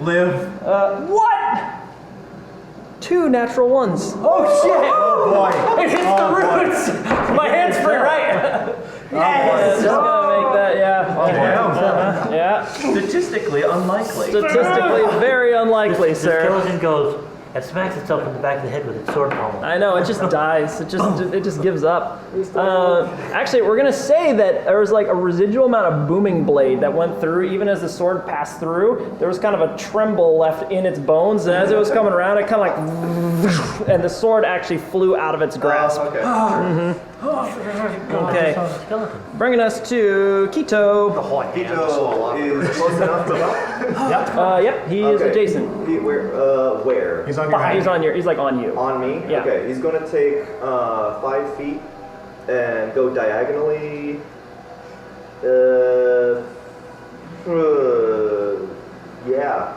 S3: Live.
S1: What? 2 natural ones.
S9: Oh shit!
S3: Oh boy.
S9: It hits the roots. My hand's free, right?
S1: Yes. Just gonna make that, yeah. Yeah.
S7: Statistically unlikely.
S1: Statistically very unlikely,
S5: The
S1: sir.
S5: skeleton goes and smacks itself in the back of the head with its sword pommel.
S1: I know, it just dies. It just gives up. Actually, we're gonna say that there was like a residual amount of booming blade that went through, even as the sword passed through. There was kind of a tremble left in its bones, and as it was coming around, it kind of like, and the sword actually flew out of its grasp.
S4: Okay.
S1: Okay,
S5: Skeleton.
S1: bringing us to Quito.
S4: Quito is close enough to help.
S1: Yep, he is
S4: Okay.
S1: adjacent.
S4: Where?
S3: He's on your hand.
S1: He's like on you.
S4: On me?
S1: Yeah.
S4: Okay, he's gonna take 5 feet and go diagonally. Yeah,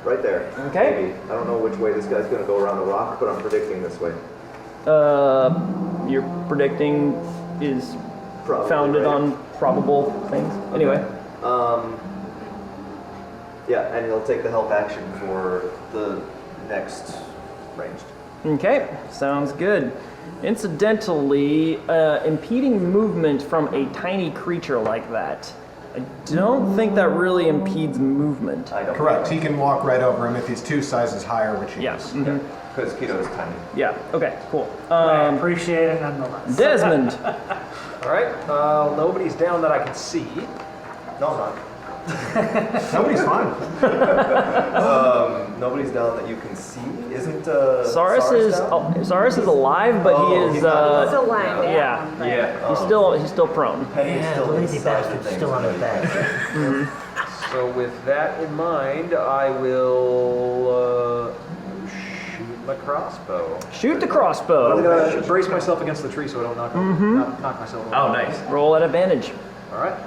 S4: right there.
S1: Okay.
S4: Maybe. I don't know which way this guy's gonna go around the rock, but I'm predicting this way.
S1: You're predicting is
S4: Probably,
S1: founded
S4: right?
S1: on probable things. Anyway.
S4: Yeah, and he'll take the help action for the next ranged.
S1: Okay, sounds good. Incidentally, impeding movement from a tiny creature like that, I don't think that really impedes movement.
S4: I don't
S3: Correct. He can walk right over him if he's 2 sizes higher, which he
S1: Yeah.
S3: is.
S1: mhm.
S4: Because Quito is tiny.
S1: Yeah. Okay. Cool.
S9: I appreciate it nonetheless.
S1: Desmond.
S10: All right. Nobody's down that I can see.
S4: No, I'm not.
S3: Nobody's fine.
S4: Nobody's down that you can see. Isn't
S1: Saurus is
S4: down?
S1: Saurus is alive, but he is
S8: He's still lying down.
S1: yeah.
S7: Yeah.
S1: He's still prone.
S4: Penny is
S5: Yeah,
S4: still
S5: the lazy
S4: inside the
S5: bastard's
S4: thing.
S5: still on his back.
S10: So with that in mind, I will shoot my crossbow.
S1: Shoot the
S10: I'm
S1: crossbow.
S10: gonna brace myself against the tree so I don't knock myself over.
S7: Oh, nice.
S1: Roll at advantage.
S10: All right.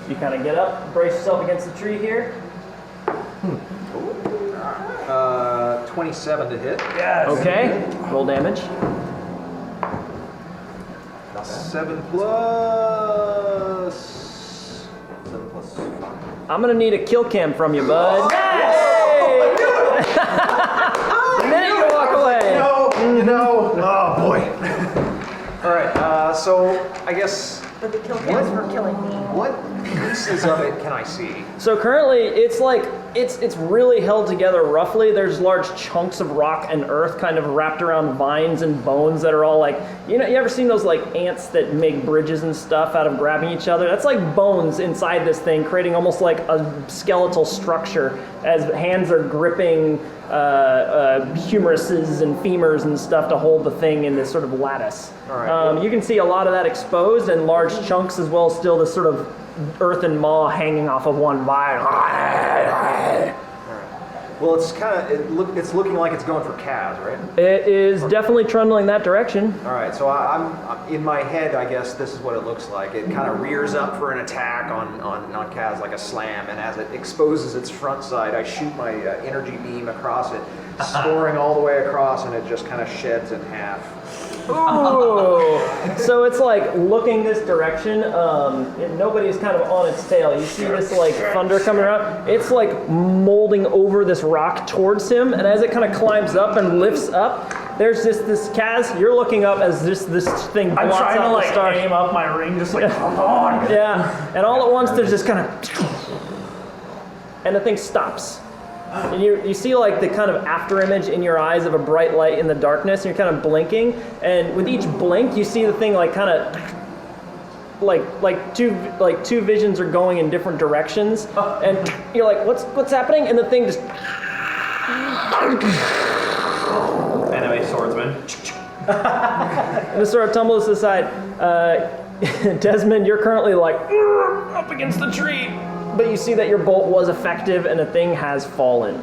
S1: You kind of get up, brace yourself against the tree here.
S10: 27 to hit.
S1: Okay. Roll damage.
S10: 7 plus.
S4: 7 plus 5.
S1: I'm gonna need a kill cam from you, bud. Yay! The minute you walk away.
S3: Oh boy.
S10: All right. So I guess
S8: But the kill cams for killing me.
S10: what pieces of it can I see?
S1: So currently, it's like it's really held together roughly. There's large chunks of rock and earth kind of wrapped around vines and bones that are all like, you ever seen those like ants that make bridges and stuff out of grabbing each other? That's like bones inside this thing, creating almost like a skeletal structure as hands are gripping humeruses and femurs and stuff to hold the thing in this sort of lattice.
S10: All right.
S1: You can see a lot of that exposed and large chunks as well as still this sort of earthen maw hanging off of one vine.
S10: Well, it's kind of it's looking like it's going for Kaz, right?
S1: It is definitely trundling that direction.
S10: All right. So I'm in my head. I guess this is what it looks like. It kind of rears up for an attack on Kaz like a slam, and as it exposes its front side, I shoot my energy beam across it, scoring all the way across, and it just kind of sheds in half.
S1: Ooh. So it's like looking this direction. Nobody's kind of on its tail. You see this like thunder coming around. It's like molding over this rock towards him, and as it kind of climbs up and lifts up, there's this Kaz. You're looking up as this thing
S9: I'm
S1: blots
S9: trying to
S1: out the
S9: like
S1: star.
S9: aim up my ring, just like, come on.
S1: Yeah, and all at once there's this kind of, and the thing stops. And you see like the kind of after image in your eyes of a bright light in the darkness, and you're kind of blinking, and with each blink you see the thing like kind of like two visions are going in different directions, and you're like, what's happening? And the thing just
S7: Anime swordsman.
S1: and it sort of tumbles to the side. Desmond, you're currently like up against the tree, but you see that your bolt was effective and the thing has fallen.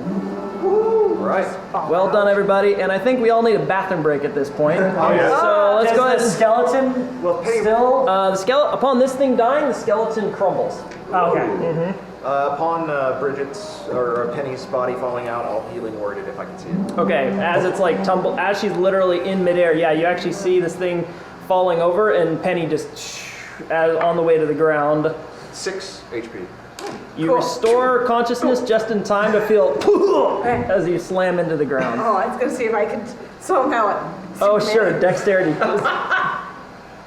S10: Right.
S1: Well done, everybody, and I think we all need a bathroom break at this point. So let's
S9: Does
S1: go ahead.
S9: the skeleton
S10: Well, Penny,
S9: still?
S1: The skeleton. Upon this thing dying, the skeleton crumbles.
S9: Okay.
S10: upon Bridget's or Penny's body falling out, I'll healing word it if I can see it.
S1: Okay, as it's like as she's literally in midair, yeah, you actually see this thing falling over, and Penny just on the way to the ground.
S10: 6 HP.
S1: You restore consciousness just in time to feel as you slam into the ground.
S8: Oh, I was going to see if I could somehow.
S1: Oh, sure, dexterity.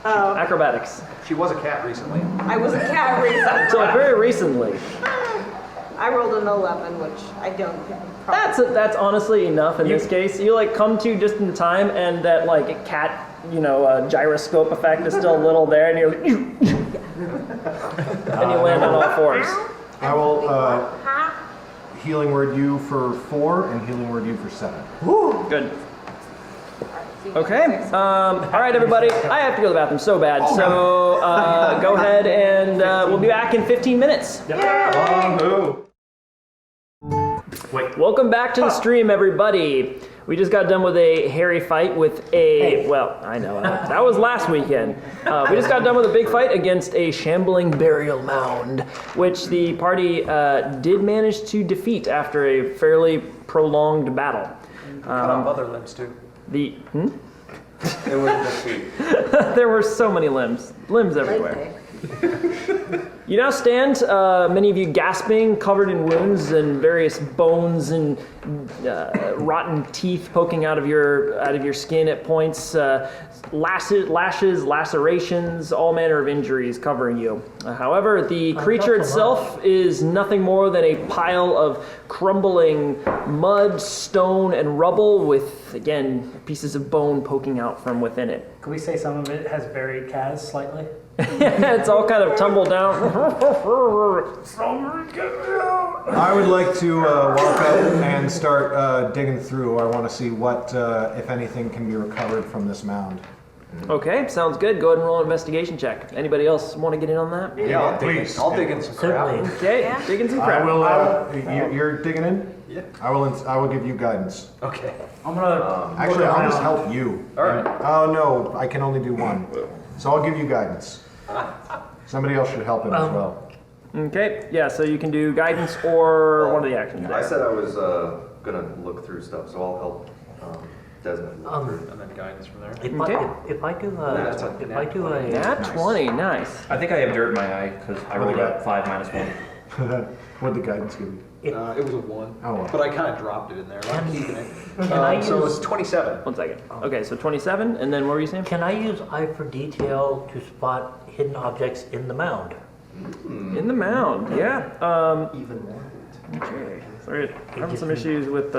S1: Acrobatics.
S10: She was a cat recently.
S8: I was a cat recently.
S1: So very recently.
S8: I rolled an 11, which I don't think.
S1: That's honestly enough in this case. You like come to just in time, and that like cat, gyroscope effect is still a little there, and you're like, and you land on all fours.
S3: I will healing word you for 4 and healing word you for 7.
S1: Good. Okay. All right, everybody. I have to go to the bathroom so bad. So go ahead, and we'll be back in 15 minutes.
S7: Wait.
S1: Welcome back to the stream, everybody. We just got done with a hairy fight with I know, that was last weekend. We just got done with a big fight against a shambling burial mound, which the party did manage to defeat after a fairly prolonged battle.
S10: Cut off other limbs too.
S1: It
S4: was defeat.
S1: There were so many limbs everywhere. You now stand, many of you gasping, covered in wounds and various bones and rotten teeth poking out of your skin at points, lashes, lacerations, all manner of injuries covering you. However, the creature itself is nothing more than a pile of crumbling mud, stone, and rubble with, again, pieces of bone poking out from within it.
S9: Can we say some of it has buried Kaz slightly?
S1: It's all kind of tumbled down.
S3: I would like to walk up and start digging through. I want to see what, if anything, can be recovered from this mound.
S1: Okay, sounds good. Go ahead and roll an investigation check. Anybody else want to get in on that?
S10: Yeah,
S2: please.
S10: I'll dig in some crap.
S5: Certainly.
S1: Okay,
S8: Yeah.
S1: digging some
S3: I
S1: crap.
S3: will. You're digging in.
S10: Yeah.
S3: I will give you guidance.
S10: Okay.
S6: I'm gonna
S3: Actually,
S6: look
S3: I'll just
S6: around.
S3: help you.
S10: All right.
S3: Oh no, I can only do one. So I'll give you guidance. Somebody else should help him as well.
S1: Okay, yeah, so you can do guidance or one of the actions.
S4: I
S1: there.
S4: said I was gonna look through stuff, so I'll help Desmond look through.
S10: And then guidance from there.
S5: If
S1: Okay.
S5: if I do
S10: That's a
S5: if I do a
S1: Nat 20, nice.
S7: I think I have dirt in my eye because I rolled a 5 minus 1.
S3: What'd the guidance give you?
S10: It was a 1.
S3: Oh, well.
S10: But I kind of dropped it in there. I'm keeping it.
S5: I
S10: So
S5: use-
S10: it's 27.
S1: 1 second. Okay, so 27, and then what were you saying?
S5: Can I use eye for detail to spot hidden objects in the mound?
S1: In the mound, yeah.
S10: Even more.
S1: Okay, sorry, having some issues with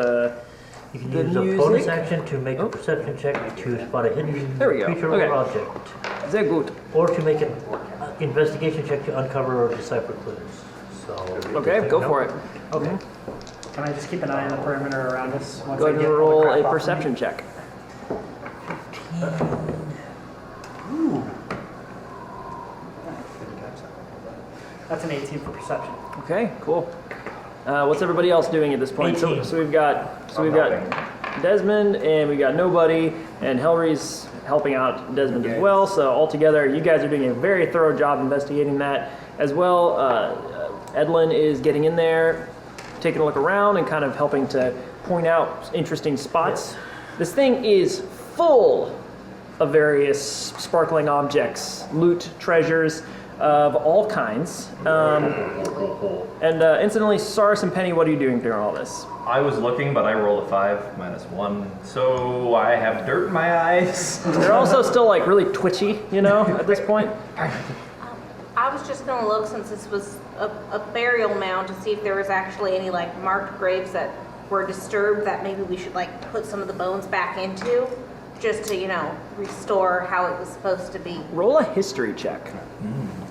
S5: You can
S1: The
S5: use a bonus
S1: music?
S5: action to make a perception check to spot a hidden
S1: There we go.
S5: creature
S1: Okay.
S5: or object,
S1: Sehr gut.
S5: or to make an investigation check to uncover or decipher clues. So
S1: Okay, go for it.
S6: Okay. Can I just keep an eye on the perimeter around us? Once
S1: Go
S6: I
S1: ahead
S6: get
S1: and
S6: all the
S1: roll
S6: crap
S1: a
S6: off of me?
S1: perception check.
S6: That's an 18 for perception.
S1: Okay, cool. What's everybody else doing at this point? So,
S5: 18.
S1: so we've got Desmond, and we got nobody, and Helry's helping out Desmond as well. So altogether, you guys are doing a very thorough job investigating that as well. Edlin is getting in there, taking a look around, and kind of helping to point out interesting spots. This thing is full of various sparkling objects, loot, treasures of all kinds. And incidentally, Sars and Penny, what are you doing during all this?
S7: I was looking, but I rolled a 5 minus 1, so I have dirt in my eyes.
S1: They're also still like really twitchy, you know, at this point.
S8: I was just gonna look, since this was a burial mound, to see if there was actually any like marked graves that were disturbed that maybe we should like put some of the bones back into, just to, you know, restore how it was supposed to be.
S1: Roll a history check.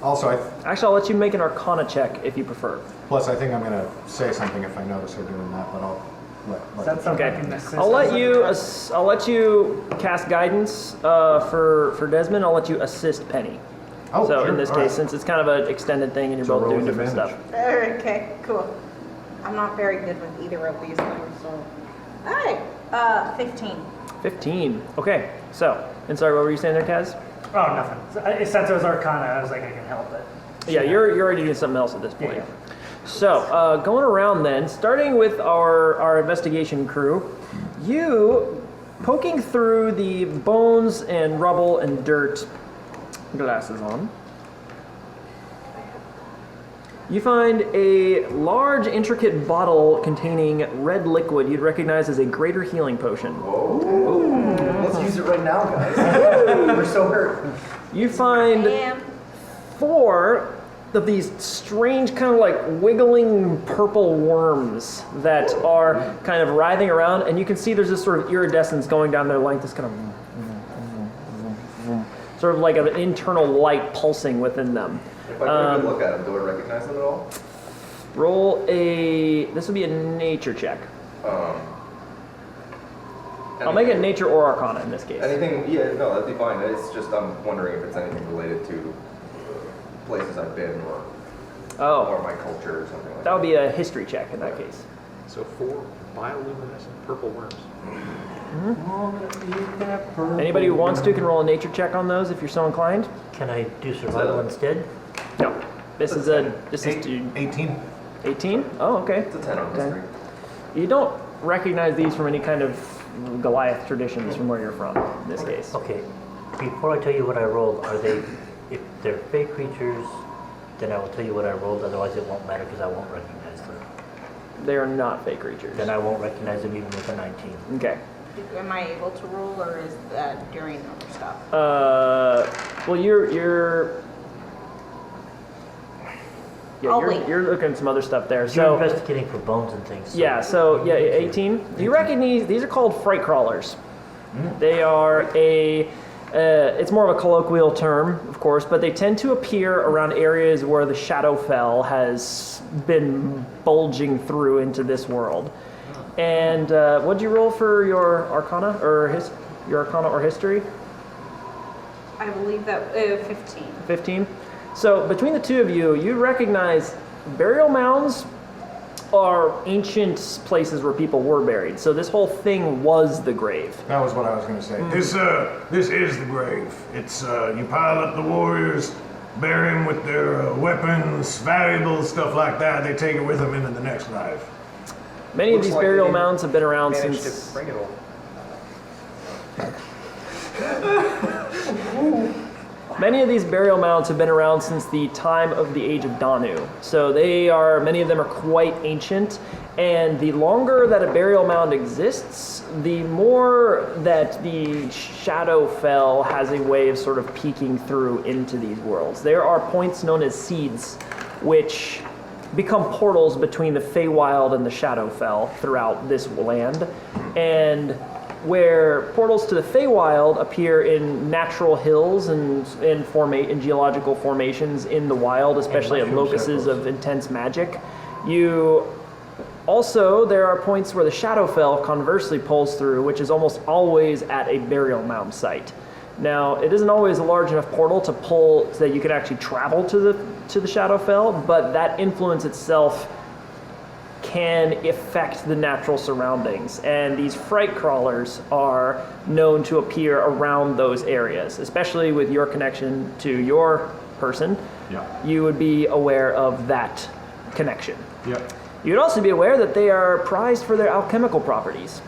S3: Also,
S1: Actually, I'll let you make an Arcana check if you prefer.
S3: plus I think I'm going to say something if I notice her doing that, but I'll let
S6: That's something I
S1: Okay.
S6: can assist.
S1: I'll let you cast guidance for Desmond. I'll let you assist Penny.
S3: Oh,
S1: So
S3: sure.
S1: in this
S3: All
S1: case,
S3: right.
S1: since it's kind of an extended thing and you're
S3: So
S1: both
S3: roll
S1: doing
S3: with
S1: different
S3: advantage.
S1: stuff.
S8: Okay, cool. I'm not very good with either of these things, so. All right, 15.
S1: 15. Okay. So, and sorry, what were you saying there, Kaz?
S6: Oh, nothing. Since it was Arcana, I was like, I can help it.
S1: Yeah, you're already doing something else at this point.
S6: Yeah.
S1: So, going around then, starting with our investigation crew, you poking through the bones and rubble and dirt, glasses on, you find a large, intricate bottle containing red liquid you'd recognize as a greater healing potion.
S4: Let's use it right now, guys. We're so hurt.
S1: You find
S8: Damn.
S1: 4 of these strange kind of like wiggling purple worms that are kind of writhing around, and you can see there's this sort of iridescence going down their length, this kind of sort of like an internal light pulsing within them.
S4: If I take a good look at them, do I recognize them at all?
S1: Roll this would be a nature check. I'll make it nature or arcana in this case.
S4: Anything? Yeah, no, that'd be fine. It's just I'm wondering if it's anything related to places I've been or
S1: Oh,
S4: my culture or something like
S1: that would be a history check in that case.
S10: So 4 bioluminescent purple worms.
S1: Anybody who wants to can roll a nature check on those if you're so inclined.
S5: can I do survival instead?
S1: No. This is to
S3: 18.
S1: 18? Oh, okay.
S4: It's a 10 on history.
S1: You don't recognize these from any kind of Goliath traditions from where you're from, in this case.
S5: Okay, before I tell you what I rolled, if they're fake creatures, then I will tell you what I rolled, otherwise it won't matter because I won't recognize them.
S1: They are not fake creatures.
S5: Then I won't recognize them even with a 19.
S1: Okay.
S8: Am I able to roll, or is that during other stuff?
S1: Well,
S8: I'll wait.
S1: you're looking at some other stuff there.
S5: You're
S1: So
S5: investigating for bones and things.
S1: yeah, so yeah, 18. You recognize these are called fright crawlers. They are a It's more of a colloquial term, of course, but they tend to appear around areas where the Shadowfell has been bulging through into this world. And what'd you roll for your Arcana or history?
S8: I believe that 15.
S1: 15. So between the two of you, you recognize burial mounds are ancient places where people were buried. So this whole thing was the grave.
S2: That was what I was going to say. This is the grave. It's you pile up the warriors, bury them with their weapons, valuables, stuff like that. They take it with them into the next life.
S1: Many of these burial mounds have been around since.
S10: To bring it all.
S1: Many of these burial mounds have been around since the time of the Age of Danu. So many of them are quite ancient, and the longer that a burial mound exists, the more that the Shadowfell has a way of sort of peeking through into these worlds. There are points known as seeds, which become portals between the Feywild and the Shadowfell throughout this land, and where portals to the Feywild appear in natural hills and in geological formations in the wild, especially at locuses of intense magic. There are points where the Shadowfell conversely pulls through, which is almost always at a burial mound site. Now, it isn't always a large enough portal to pull so that you can actually travel to the Shadowfell, but that influence itself can affect the natural surroundings, and these fright crawlers are known to appear around those areas, especially with your connection to your person.
S3: Yeah.
S1: You would be aware of that connection.
S3: Yep.
S1: You'd also be aware that they are prized for their alchemical properties,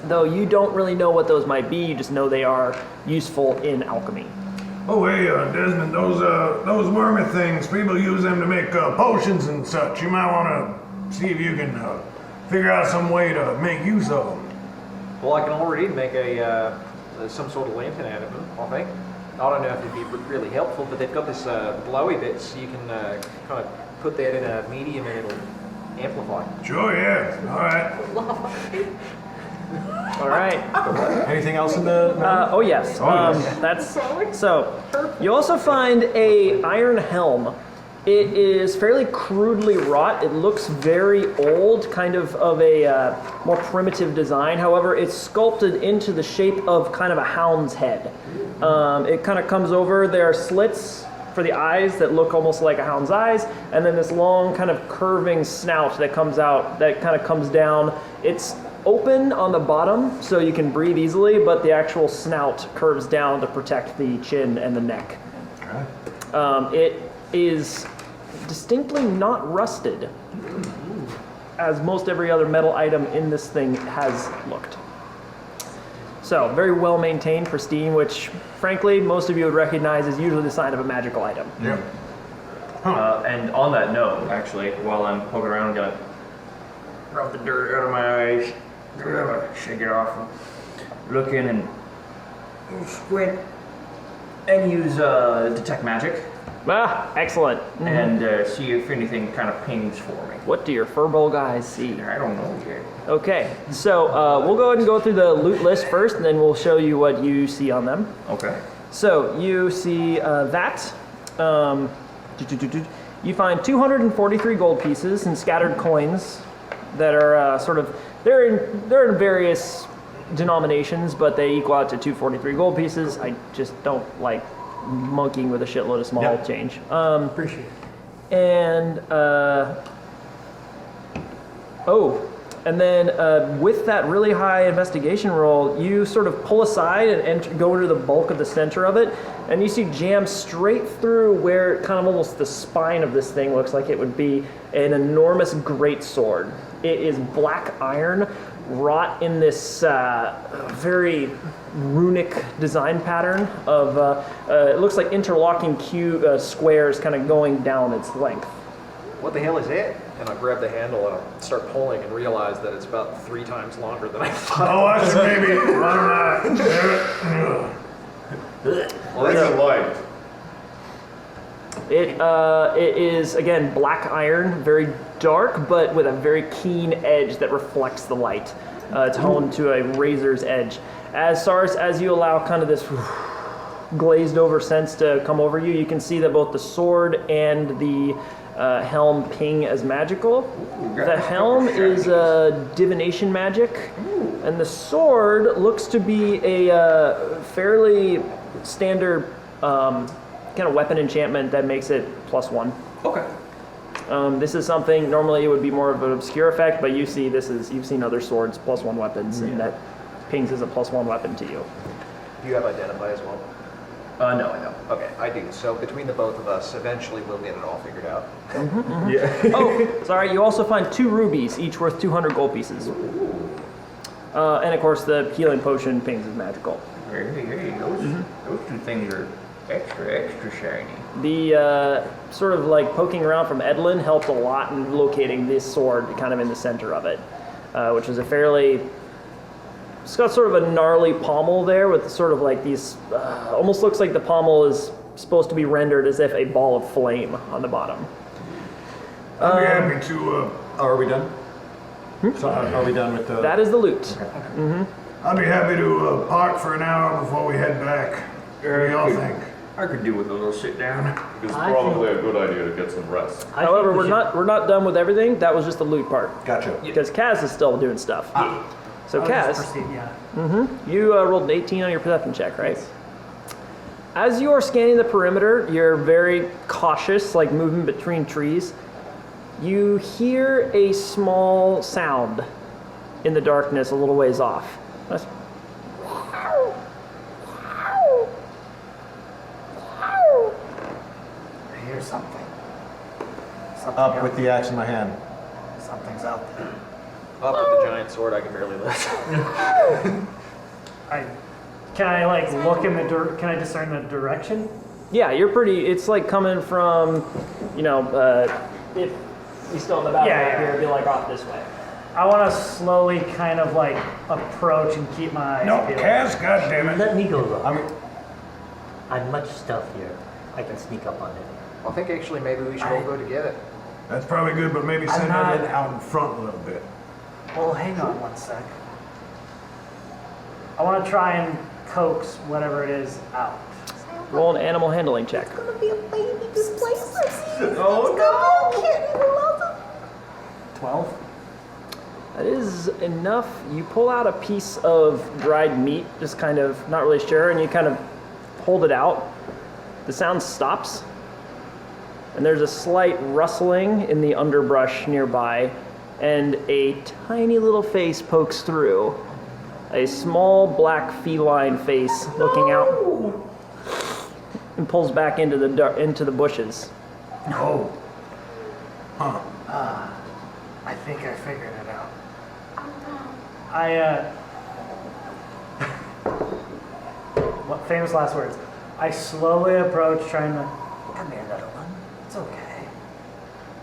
S1: though you don't really know what those might be. You just know they are useful in alchemy.
S2: Oh, hey, Desmond, those wormy things, people use them to make potions and such. You might want to see if you can figure out some way to make use of them.
S10: Well, I can already make some sort of lantern out of them, I think. I don't know if it'd be really helpful, but they've got this blowy bit, so you can kind of put that in a medium and it'll amplify.
S2: Sure, yeah. All right.
S1: All right.
S3: Anything else in the?
S1: Oh yes. So. You also find a iron helm. It is fairly crudely wrought. It looks very old, kind of a more primitive design. However, it's sculpted into the shape of kind of a hound's head. It kind of comes over. There are slits for the eyes that look almost like a hound's eyes, and then this long kind of curving snout that comes out, that kind of comes down. It's open on the bottom so you can breathe easily, but the actual snout curves down to protect the chin and the neck. Okay. It is distinctly not rusted, as most every other metal item in this thing has looked. So, very well maintained, pristine, which, frankly, most of you would recognize as usually the sign of a magical item.
S2: Yeah.
S7: And on that note, actually, while I'm poking around, I'm gonna rub the dirt out of my eyes, shake it off, and look in and squint, and use detect magic.
S1: Ah, excellent. Mm-hmm.
S7: And see if anything kind of pings for me.
S1: What do your furball guys see?
S7: I don't know yet.
S1: Okay, so we'll go ahead and go through the loot list first, and then we'll show you what you see on them.
S7: Okay.
S1: So you see that. You find 243 gold pieces and scattered coins that are they're in various denominations, but they equal out to 243 gold pieces. I just don't like monkeying with a shitload of small change.
S9: Appreciate it.
S1: And and then with that really high investigation roll, you sort of pull aside and go into the bulk of the center of it, and you see jammed straight through where kind of almost the spine of this thing looks like it would be an enormous great sword. It is black iron, wrought in this very runic design pattern of, it looks like interlocking squares kind of going down its length.
S10: What the hell is that? And I grab the handle and I start pulling and realize that it's about 3 times longer than I thought.
S2: Oh, I should maybe, I don't know.
S11: Well, that's a light.
S1: It is, again, black iron, very dark, but with a very keen edge that reflects the light. It's honed to a razor's edge. As you allow kind of this glazed over sense to come over you. You can see that both the sword and the helm ping as magical. The helm is divination magic, and the sword looks to be a fairly standard kind of weapon enchantment that makes it +1.
S7: Okay.
S1: This is something normally it would be more of an obscure effect, but you've seen other swords +1 weapons, and that pings as a +1 weapon to you.
S10: Do you have identify as well?
S7: No, I don't.
S10: Okay, I do. So between the both of us, eventually we'll get it all figured out.
S7: Yeah.
S1: Oh, sorry. You also find 2 rubies, each worth 200 gold pieces. And of course, the healing potion pings is magical.
S7: Hey, those two things are extra shiny.
S1: The sort of like poking around from Edlin helped a lot in locating this sword kind of in the center of it, which is a fairly... It's got sort of a gnarly pommel there with sort of like these... almost looks like the pommel is supposed to be rendered as if a ball of flame on the bottom.
S2: I'd be happy to.
S3: Are we done? So are we done with the...
S1: That is the loot.
S2: I'd be happy to park for an hour before we head back. What do y'all think?
S7: I could do with a little sit down.
S11: It's probably a good idea to get some rest.
S1: However, we're not done with everything. That was just the loot part.
S3: Gotcha.
S1: Because Kaz is still doing stuff. So Kaz, you rolled an 18 on your perception check, right? As you are scanning the perimeter, you're very cautious, like moving between trees. You hear a small sound in the darkness a little ways off. That's...
S12: I hear something.
S3: Up with the axe in my hand.
S12: Something's out there.
S10: Up with the giant sword, I can barely lift.
S9: Can I like look in the can I discern the direction?
S1: Yeah, you're pretty. It's like coming from, if you still in the battle
S9: Yeah,
S1: here, it'd be like off this way.
S9: I want to slowly kind of like approach and keep my eyes
S2: No,
S9: peeled.
S2: Kaz, goddammit.
S5: Let me go look.
S3: I mean,
S5: I'm much stealthier. I can sneak up on it.
S10: I think actually maybe we should all go to get it.
S2: That's probably good, but maybe send
S12: not-
S2: it out in front a little bit.
S12: Well, hang on one sec.
S9: I want to try and coax whatever it is out.
S1: Roll an animal handling check.
S8: It's gonna be a baby displacer.
S7: Oh
S8: no! Kitten who loves it.
S12: 12?
S1: That is enough. You pull out a piece of dried meat, just kind of not really sure, and you kind of hold it out. The sound stops, and there's a slight rustling in the underbrush nearby, and a tiny little face pokes through. A small black feline face looking out, and pulls back into the bushes.
S2: Oh. Huh.
S12: I think I figured it out.
S9: What famous last words? I slowly approach, trying to.
S12: Come here, little one. It's okay.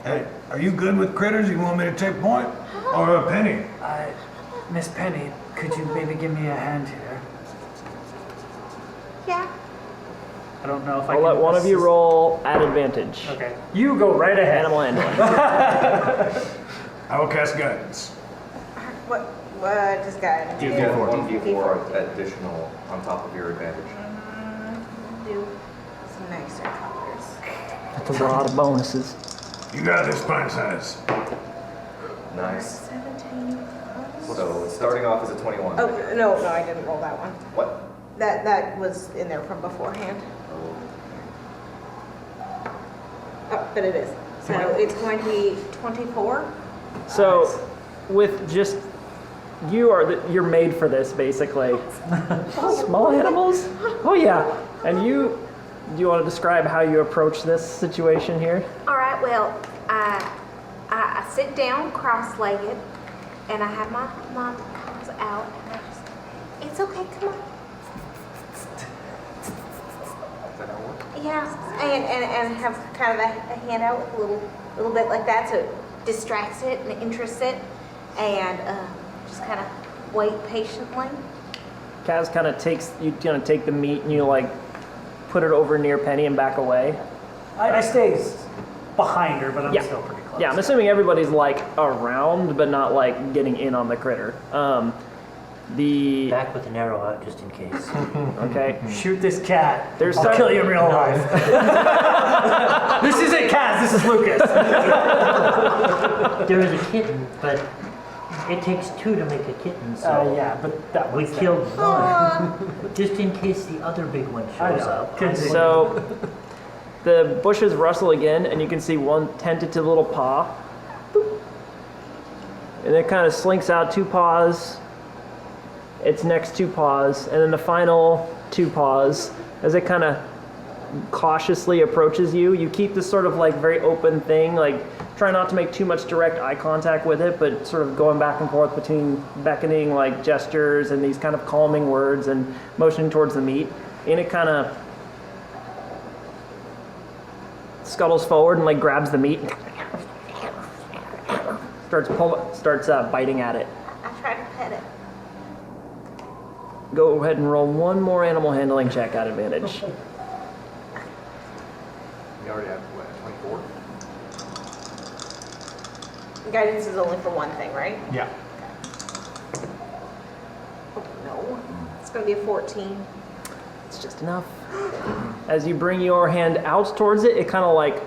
S2: Hey, are you good with critters? You want me to take point? Or a penny?
S12: Miss Penny, could you maybe give me a hand here?
S8: Yeah.
S9: I don't know if
S1: I'll let one of you
S9: assist.
S1: roll at advantage.
S9: Okay, you go right ahead.
S1: Animal handling.
S2: I will cast guidance.
S8: What does guidance do?
S4: 1d4 additional on top of your advantage.
S8: Do some nicer colors.
S1: That's a lot of bonuses.
S2: You got this, pint size.
S4: Nice.
S8: 17.
S4: So starting off as a 21.
S8: Oh, no, I didn't roll that one.
S4: What?
S8: That was in there from beforehand. Oh, but it is. So it's going to be 24.
S1: So, with just you're made for this basically. Small animals? Oh yeah. And do you want to describe how you approach this situation here?
S8: All right, well, I sit down cross-legged, and I have my paws out, and I just, it's okay, come on. Yeah, and have kind of a hand out with a little bit like that, so it distracts it and interests it, and just kind of wait patiently.
S1: Kaz kind of take the meat and you like put it over near Penny and back away.
S9: I stay behind her, but I'm
S1: Yeah.
S9: still pretty close.
S1: Yeah, I'm assuming everybody's like around, but not like getting in on the critter. The
S5: Back with an arrow out just in case.
S1: okay.
S9: Shoot this cat.
S1: There's
S9: I'll kill you in real life. This isn't Kaz, this is Lucas.
S5: There is a kitten, but it takes 2 to make a kitten, so
S9: Yeah, but that
S5: we
S9: was
S5: killed one. Just in case the other big one shows up.
S1: So the bushes rustle again, and you can see one tentative little paw. Boop. And it kind of slinks out 2 paws. Its next 2 paws, and then the final 2 paws. As it kind of cautiously approaches you, you keep this sort of like very open thing, like try not to make too much direct eye contact with it, but sort of going back and forth between beckoning like gestures and these kind of calming words and motioning towards the meat. And it kind of scuttles forward and like grabs the meat, starts biting at it.
S8: I tried to pet it.
S1: Go ahead and roll one more animal handling check at advantage.
S10: You already have, what, 24?
S8: Guidance is only for one thing, right?
S3: Yeah.
S8: Oh, no. It's going to be a 14.
S1: It's just enough. As you bring your hand out towards it, it kind of like,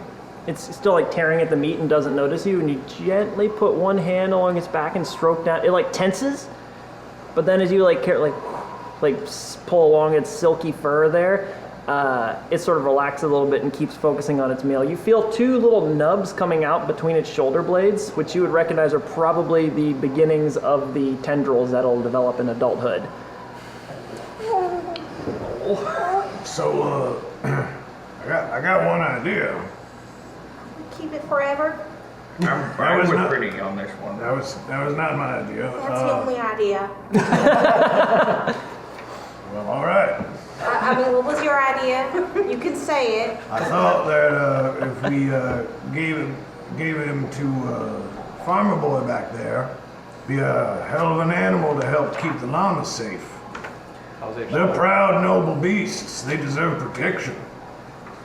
S1: it's still like tearing at the meat and doesn't notice you, and you gently put one hand along its back and stroke down. It like tenses, but then as you like pull along its silky fur there, it sort of relaxes a little bit and keeps focusing on its meal. You feel 2 little nubs coming out between its shoulder blades, which you would recognize are probably the beginnings of the tendrils that'll develop in adulthood.
S2: So, I got one idea.
S8: Keep it forever?
S7: I was pretty on this one.
S2: That was not my idea.
S8: That's the only idea.
S2: Well, all right.
S8: I mean, what was your idea? You can say it.
S2: I thought that if we gave him to Farmer Boy back there, be a hell of an animal to help keep the llamas safe. They're proud, noble beasts. They deserve protection.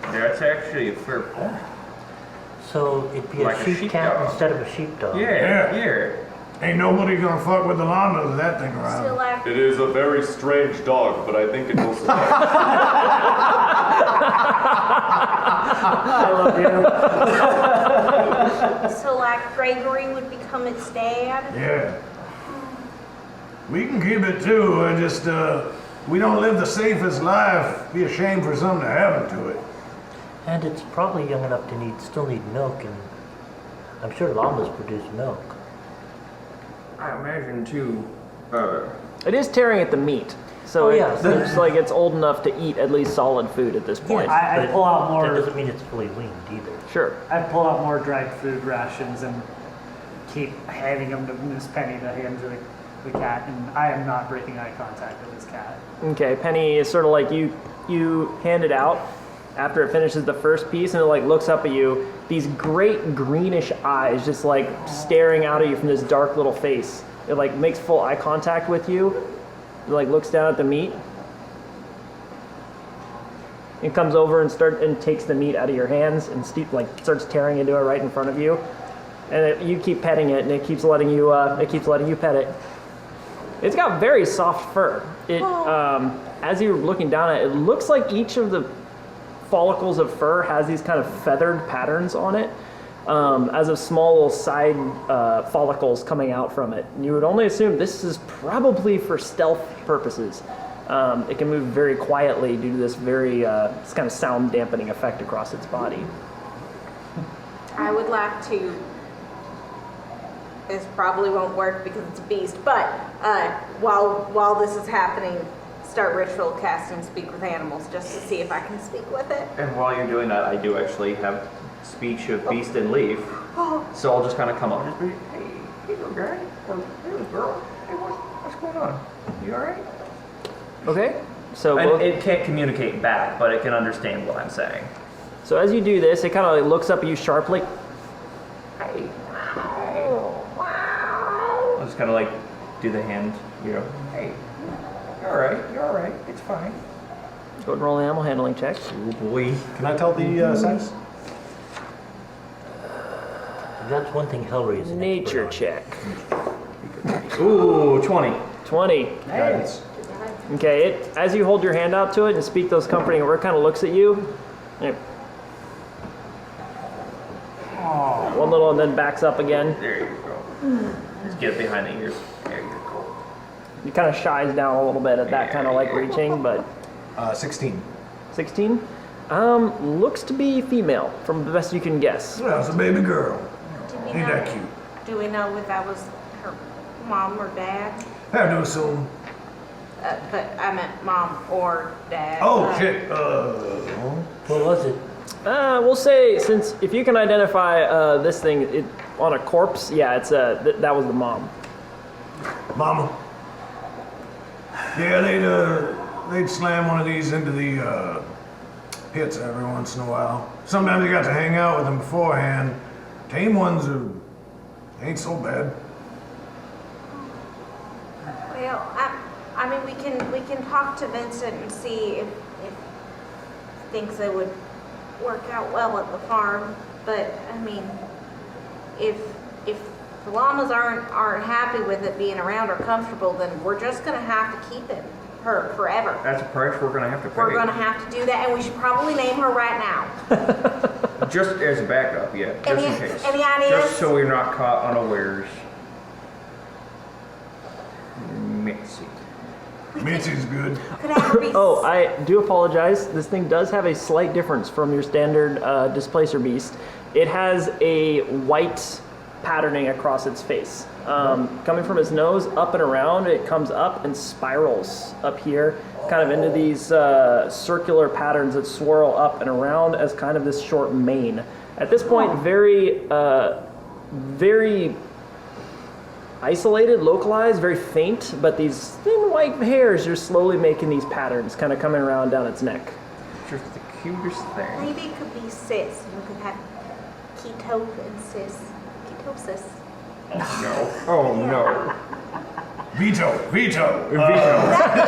S7: That's actually a fair point.
S5: So it'd be
S7: Like
S5: a
S7: a
S5: sheep cat
S7: sheepdog.
S5: instead of a sheepdog.
S7: Yeah.
S2: Ain't nobody gonna fuck with the llamas with that thing
S8: Still
S2: around.
S8: like,
S11: It is a very strange dog, but I think it will survive.
S9: I love you.
S8: so like Gregory would become its dad?
S2: Yeah. We can keep it too. I just we don't live the safest life. Be a shame for something to happen to it.
S5: And it's probably young enough to still need milk, and I'm sure llamas produce milk.
S7: I imagine too.
S1: It is tearing at the meat, so
S5: yeah, so-
S1: it's like it's old enough to eat at least solid food at this point.
S9: I pull out
S5: That
S9: more.
S5: doesn't mean it's fully weaned either.
S1: Sure.
S9: I pull out more dried food rations and keep handing them to Miss Penny to hand to the cat, and I am not breaking eye contact with this cat.
S1: Okay, Penny is sort of like you hand it out after it finishes the first piece, and it like looks up at you. These great greenish eyes just like staring out at you from this dark little face. It like makes full eye contact with you. It like looks down at the meat. It comes over and takes the meat out of your hands and starts tearing into it right in front of you. And you keep petting it, and it keeps letting you pet it. It's got very soft fur. It as you're looking down at it, it looks like each of the follicles of fur has these kind of feathered patterns on it, as of small little side follicles coming out from it. And you would only assume this is probably for stealth purposes. It can move very quietly due to this this kind of sound dampening effect across its body.
S8: I would like to. This probably won't work because it's a beast, but while this is happening, start ritual casting speak with animals just to see if I can speak with it.
S7: And while you're doing that, I do actually have speech of beast and leaf.
S8: Oh.
S7: So I'll just kind of come up and just be, hey little guy, or hey little girl, hey what's going on? You all right?
S1: Okay. So
S7: And it can't communicate back, but it can understand what I'm saying.
S1: So as you do this, it kind of like looks up at you sharply.
S7: Hey. I'll just kind of like do the hand, hey, you're all right, it's fine.
S1: Go ahead and roll an animal handling check.
S7: Oh boy.
S3: Can I tell the sex?
S5: That's one thing Hillary is an
S1: Nature
S5: expert
S1: check.
S7: Ooh, 20.
S1: 20.
S3: Guidance.
S1: Okay, as you hold your hand out to it and speak those comforting words, it kind of looks at you. And one little and then backs up again.
S7: There you go. Just get behind the ears. There you go.
S1: He kind of shies down a little bit at that kind of like reaching, but
S3: 16.
S1: 16? Looks to be female from the best you can guess.
S2: Well, it's a baby girl. Ain't that cute?
S8: Do we know if that was her mom or dad?
S2: Have to assume.
S8: But I meant mom or dad.
S2: Oh, shit.
S5: What was it?
S1: We'll say since if you can identify this thing on a corpse, yeah, it's that was the mom.
S2: Mama. Yeah, they'd slam one of these into the pits every once in a while. Sometimes you got to hang out with them beforehand. Tame ones ain't so bad.
S8: Well, I mean, we can talk to Vincent and see if thinks they would work out well at the farm. But I mean, if the llamas aren't happy with it being around or comfortable, then we're just gonna have to keep her forever.
S7: That's a price we're gonna have to pay.
S8: We're gonna have to do that, and we should probably name her right now.
S7: Just as a backup, yeah. Just in case.
S8: Any ideas?
S7: Just so we're not caught unawares. Mitzi.
S2: Mitzi's good.
S8: Could have be
S1: Oh, I do apologize. This thing does have a slight difference from your standard displacer beast. It has a white patterning across its face. Coming from its nose up and around, it comes up and spirals up here, kind of into these circular patterns that swirl up and around as kind of this short mane. At this point, very isolated, localized, very faint, but these thin white hairs are slowly making these patterns kind of coming around down its neck.
S7: Just the cutest thing.
S8: Maybe it could be cis. You could have keto and cis. Ketosis.
S7: No. Oh no.
S2: Veto.
S8: Is that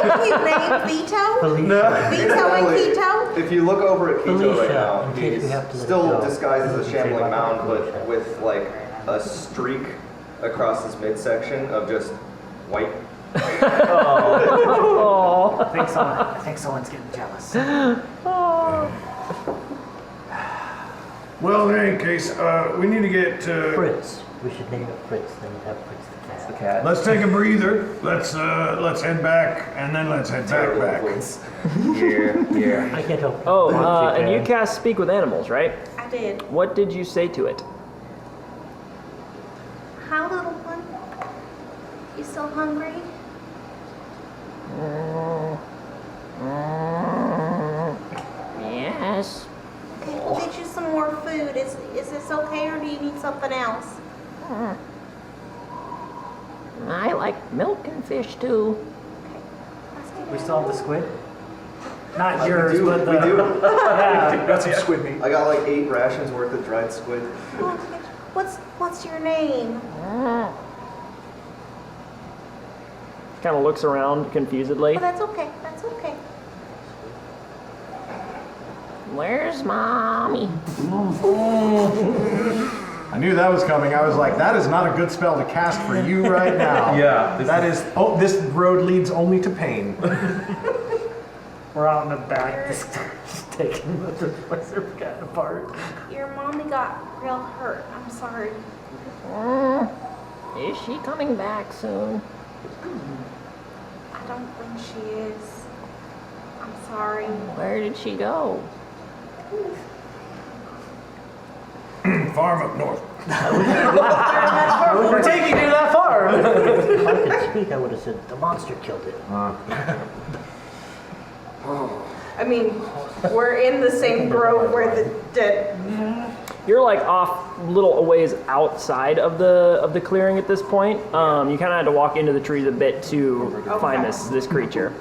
S8: a cute name, Vito?
S5: Felicia.
S8: Vito and keto?
S4: If you look over at Keto right
S5: Felicia,
S4: now,
S5: in case
S4: he's
S5: we have to let
S4: still
S5: go.
S4: disguised as a shambling mound, but with like a streak across his midsection of just white.
S12: I think someone's getting jealous.
S2: Well, in any case, we need to get.
S5: Fritz. We should name it Fritz. Then we'd have Fritz the cat.
S7: The cat.
S2: Let's take a breather. Let's head back, and then let's head back.
S7: Yeah.
S5: I can't help.
S1: Oh,
S5: Once
S1: and you
S5: can.
S1: cast Speak with Animals, right?
S8: I did.
S1: What did you say to it?
S8: Hi, little one. You still hungry?
S1: Yes.
S8: Okay, we'll get you some more food. Is this okay, or do you need something else?
S1: I like milk and fish too.
S8: Let's get
S12: We
S8: it.
S12: still have the squid? Not yours,
S4: we
S12: but the.
S4: do.
S12: Yeah.
S10: Got some squid meat.
S4: I got like 8 rations worth of dried squid.
S8: Okay. What's your name?
S1: Kind of looks around confusedly.
S8: Oh, that's okay. That's okay.
S1: Where's mommy?
S3: I knew that was coming. I was like, that is not a good spell to cast for you right now.
S7: Yeah.
S3: That is, this road leads only to pain.
S9: We're out in the back, just taking the displacer cat apart.
S8: Your mommy got real hurt. I'm sorry.
S1: Is she coming back soon?
S8: I don't think she is. I'm sorry.
S1: Where did she go?
S2: Farm up north.
S9: We're taking you that far.
S5: If I could speak, I would have said the monster killed it.
S8: I mean, we're in the same grove where the dead.
S1: You're like off a little ways outside of the clearing at this point. You kind of had to walk into the trees a bit to find this creature.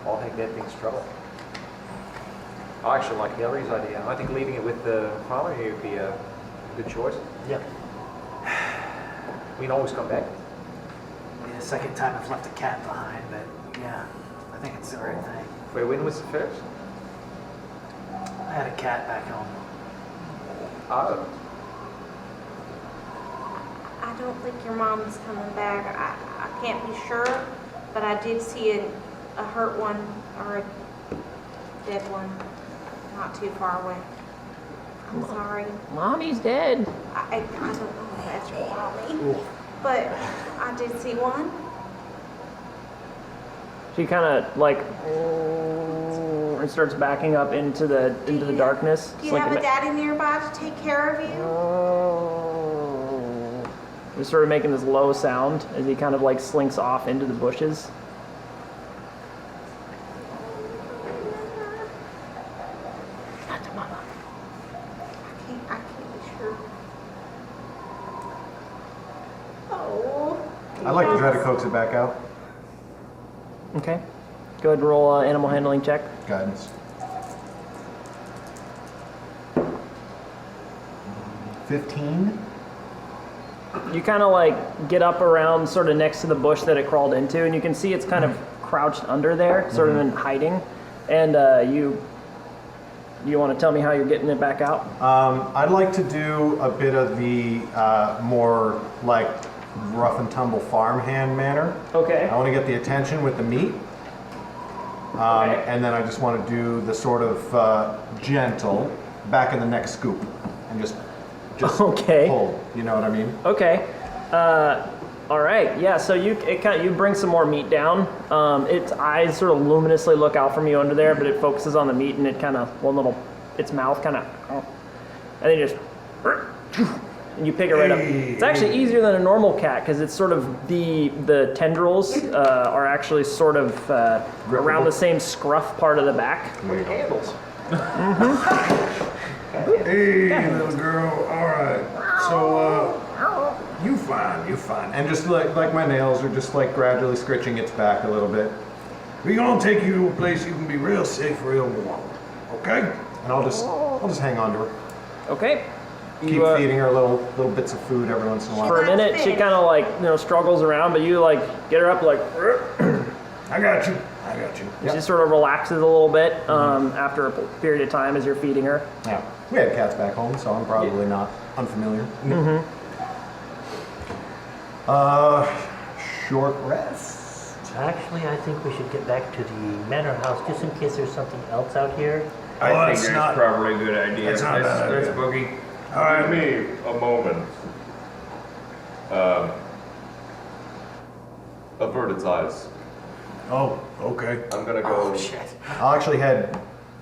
S10: I'll take that being trouble. I actually like Hillary's idea. I think leaving it with the farmer would be a good choice.
S5: Yeah.
S10: We can always come back.
S12: Yeah, second time I've left a cat behind, but yeah, I think it's the right thing.
S10: Wait, when was the first?
S12: I had a cat back home.
S8: I don't think your mom's coming back. I can't be sure, but I did see a hurt one or a dead one not too far away. I'm sorry.
S1: Mommy's dead.
S8: I don't know if that's your mommy, but I did see one.
S1: She kind of like and starts backing up into the darkness.
S8: Do you have a daddy nearby to take care of you?
S1: He's sort of making this low sound as he kind of like slinks off into the bushes.
S8: Not to mama. I can't be sure. Oh.
S3: I'd like to try to coax it back out.
S1: Okay. Go ahead and roll an animal handling check.
S3: Guidance. 15.
S1: You kind of like get up around sort of next to the bush that it crawled into, and you can see it's kind of crouched under there, sort of in hiding. And you want to tell me how you're getting it back out?
S3: I'd like to do a bit of the more like rough and tumble farmhand manner.
S1: Okay.
S3: I want to get the attention with the meat. And then I just want to do the sort of gentle back in the neck scoop and just
S1: okay.
S3: pull. You know what I mean?
S1: Okay. All right. Yeah. So you bring some more meat down. Its eyes sort of luminously look out from you under there, but it focuses on the meat and it kind of its mouth kind of, and then you just. And you pick it right up. It's actually easier than a normal cat because it's sort of the tendrils are actually sort of around the same scruff part of the back.
S10: Like handles.
S2: Hey, little girl. All right. So, you fine.
S3: And just like my nails are just like gradually scritching its back a little bit.
S2: We're gonna take you to a place you can be real safe, real warm. Okay?
S3: And I'll just hang on to her.
S1: Okay.
S3: Keep feeding her little bits of food every once in a while.
S1: For a minute, she kind of like struggles around, but you like get her up like.
S2: I got you.
S1: She sort of relaxes a little bit after a period of time as you're feeding her.
S3: Yeah, we had cats back home, so I'm probably not unfamiliar. Short rest.
S5: Actually, I think we should get back to the manor house just in case there's something else out here.
S7: I think that's probably a good idea.
S2: That's not a bad idea.
S7: That's Boogie.
S11: Give me a moment. Avert its eyes.
S2: Oh, okay.
S11: I'm gonna go.
S3: I'll actually head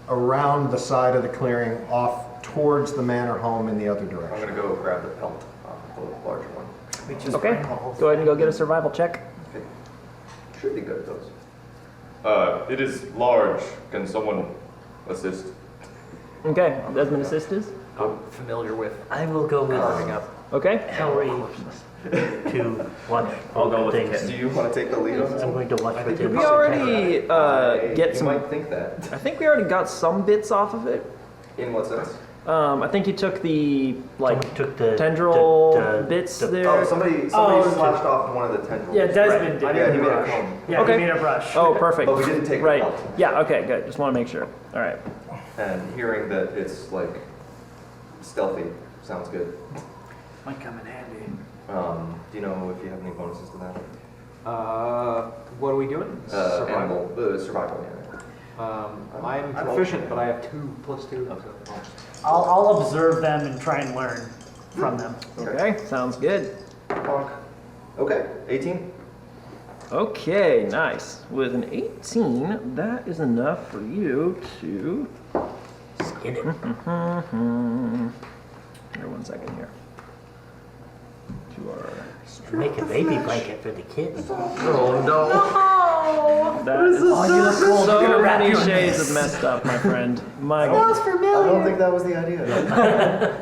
S3: around the side of the clearing off towards the manor home in the other
S4: I'm
S3: direction.
S4: gonna go grab the pelt, the larger one.
S1: Okay. Go ahead and go get a survival check.
S4: Okay. Should be good at those.
S11: It is large. Can someone assist?
S1: Okay. Desmond assist is.
S10: I'm familiar with
S5: I will go with
S10: carving up.
S1: Okay.
S5: Hillary to watch
S7: I'll go with the
S5: things.
S7: kitten.
S4: Do you want to take the lead on this?
S5: I'm going to watch for
S1: Did
S5: things.
S1: we already get
S4: You
S1: some?
S4: might think that.
S1: I think we already got some bits off of it.
S4: In what sense?
S1: I think you took the
S5: Someone took the
S1: tendril
S5: the-
S1: bits
S5: the-
S1: there.
S4: Oh, somebody slashed off one of the tendrils.
S9: Yeah, Desmond did.
S4: Yeah, he made a comb.
S9: Yeah,
S1: Okay.
S9: he made a brush.
S1: Oh, perfect.
S4: But we didn't take the
S1: right.
S4: pelt.
S1: Yeah. Okay. Good. Just want to make sure. All right.
S4: And hearing that it's like stealthy sounds good.
S12: Might come in handy.
S4: Do you know if you have any bonuses to that?
S10: What are we doing?
S4: Survival, yeah.
S10: I'm proficient, but I have 2 + 2.
S9: I'll observe them and try and learn from them.
S1: Okay. Sounds good.
S4: Okay, 18.
S1: Okay. Nice. With an 18, that is enough for you to.
S5: Skin it.
S1: Here, 1 second here. To our.
S5: Make a baby blanket for the kids.
S1: Oh no.
S8: No.
S1: That is so many shades of messed up, my friend. My goodness.
S4: I don't think that was the idea.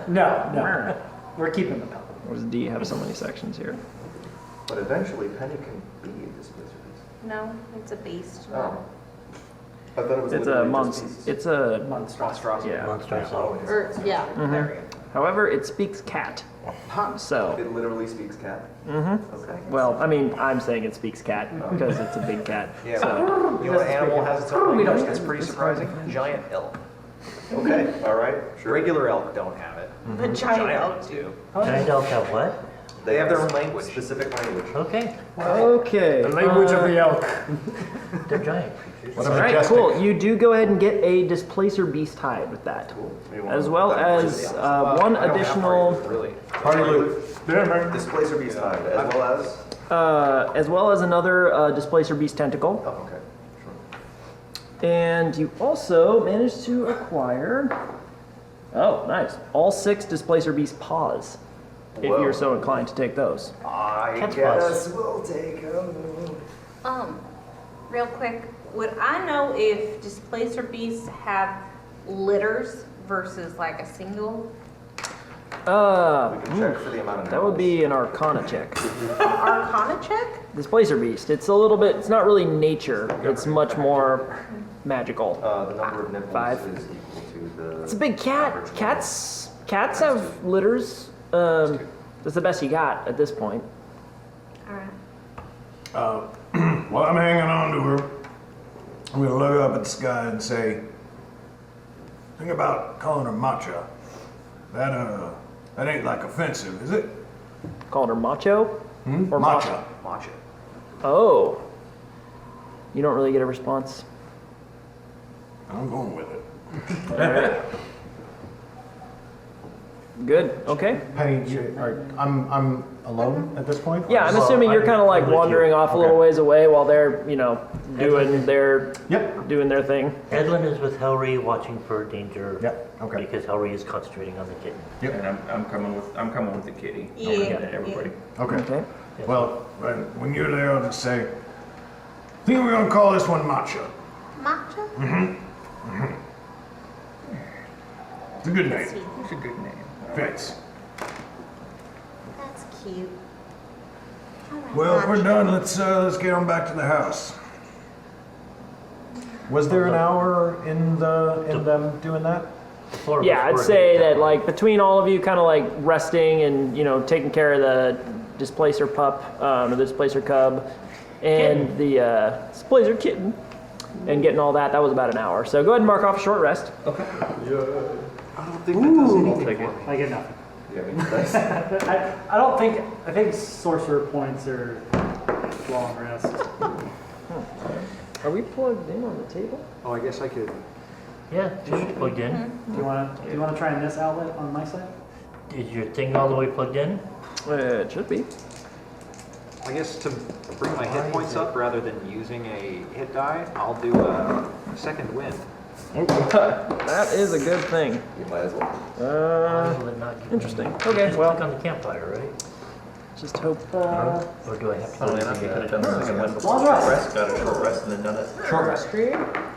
S9: No. We're keeping the pelt.
S1: Or does D have so many sections here?
S4: But eventually Penny can be this wizard.
S8: No, it's a beast.
S4: Oh. I thought it was
S1: It's a
S4: literally just
S1: monster.
S4: beasts.
S1: It's a
S10: Monstrosity.
S1: yeah.
S5: Monstrosity.
S8: Or, yeah, there we go.
S1: However, it speaks cat. So,
S4: It literally speaks cat. Okay.
S1: well, I mean, I'm saying it speaks cat because it's a big cat.
S10: Yeah.
S1: So,
S10: You know what animal has its own language that's pretty surprising? Giant elk.
S4: Okay, all right, sure.
S10: Regular elk don't have it.
S8: The giant elk do.
S5: Giant elk have what?
S4: They have their own language, specific language.
S5: Okay.
S1: Okay.
S9: The language of the elk.
S5: They're giant creatures.
S3: What a
S1: All right,
S3: majestic.
S1: cool. You do go ahead and get a displacer beast hide with that, as well as one additional,
S4: Really.
S3: Party loot.
S4: Displacer beast hide, as well as.
S1: another displacer beast tentacle,
S4: Oh, okay.
S1: and you also managed to acquire. Oh, nice! All 6 displacer beast paws, if
S4: Whoa.
S1: you're so inclined to take those.
S4: I
S5: Cat's
S4: guess we'll take them.
S8: Real quick, would I know if displacer beasts have litters versus like a single?
S4: We can check for the amount of
S1: That would be an Arcana check.
S8: Arcana check?
S1: Displacer beast. It's a little bit. It's not really nature. It's much more magical.
S4: The number of nipples
S1: 5.
S4: is equal to the.
S1: It's a big cat.
S4: average
S1: Cats have litters. That's the best you got at this point.
S8: Alright.
S2: While I'm hanging on to her, I'm gonna look up at the sky and say, think about calling her Matcha. That ain't like offensive, is it?
S1: Calling her macho? Or
S2: Matcha.
S4: Matcha.
S1: Oh. You don't really get a response.
S2: I'm going with it.
S1: All right. Good. Okay.
S3: Penny, I'm alone at this point?
S1: Yeah, I'm assuming you're kind of like
S5: I'm with you.
S1: wandering off a little ways away while they're, doing their
S3: Yep.
S1: doing their thing.
S5: Edlin is with Helry watching for danger.
S3: Yep, okay.
S5: Because Helry is concentrating on the kitten.
S7: And I'm coming with the kitty.
S8: Yeah,
S7: I'm looking at everybody.
S3: Okay.
S1: Okay.
S3: Well,
S2: When you're there, I'll just say, I think we're gonna call this one Matcha.
S8: Matcha?
S2: It's a good name.
S7: It's a good name.
S2: Fits.
S8: That's cute. Alright,
S2: Well, if we're
S8: Matcha.
S2: done, let's get on back to the house.
S3: was there an hour in them doing that?
S5: The floor
S1: Yeah, I'd
S5: was
S1: say
S5: working.
S1: that like between all of you, kind of like resting and taking care of the displacer pup, the displacer cub, and the displacer kitten, and getting all that was about an hour. So go ahead and mark off a short rest.
S10: I don't think that does anything
S7: take
S10: for
S7: it.
S10: me.
S9: I get nothing.
S4: Yeah, I mean, that's,
S9: I think sorcerer points are long rest.
S1: Are we plugged in on the table?
S10: Oh, I guess I could.
S5: Yeah, it's plugged in.
S9: Do you want to try this outlet on my side?
S5: Is your thing all the way plugged in?
S1: It should be.
S10: I guess to bring my hit points up rather than using a hit die, I'll do a second wind.
S1: That is a good thing.
S4: you might as well.
S5: Why will it not give me-
S1: Interesting.
S5: Just
S1: Okay, well,
S5: click on the campfire, right?
S1: just hope.
S5: Or do I have to?
S7: Oh,
S5: go
S7: man,
S5: to
S7: you
S5: the,
S7: could have done the second one before
S9: Long
S7: short
S9: rest.
S7: rest, got a short rest and then done it.
S3: Short rest.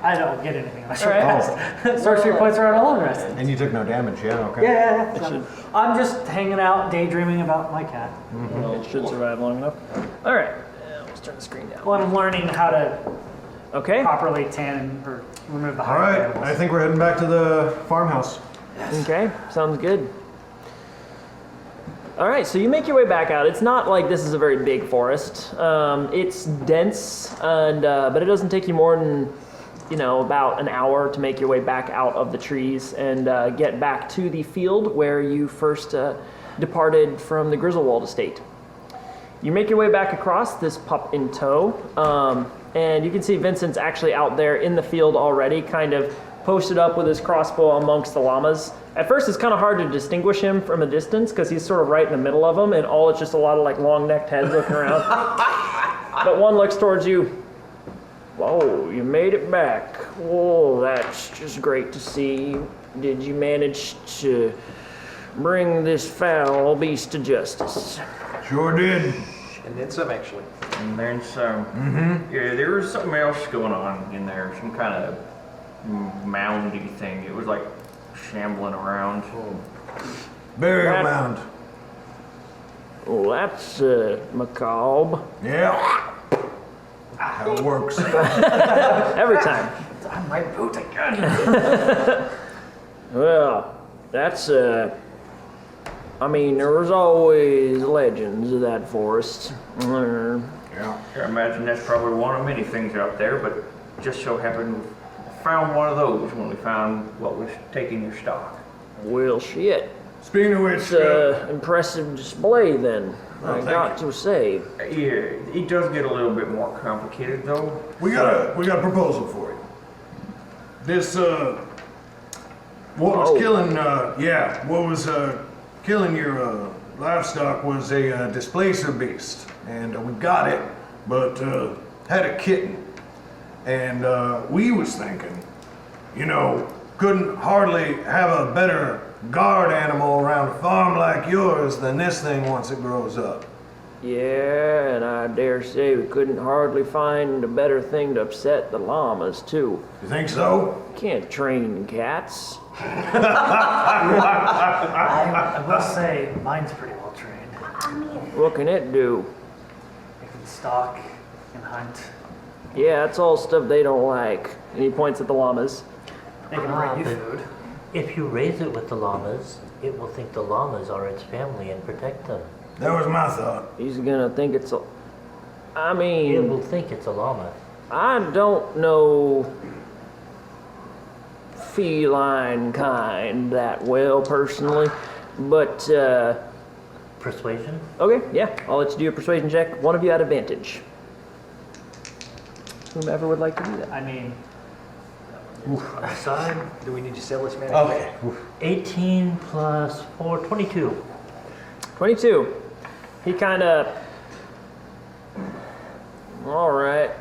S9: I don't get anything on a short
S1: All right.
S9: rest. Sorcery points are on a long rest.
S3: And you took no damage, yeah, okay.
S9: Yeah.
S1: It should,
S9: I'm just hanging out, daydreaming about my cat.
S1: it should survive long enough. All right, let's turn the screen down.
S9: Well, I'm learning how to
S1: Okay.
S9: properly tan or remove the
S3: All
S9: hide
S3: right,
S9: animals.
S3: I think we're heading back to the farmhouse.
S1: Okay, sounds good. All right, so you make your way back out. It's not like this is a very big forest. It's dense, and but it doesn't take you more than about an hour to make your way back out of the trees and get back to the field where you first departed from the Grizzlewald estate. You make your way back across, this pup in tow, and you can see Vincent's actually out there in the field already, kind of posted up with his crossbow amongst the llamas. At first, it's kind of hard to distinguish him from a distance because he's sort of right in the middle of them, and all it's just a lot of like long-necked heads looking around. But one looks towards you. Whoa, you made it back. Whoa, that's just great to see. Did you manage to bring this foul beast to justice?
S2: Sure did.
S10: And then some, actually.
S7: And then some. Yeah, there was something else going on in there. Some kind of moundy thing. It was like shambling around.
S2: Burial
S1: That-
S2: mound.
S1: Oh, that's macabre.
S2: Yeah. How it works.
S1: Every time.
S9: On my boot again.
S1: Well, that's I mean, there was always legends of that forest.
S2: Yeah.
S7: I imagine that's probably one of many things out there, but just so happened we found one of those when we found what was taking your stock.
S1: Well, shit.
S2: Speaking of which,
S1: It's an impressive display then, I
S2: thank
S1: got to say.
S7: Yeah, it does get a little bit more complicated though.
S2: we got a proposal for you. This what was killing your livestock was a displacer beast, and we got it, but had a kitten, and we was thinking, couldn't hardly have a better guard animal around a farm like yours than this thing once it grows up.
S1: Yeah, and I dare say we couldn't hardly find a better thing to upset the llamas too.
S2: You think so?
S1: Can't train cats.
S12: I will say, mine's pretty well trained.
S1: What can it do?
S12: It can stalk and hunt.
S1: Yeah, that's all stuff they don't like. And he points at the llamas.
S12: They can bring you food.
S5: If you raise it with the llamas, it will think the llamas are its family and protect them.
S2: That was my thought.
S1: He's gonna think it's a... I
S5: It
S1: mean,
S5: will think it's a llama.
S1: I don't know feline kind that well personally, but
S5: Persuasion?
S1: okay, yeah, I'll let you do a persuasion check. One of you at advantage. Whomever would like to do that.
S12: I mean,
S5: Aside,
S10: Do we need to sell this man?
S3: Okay.
S5: 18 plus 4, 22.
S1: 22. He kind of... All right,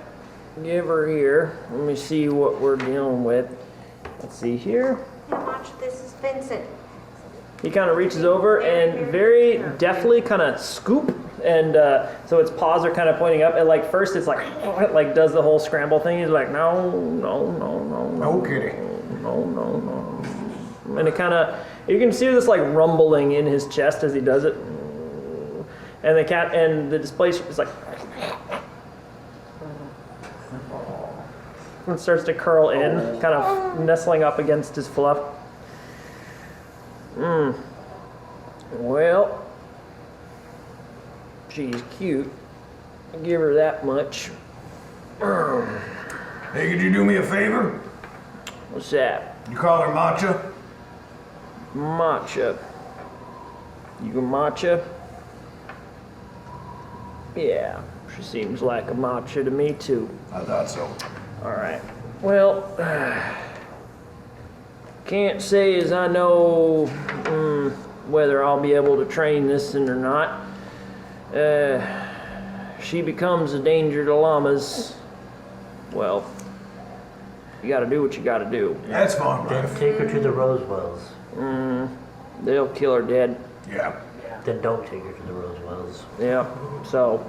S1: give her here. Let me see what we're dealing with. Let's see here.
S8: How much of this is Vincent?
S1: He kind of reaches over and very deftly kind of scoop, and so its paws are kind of pointing up. And like first, it's like does the whole scramble thing. He's like, no,
S2: Kitty.
S1: no. And it kind of, you can see this like rumbling in his chest as he does it. And the cat and the displacer is like, and starts to curl in, kind of nestling up against his fluff. Well, she's cute. I'll give her that much.
S2: Hey, could you do me a favor?
S1: What's that?
S2: You call her Matcha?
S1: Matcha. You can matcha? Yeah, she seems like a matcha to me too.
S2: I thought so.
S1: All right. Well, can't say as I know whether I'll be able to train this thing or not. She becomes a danger to llamas. Well, you gotta do what you gotta do.
S2: That's fine,
S5: Then
S2: man.
S5: take her to the Rosewells.
S1: They'll kill her dead.
S2: Yeah.
S5: Then don't take her to the Rosewells.
S1: Yeah, so,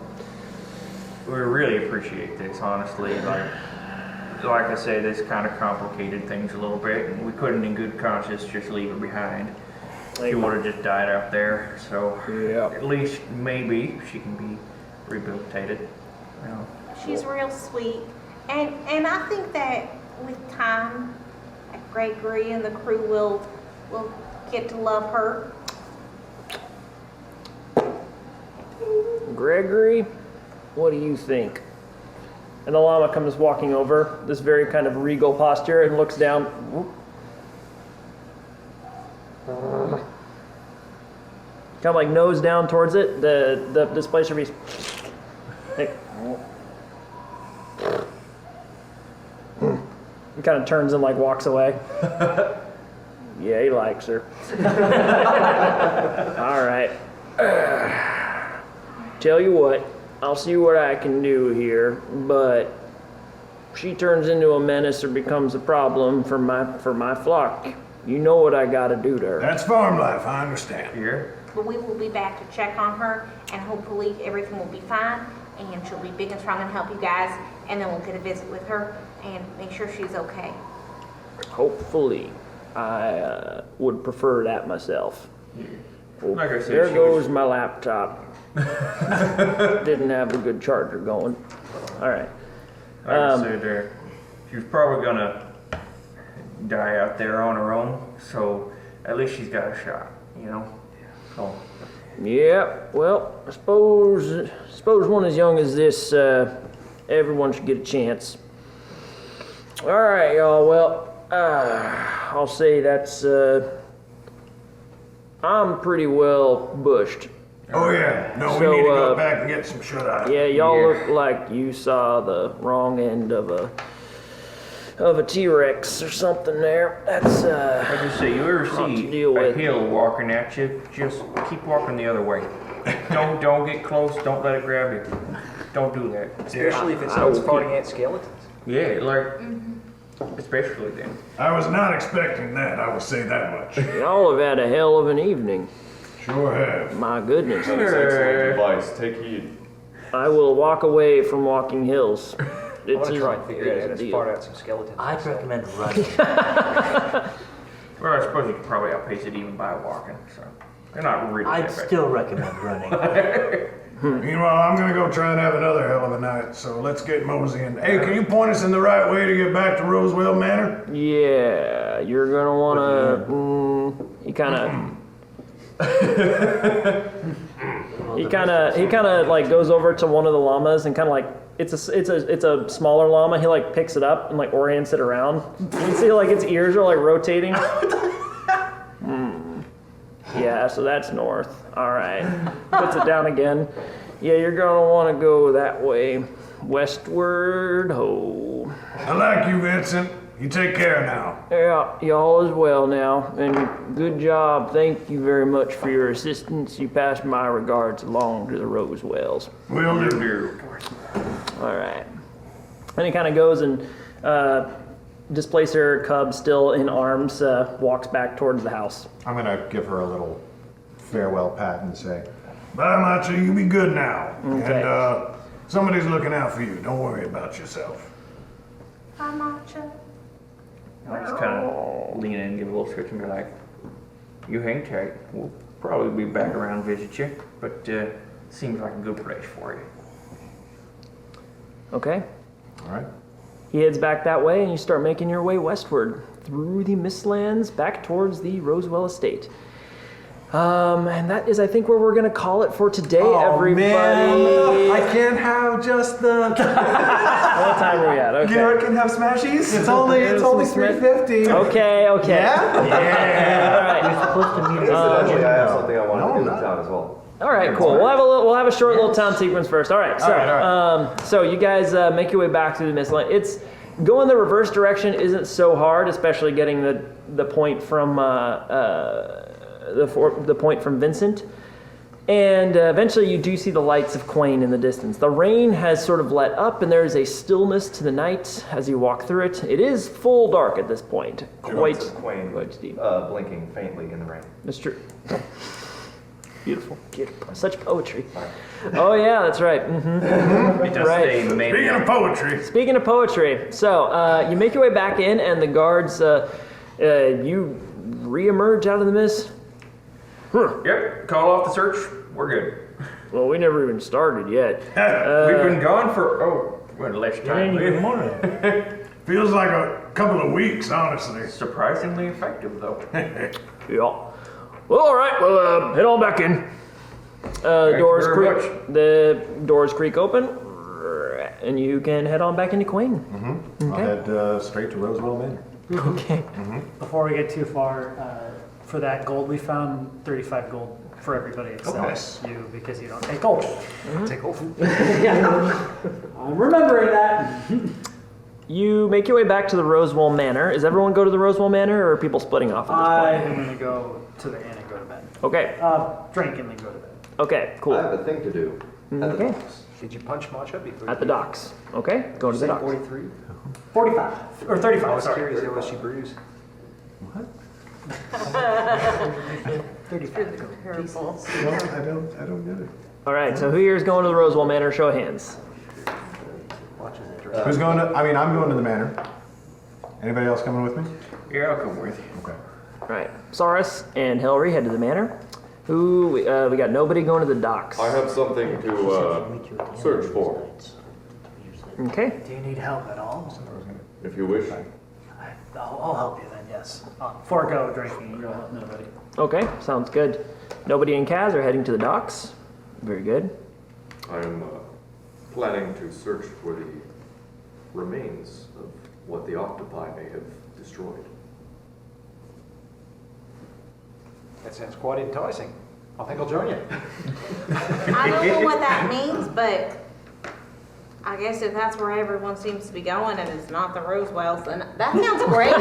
S7: We really appreciate this, honestly. Like I say, this kind of complicated things a little bit, and we couldn't in good conscience just leave her behind. She would have just died out there, so
S1: yeah.
S7: at least maybe she can be rehabilitated. You know.
S8: She's real sweet. And I think that with time, Gregory and the crew will get to love her.
S1: Gregory, what do you think? And the llama comes walking over, this very kind of regal posture, and looks down. Kind of like nose down towards it. The displacer beast. He kind of turns and like walks away. Yeah, he likes her. All right. Tell you what, I'll see what I can do here, but if she turns into a menace or becomes a problem for my flock, you know what I gotta do to her.
S2: That's farm life, I understand.
S7: Here?
S8: But we will be back to check on her, and hopefully everything will be fine, and she'll be big and strong and help you guys, and then we'll get a visit with her and make sure she's okay.
S1: Hopefully. I would prefer that myself. Oh,
S7: Like I said,
S1: there
S7: she
S1: goes
S7: was-
S1: my laptop. Didn't have a good charger going. All right.
S7: Like I said, she was probably gonna die out there on her own, so at least she's got a shot, you know? So,
S1: Yeah, well, I suppose one as young as this, everyone should get a chance. All right, y'all. Well, I'll say that's I'm pretty well bushed.
S2: Oh yeah, no,
S1: So,
S2: we need to go back and get some shut-eye.
S1: Yeah, y'all look like you saw the wrong end of a T-Rex or something there. That's
S7: I just say, you ever
S1: hard to
S7: see
S1: deal
S7: a
S1: with.
S7: hill walking at you, just keep walking the other way. Don't get close, don't let it grab you. Don't do that.
S10: Especially if it starts farting at skeletons.
S7: Yeah, like, especially then.
S2: I was not expecting that, I will say that much.
S1: Y'all have had a hell of an evening.
S2: Sure have.
S1: My goodness.
S11: That is excellent advice. Take heed.
S1: I will walk away from walking hills.
S10: I want to try and figure out how to fart out some skeletons.
S5: I'd recommend running.
S7: Well, I suppose you could probably outpace it even by walking, so. They're not really
S5: I'd
S7: that bad.
S5: still recommend running.
S2: Meanwhile, I'm gonna go try and have another hell of a night, so let's get moseying. Hey, can you point us in the right way to get back to Rosewell Manor?
S1: Yeah, you're gonna wanna. He kind of like goes over to one of the llamas and kind of like it's a smaller llama. He like picks it up and like orients it around. You see like its ears are like rotating. Yeah, so that's north. All right, puts it down again. Yeah, you're gonna want to go that way, westward. Ho.
S2: I like you, Vincent. You take care now.
S1: Yeah, y'all as well now, and good job. Thank you very much for your assistance. You passed my regards along to the Rosewells.
S2: Will do.
S1: All right. And he kind of goes and Displacer cub still in arms walks back towards the house.
S3: I'm gonna give her a little farewell pat and say,
S2: Bye, Macho. You be good now.
S1: Okay.
S2: And somebody's looking out for you. Don't worry about yourself.
S8: Hi, Macho.
S7: I just kind of lean in and give a little switch and be like, you hang tight. We'll probably be back around and visit you, but seems like a good place for you.
S1: Okay.
S3: all right.
S1: He heads back that way, and you start making your way westward through the Mistlands back towards the Rosewell estate. And that is, I think, where we're going to call it for today, everybody.
S10: I can't have just the.
S1: What time are we at? Okay.
S10: Garrett can have smashies. It's only 350.
S1: Okay.
S10: Yeah.
S1: Yeah. All right.
S5: You're supposed to meet
S4: Incidentally, I have something I want to do in town as well.
S1: All right, cool. We'll have a short little town sequence first. All right. So, so you guys make your way back through the Mistland. It's going the reverse direction isn't so hard, especially getting the point from the point from Vincent. And eventually, you do see the lights of Quain in the distance. The rain has sort of let up, and there is a stillness to the night as you walk through it. It is full dark at this point. Quite steep.
S4: Blinking faintly in the rain.
S1: That's true. Beautiful. Such poetry. Oh, yeah, that's right.
S7: It does
S1: Right.
S7: say maybe.
S2: Speaking of poetry,
S1: Speaking of poetry, so you make your way back in, and the guards, you re-emerge out of the mist.
S7: Yep, call off the search. We're good.
S1: Well, we never even started yet.
S7: We've been gone for, less time.
S2: feels like a couple of weeks, honestly.
S7: Surprisingly effective, though.
S1: Yeah. Well, all right. Well, head on back in. Doors
S7: you very
S1: creak. The doors creak open, and you can head on back into Quain.
S3: I'll head straight to Rosewell Manor.
S1: Okay.
S9: Before we get too far, for that gold we found, 35 gold for everybody except you, because you don't take gold.
S10: Take gold.
S9: I'm remembering that.
S1: You make your way back to the Rosewell Manor. Is everyone go to the Rosewell Manor, or are people splitting off at
S9: I
S1: this
S9: am going to go to the inn and go to bed.
S1: point? Okay.
S9: Drink and then go to bed.
S1: Okay, cool.
S4: I have a thing to do. At the
S1: Okay.
S4: docks.
S10: Did you punch Matcha before?
S1: At the docks. Okay, go to the docks.
S10: 43.
S9: 45. Or 35,
S10: I was
S9: sorry.
S10: curious how much she brews.
S3: I don't get it.
S1: All right, so who here is going to the Rosewell Manor? Show of hands.
S3: Who's going to? I mean, I'm going to the manor. Anybody else coming with me?
S7: Yeah, I'll come with you.
S3: Okay.
S1: All right, Saurus and Hilary head to the manor. We got nobody going to the docks.
S11: I have something to search for,
S1: Okay.
S12: Do you need help at all?
S11: if you wish.
S12: I'll help you then, yes.
S9: Forego drinking, you'll help nobody.
S1: Okay, sounds good. Nobody and Kaz are heading to the docks. Very good.
S11: I am planning to search for the remains of what the octopi may have destroyed.
S3: That sounds quite enticing. I think I'll join you.
S8: I don't know what that means, but I guess if that's where everyone seems to be going and it's not the Rosewells, then that sounds great.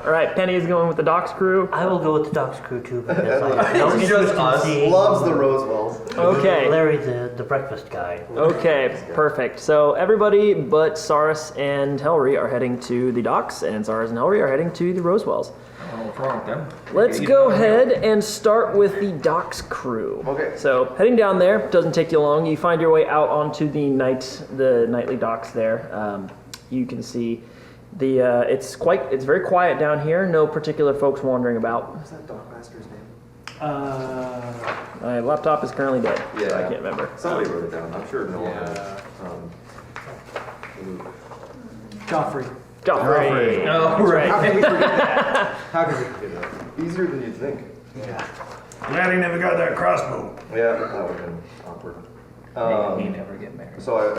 S1: All right, Penny is going with the docks crew.
S5: I will go with the docks crew too because I have no
S4: It's
S5: interest
S4: just
S5: in
S4: us.
S5: seeing
S4: Loves the Rosewells.
S1: Okay.
S5: Larry, the breakfast guy.
S1: Okay, perfect. So everybody but Saris and Helry are heading to the docks, and Saris and Helry are heading to the Rosewells.
S7: What's wrong with them?
S1: Let's go ahead and start with the docks crew.
S4: Okay.
S1: So heading down there doesn't take you long. You find your way out onto the nightly docks there. You can see it's very quiet down here. No particular folks wandering about.
S4: What's that dockmaster's name?
S1: My laptop is currently dead.
S4: Yeah.
S1: So I can't remember.
S11: Somebody wrote it down. I'm sure no one.
S9: Joffrey.
S1: Joffrey. Oh, right.
S4: How can we forget that? How can we forget that?
S11: Easier than you'd think.
S4: Yeah.
S2: Glad he never got that crossbow.
S4: Yeah, that would have been awkward.
S7: We never get married.
S4: So I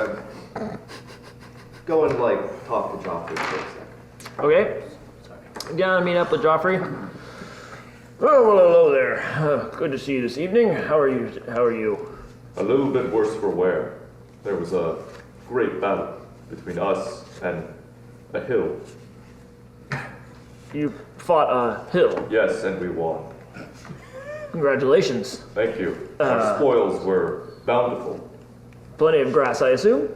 S4: go and talk to Joffrey for a second.
S1: Okay. Gonna meet up with Joffrey. Oh, well, hello there. Good to see you this evening. How are you?
S11: A little bit worse for wear. There was a great battle between us and a hill.
S1: You fought a hill.
S11: Yes, and we won.
S1: Congratulations.
S11: Thank you. Our spoils were bountiful.
S1: Plenty of grass, I assume?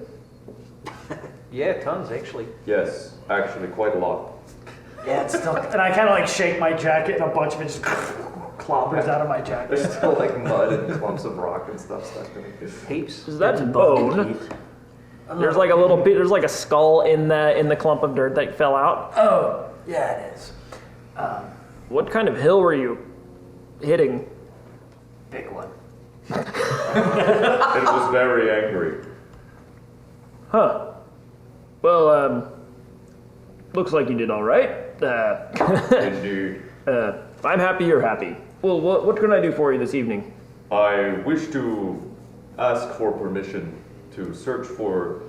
S3: Yeah, tons actually.
S11: Yes, actually quite a lot.
S9: Yeah, it's still. And I kind of shake my jacket, and a bunch of it just clobbers out of my jacket.
S4: There's still mud and clumps of rock and stuff stuck in it.
S3: Heaps.
S1: Is that bone? There's a little bit. There's a skull in the clump of dirt that fell out.
S12: Oh, yeah, it is.
S1: What kind of hill were you hitting?
S12: Big one.
S11: It was very angry.
S1: Huh. Well, looks like you did all right.
S11: Indeed.
S1: I'm happy you're happy. Well, what can I do for you this evening?
S11: I wish to ask for permission to search for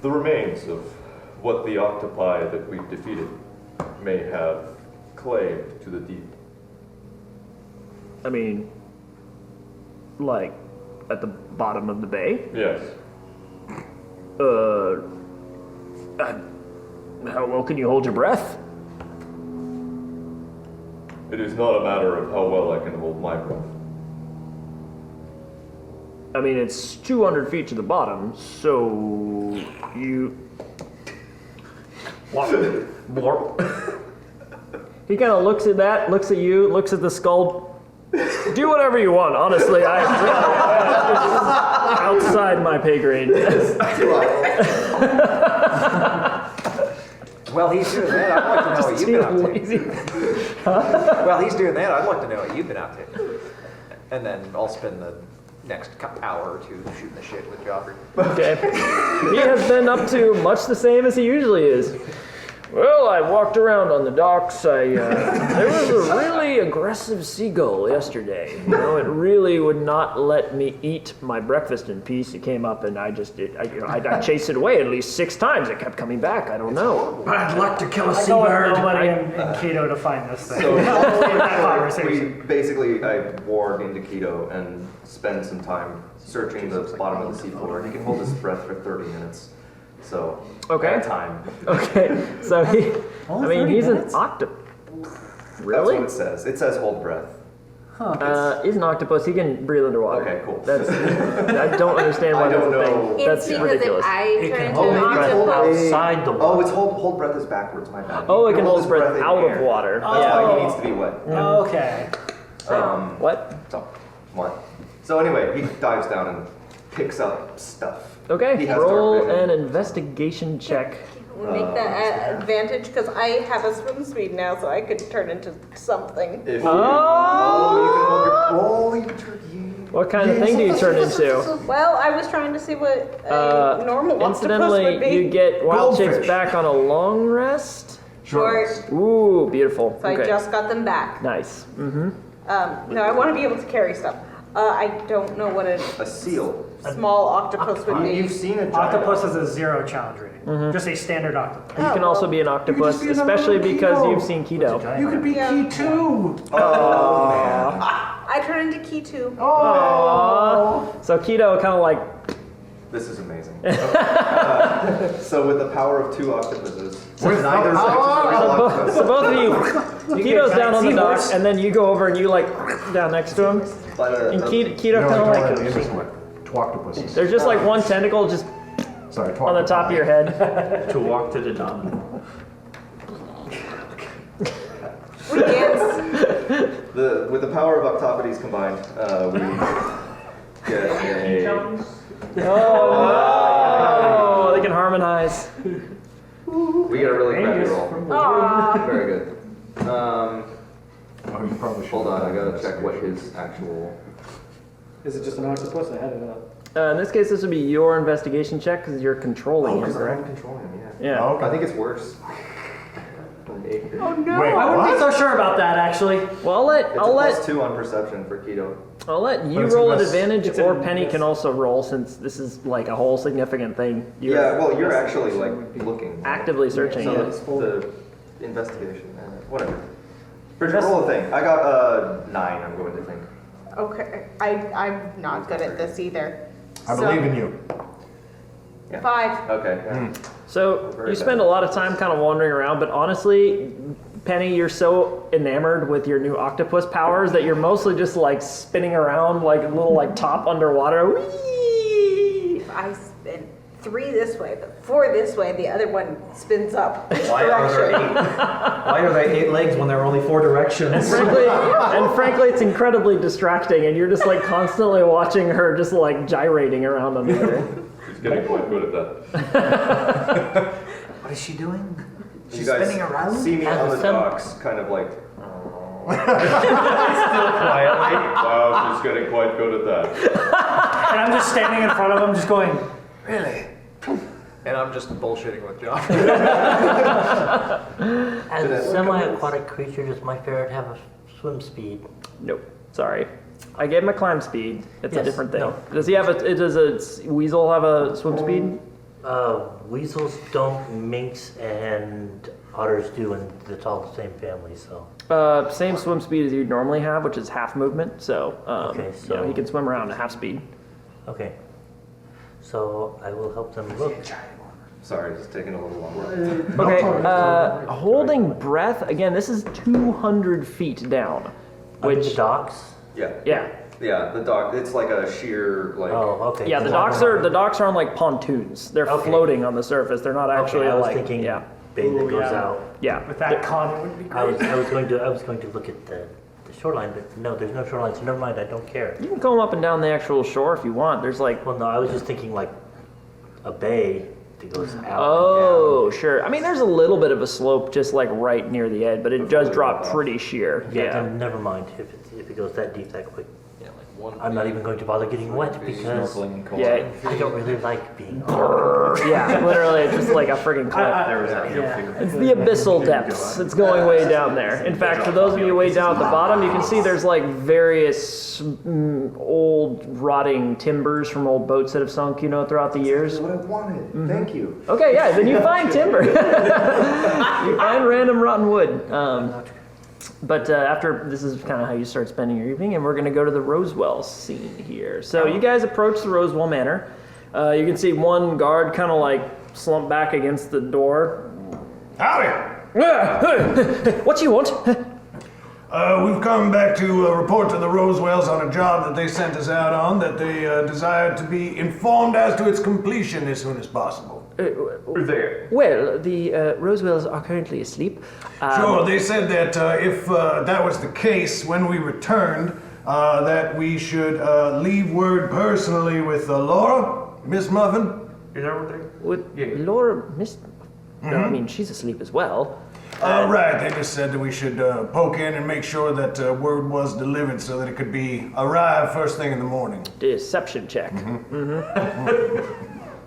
S11: the remains of what the octopi that we've defeated may have claimed to the deep.
S1: I mean, at the bottom of the bay?
S11: Yes.
S1: How well can you hold your breath?
S11: It is not a matter of how well I can hold my breath.
S1: I mean, it's 200 feet to the bottom, so you... Warp. He kind of looks at that, looks at you, looks at the skull. Do whatever you want, honestly. Outside my pay grade.
S3: Well, he's doing that. I'd like to know what you've been up to. Well, he's doing that. I'd like to know what you've been up to. And then I'll spend the next hour or two shooting the shit with Joffrey.
S1: Okay. He has been up to much the same as he usually is. Well, I walked around on the docks. There was a really aggressive seagull yesterday. It really would not let me eat my breakfast in peace. It came up and I chased it away at least 6 times. It kept coming back. I don't know.
S2: Bad luck to kill a
S9: I go with
S2: seabird.
S9: nobody in Keto to find this thing.
S4: So
S9: In that conversation.
S4: I ward into Keto and spend some time searching the bottom of the seafloor. He can hold his breath for 30 minutes. So,
S1: Okay.
S4: at a time.
S1: Okay, so he's an octopus. Really?
S4: That's what it says. It says hold breath.
S1: He's an octopus. He can breathe underwater.
S4: Okay, cool.
S1: That's. I don't understand why
S4: I
S1: that's
S4: don't
S1: a
S4: know.
S1: thing. That's
S8: It's because
S1: ridiculous.
S8: if I turn into
S4: hold
S8: an
S4: breath
S8: octopus,
S5: Outside the water.
S4: Oh, it's hold breath is backwards, my bad.
S1: Oh, it
S4: You
S1: can hold his breath
S4: in
S1: out
S4: the
S1: of
S4: air.
S1: water.
S4: That's
S1: Yeah.
S4: why he needs to be wet.
S9: Okay.
S1: What?
S4: So, what? So anyway, he dives down and picks up stuff.
S1: Okay.
S4: He has
S1: Roll
S4: dark vision.
S1: an investigation check.
S8: we make that advantage because I have a swim speed now, so I could turn into something.
S4: If you,
S1: Oh!
S4: you can turn.
S1: What kind of thing do you turn into?
S8: Well, I was trying to see what a normal octopus
S1: Incidentally,
S8: would be.
S1: you get wild shapes
S2: Goldfish.
S1: back on a long rest.
S8: Short.
S1: Ooh, beautiful.
S8: So I
S1: Okay.
S8: just got them back.
S1: Nice. Mm-hmm.
S8: No, I want to be able to carry stuff. I don't know what a
S3: seal.
S8: small octopus would be.
S12: You've seen a giant
S9: Octopus has a 0 challenge rating. Just a standard octopus.
S1: You can also be an octopus,
S2: just be another
S1: especially
S2: little
S1: because
S2: keto.
S1: you've seen keto.
S2: You could be key too.
S8: I turn into key too.
S1: Aww. So keto kind of like.
S4: This is amazing. So with the power of 2 octopuses,
S2: With
S4: neither
S2: the
S4: sex is a
S2: power
S4: real
S1: So
S4: octopus.
S1: both of you, Keto's down on the dock,
S9: seahorse.
S1: and then you go over and you like down next to him. And Keto kind of like.
S13: Two octopuses.
S1: There's just like one tentacle just
S13: Sorry,
S1: on the top of your head.
S7: To walk to the dawn.
S8: We dance.
S4: With the power of octopodes combined, we get a.
S1: Oh, they can harmonize.
S4: We get a really crappy roll.
S8: Aw.
S4: Very good.
S13: Oh, you probably should.
S4: Hold on, I gotta check what his actual.
S9: Is it just an octopus? I had it up.
S1: In this case, this would be your investigation check because you're controlling him,
S4: I'm
S1: correct?
S4: controlling him,
S1: Yeah.
S13: Oh, okay.
S4: I think it's worse.
S8: Oh no.
S13: Wait,
S9: I wouldn't be
S13: what?
S9: so sure about that, actually.
S1: Well,
S4: It's a +2 on perception for keto.
S1: I'll let you
S13: it's
S1: roll at
S13: unless-
S1: advantage,
S9: it's
S1: or
S9: an-
S1: Penny
S9: yes.
S1: can also roll since this is like a whole significant thing.
S4: Yeah, well, you're actually like looking.
S1: Actively searching.
S4: So
S1: Yeah.
S4: it's the investigation, whatever.
S1: Just-
S4: Roll a thing. I got 9. I'm going to think.
S8: Okay. I'm not good at this either.
S13: I believe in you.
S8: 5.
S4: Okay. Yeah.
S1: So
S4: Very
S1: you spend a lot of time kind of wandering around, but honestly, Penny, you're so enamored with your new octopus powers that you're mostly just like spinning around like a little like top underwater. Whee!
S8: I spin 3 this way, but 4 this way. The other one spins up. Which
S10: Why are there
S8: direction?
S10: 8? Why are there 8 legs when there are only 4 directions?
S1: Frankly, it's incredibly distracting, and you're just like constantly watching her just like gyrating around under there.
S11: She's getting quite good at that.
S12: What is she doing?
S4: You
S12: She's
S4: guys
S12: spinning around?
S4: see me
S5: As
S4: on
S5: a
S4: the
S5: sim-
S4: docks, kind of like.
S7: Quietly.
S11: Wow, she's getting quite good at that.
S9: And I'm just standing in front of him, just going,
S12: Really?
S3: And I'm just bullshitting with John.
S5: As a semi-aquatic creature, does my ferret have a swim speed?
S1: Nope, sorry. I gave him a climb speed. It's a
S5: Yes,
S1: different thing.
S5: no.
S1: Does he have a? Does a weasel have a swim speed?
S5: Weasels don't, minks and otters do, and it's all the same family, so.
S1: Same swim speed as you'd normally have, which is half movement. So,
S5: Okay,
S1: you know,
S5: so-
S1: he can swim around at half speed.
S5: Okay. So I will help them look.
S4: Sorry, it's taking a little longer.
S1: Okay, holding breath. Again, this is 200 feet down.
S5: Under
S1: Which,
S5: the docks?
S4: Yeah.
S1: yeah.
S4: Yeah, the dock. It's like a sheer like.
S5: Oh, okay.
S1: Yeah, the docks are on like pontoons. They're
S5: Okay.
S1: floating on the surface. They're not actually
S5: Okay, I was
S1: like
S5: thinking
S1: yeah.
S5: bay that goes
S9: yeah.
S5: out.
S1: Yeah.
S9: with that con, it would be
S5: I
S9: great.
S5: was going to look at the shoreline, but no, there's no shoreline, so never mind. I don't care.
S1: You can come up and down the actual shore if you want. There's like
S5: Well, no, I was just thinking like a bay that goes out.
S1: oh, sure. I mean, there's a little bit of a slope just like right near the edge, but it does drop
S4: off.
S1: pretty sheer.
S5: Yeah,
S1: Yeah.
S5: then never mind if it goes that deep that quick.
S3: Yeah, like 1.
S5: I'm not even going to bother getting wet because
S7: Snorkeling and cold.
S1: Yeah.
S5: I don't really like being.
S1: Yeah, literally, it's just like a friggin' cliff.
S7: There was that
S9: Yeah.
S7: figure.
S1: It's the abyssal depths. It's going way down there. In fact, for those of you way down at the bottom, you can see there's like various old rotting timbers from old boats that have sunk, you know, throughout the years.
S4: What I wanted. Thank you.
S1: Okay, yeah, then you find timber. You find random rotten wood. But after, this is kind of how you start spending your evening, and we're going to go to the Rosewell scene here. So you guys approach the Rosewell Manor. You can see one guard kind of like slump back against the door.
S2: Howdy!
S1: What you want?
S2: We've come back to report to the Rosewells on a job that they sent us out on that they desired to be informed as to its completion as soon as possible.
S7: There.
S1: Well, the Rosewells are currently asleep.
S2: Sure, they said that if that was the case when we returned, that we should leave word personally with Laura, Miss Muffin.
S7: Is that what they?
S1: Would Laura miss? No, I mean, she's asleep as well.
S2: Right, they just said that we should poke in and make sure that word was delivered so that it could be arrived first thing in the morning.
S1: Deception check.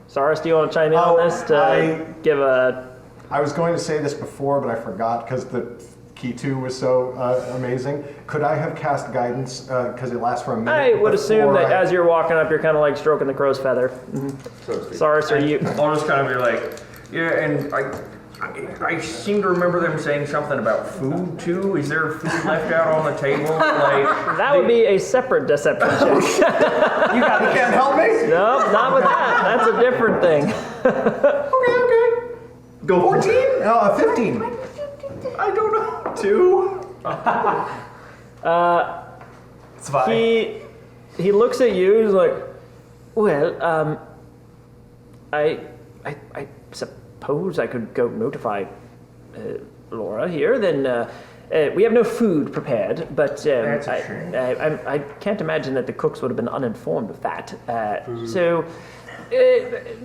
S1: Saras, do you want to chime in on this to give a...
S13: I was going to say this before, but I forgot because the Key 2 was so amazing. Could I have cast guidance because it lasts for a minute?
S1: I would assume
S13: before
S1: that as you're walking up, you're kind of like stroking the crow's feather. Sorry, sir.
S7: I'll just kind of be like, yeah, and I seem to remember them saying something about food too. Is there food left out on the table? Like
S1: that would be a separate deception check.
S13: You can't help me?
S1: No, not with that. That's a different thing.
S13: Okay. Go 14? 15.
S7: I don't know. 2.
S10: It's fine.
S1: He looks at you. He's like, well, I suppose I could go notify Laura here. Then we have no food prepared, but
S7: That's a shame.
S1: I can't imagine that the cooks would have been uninformed of that. So.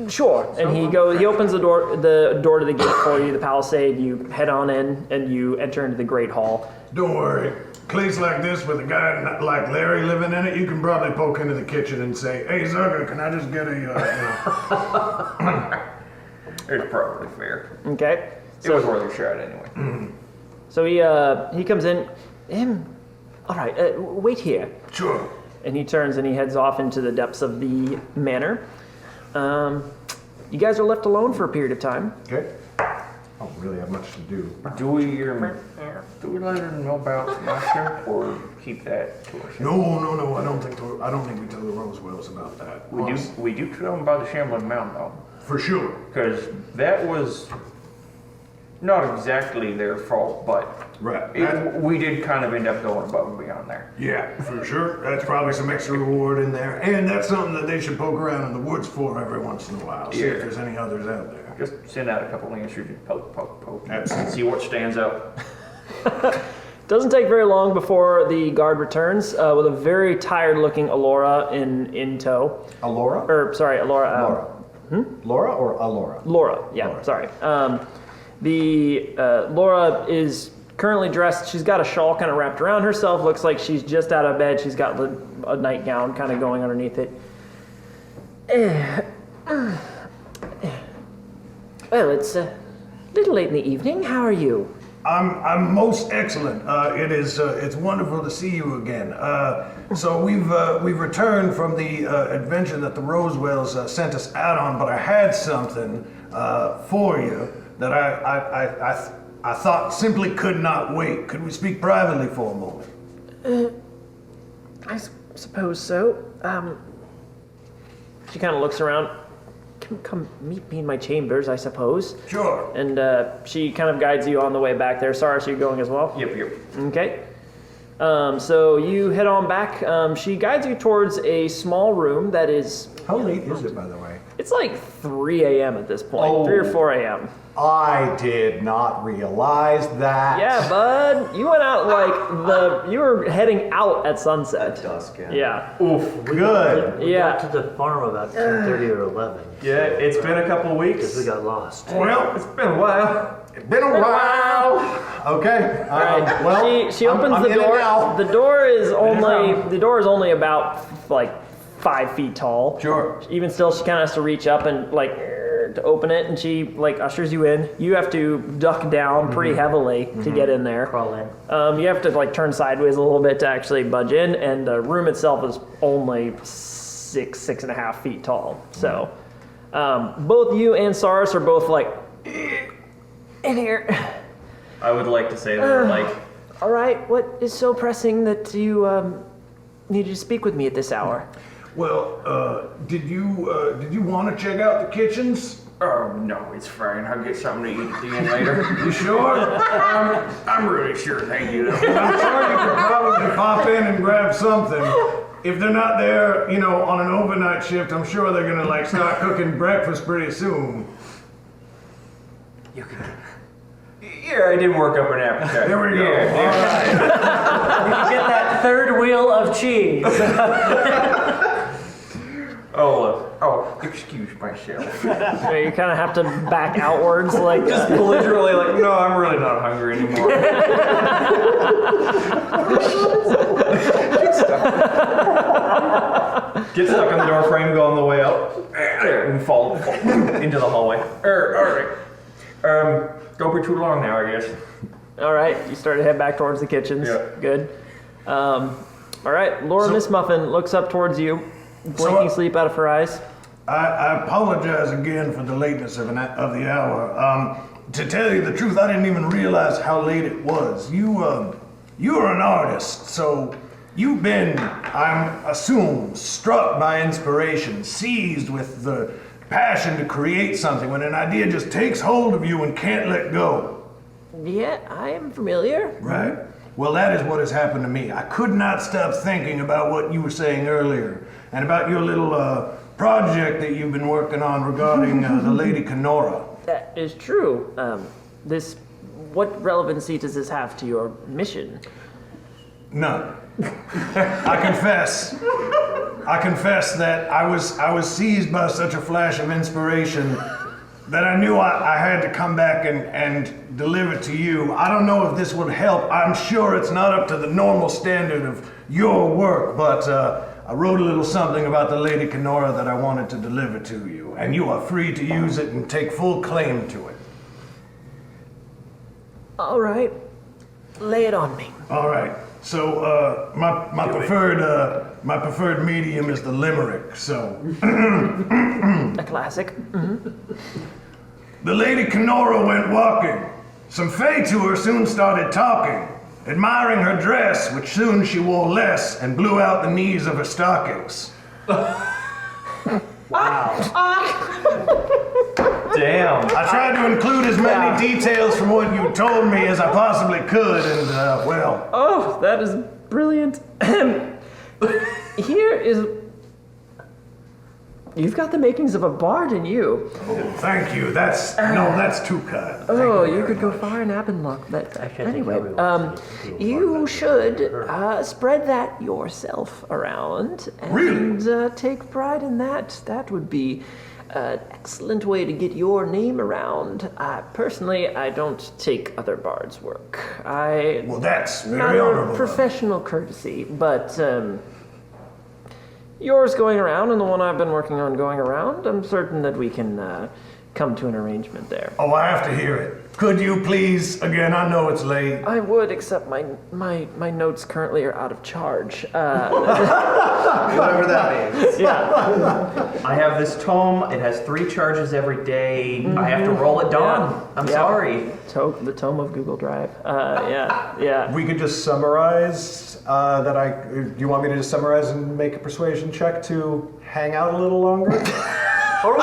S1: Sure. And he opens the door to the gate for you, the palisade. You head on in, and you enter into the great hall.
S2: Don't worry. Place like this with a guy like Larry living in it, you can probably poke into the kitchen and say, "Hey, Zugga, can I just get a?"
S7: It's probably fair.
S1: Okay.
S7: It was worth a shot anyway.
S1: So he comes in. All right. Wait here.
S2: Sure.
S1: And he turns and he heads off into the depths of the manor. You guys are left alone for a period of time.
S13: Okay. I don't really have much to do.
S7: Do we let her know about Master or keep that to ourselves?
S2: No. I don't think we tell the Rosewells about that.
S7: We do tell them about the Shambling Mountain though.
S2: For sure.
S7: Because that was not exactly their fault, but
S2: right.
S7: We did kind of end up going above and beyond there.
S2: Yeah, for sure. That's probably some extra reward in there. And that's something that they should poke around in the woods for every once in a while. See if there's any others out there.
S7: Just send out a couple lancers and poke.
S2: Absolutely.
S7: See what stands up.
S1: Doesn't take very long before the guard returns with a very tired-looking Alora in tow.
S13: Alora?
S1: Alora.
S13: Laura or Alora?
S1: Laura. Yeah.
S13: Laura.
S1: Sorry. Laura is currently dressed. She's got a shawl kind of wrapped around herself. Looks like she's just out of bed. She's got a nightgown kind of going underneath it. Well, it's a little late in the evening. How are you?
S2: I'm most excellent. It's wonderful to see you again. So we've returned from the adventure that the Rosewells sent us out on, but I had something for you that I thought simply could not wait. Could we speak privately for a moment?
S1: I suppose so. She kind of looks around. Come meet me in my chambers, I suppose.
S2: Sure.
S1: And she kind of guides you on the way back there. Sarah, so you're going as well?
S7: Yep.
S1: Okay. So you head on back. She guides you towards a small room that is...
S13: How late is it, by the way?
S1: It's like 3 a.m. at this point. 3 or 4 a.m.
S13: I did not realize that.
S1: Yeah, bud. You went out you were heading out at sunset.
S4: At dusk, yeah.
S1: Yeah.
S13: Oof, good.
S5: We got to the farm about 10:30 or 11.
S7: Yeah, it's been a couple weeks.
S5: Because we got lost.
S2: Well,
S7: It's been a while.
S13: It's been a while. Okay.
S1: Right.
S13: Well,
S1: she opens
S13: I'm
S1: the
S13: in it
S1: door.
S13: now.
S1: The door is only about like 5 feet tall.
S2: Sure.
S1: Even still, she kind of has to reach up and to open it, and she ushers you in. You have to duck down pretty heavily to get in there.
S5: Crawl in.
S1: You have to turn sideways a little bit to actually budge in, and the room itself is only 6.5 feet tall. So both you and Saris are both in here.
S7: I would like to say that
S1: All right, what is so pressing that you needed to speak with me at this hour?
S2: Well, did you want to check out the kitchens?
S7: oh no, it's fine. I'll get something to eat at the end later.
S2: You sure?
S7: I'm really sure, thank you.
S2: I'm sure you could probably pop in and grab something. If they're not there, on an overnight shift, I'm sure they're gonna start cooking breakfast pretty soon.
S5: You can
S7: Yeah, I did work up an appetite.
S2: There we go.
S7: Yeah,
S2: All right.
S9: You can get that third wheel of cheese.
S7: Excuse myself.
S1: So you kind of have to back outwards,
S7: Just literally no, I'm really not hungry anymore. Get stuck on the door frame, go on the way up, and fall into the hallway. All right. Don't be too long now, I guess.
S1: All right, you start to head back towards the kitchens.
S11: Yeah.
S1: Good. All right, Laura Miss Muffin looks up towards you, blinking sleep out of her eyes.
S2: I apologize again for the lateness of the hour. To tell you the truth, I didn't even realize how late it was. You're an artist, so you've been, I assume, struck by inspiration, seized with the passion to create something when an idea just takes hold of you and can't let go.
S1: Yeah, I am familiar.
S2: Right. Well, that is what has happened to me. I could not stop thinking about what you were saying earlier and about your little project that you've been working on regarding the Lady Kenora.
S1: That is true. What relevancy does this have to your mission?
S2: None. I confess that I was seized by such a flash of inspiration that I knew I had to come back and deliver to you. I don't know if this would help. I'm sure it's not up to the normal standard of your work, but I wrote a little something about the Lady Kenora that I wanted to deliver to you, and you are free to use it and take full claim to it.
S1: All right, lay it on me.
S2: All right. So my preferred medium is the limerick. So
S1: a classic. Mm-hmm.
S2: The Lady Kenora went walking. Some fae to her soon started talking, admiring her dress, which soon she wore less, and blew out the knees of her stockings.
S9: Wow.
S7: Damn.
S2: I tried to include as many details from what you told me as I possibly could, and well.
S1: Oh, that is brilliant. Here is. You've got the makings of a bard in you.
S2: Oh, thank you. That's too kind.
S1: Oh, you could go far in Abendluck. But anyway, you should spread that yourself around and take pride in that. That would be an excellent way to get your name around. Personally, I don't take other bards' work.
S2: Well, that's very
S1: matter
S2: honorable.
S1: of professional courtesy, but yours going around and the one I've been working on going around, I'm certain that we can come to an arrangement there.
S2: Oh, I have to hear it. Could you please, again, I know it's late.
S1: I would, except my notes currently are out of charge.
S3: Whatever that means.
S1: Yeah.
S7: I have this tome. It has 3 charges every day. I have to roll at dawn. I'm sorry.
S1: The tome of Google Drive. Yeah.
S13: We could just summarize do you want me to just summarize and make a persuasion check to hang out a little longer?
S5: Or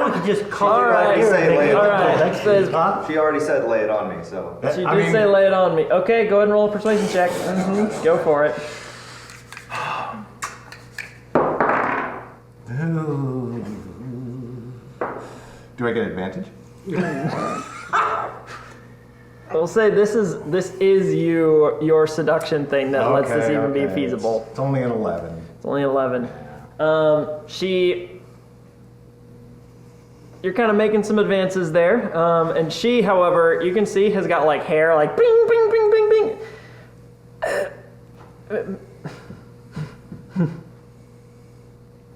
S5: we could just call it right here.
S4: She already said lay it on me, so.
S1: She did say lay it on me. Okay, go ahead and roll a persuasion check. Mm-hmm. Go for it.
S13: Do I get advantage?
S1: We'll say this is your seduction thing that lets this even be feasible.
S13: It's only an 11.
S1: It's only 11. You're kind of making some advances there, and she, however, you can see has got like hair like bing, bing, bing, bing, bing.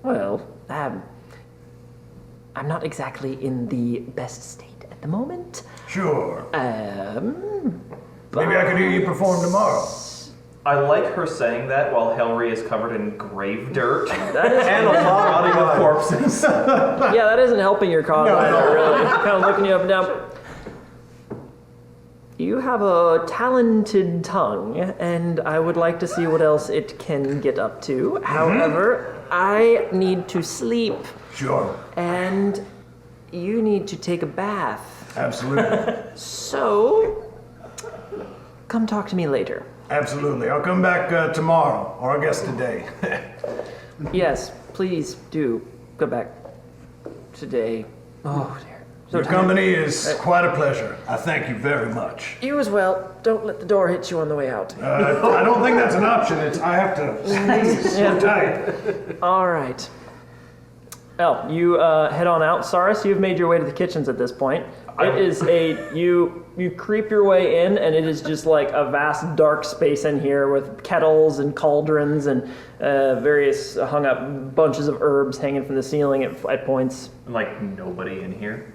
S1: Well, I'm not exactly in the best state at the moment.
S2: Sure.
S1: Maybe
S2: I could hear you perform tomorrow.
S7: I like her saying that while Helry is covered in grave dirt
S1: That is
S7: and a lot of corpses.
S1: Yeah, that isn't helping your cause either, really. Kind of looking you up and down. You have a talented tongue, and I would like to see what else it can get up to. However, I need to sleep.
S2: Sure.
S1: And you need to take a bath.
S2: Absolutely.
S1: So, come talk to me later.
S2: Absolutely. I'll come back tomorrow, or I guess today.
S1: Yes, please do come back today. Oh, dear.
S2: Your company is quite a pleasure. I thank you very much.
S1: You as well. Don't let the door hit you on the way out.
S2: I don't think that's an option. I have to sneeze so tight.
S1: All right. Oh, you head on out. Saris, you've made your way to the kitchens at this point. It is you creep your way in, and it is just like a vast dark space in here with kettles and cauldrons and various hung up bunches of herbs hanging from the ceiling at points.
S7: Like nobody in here?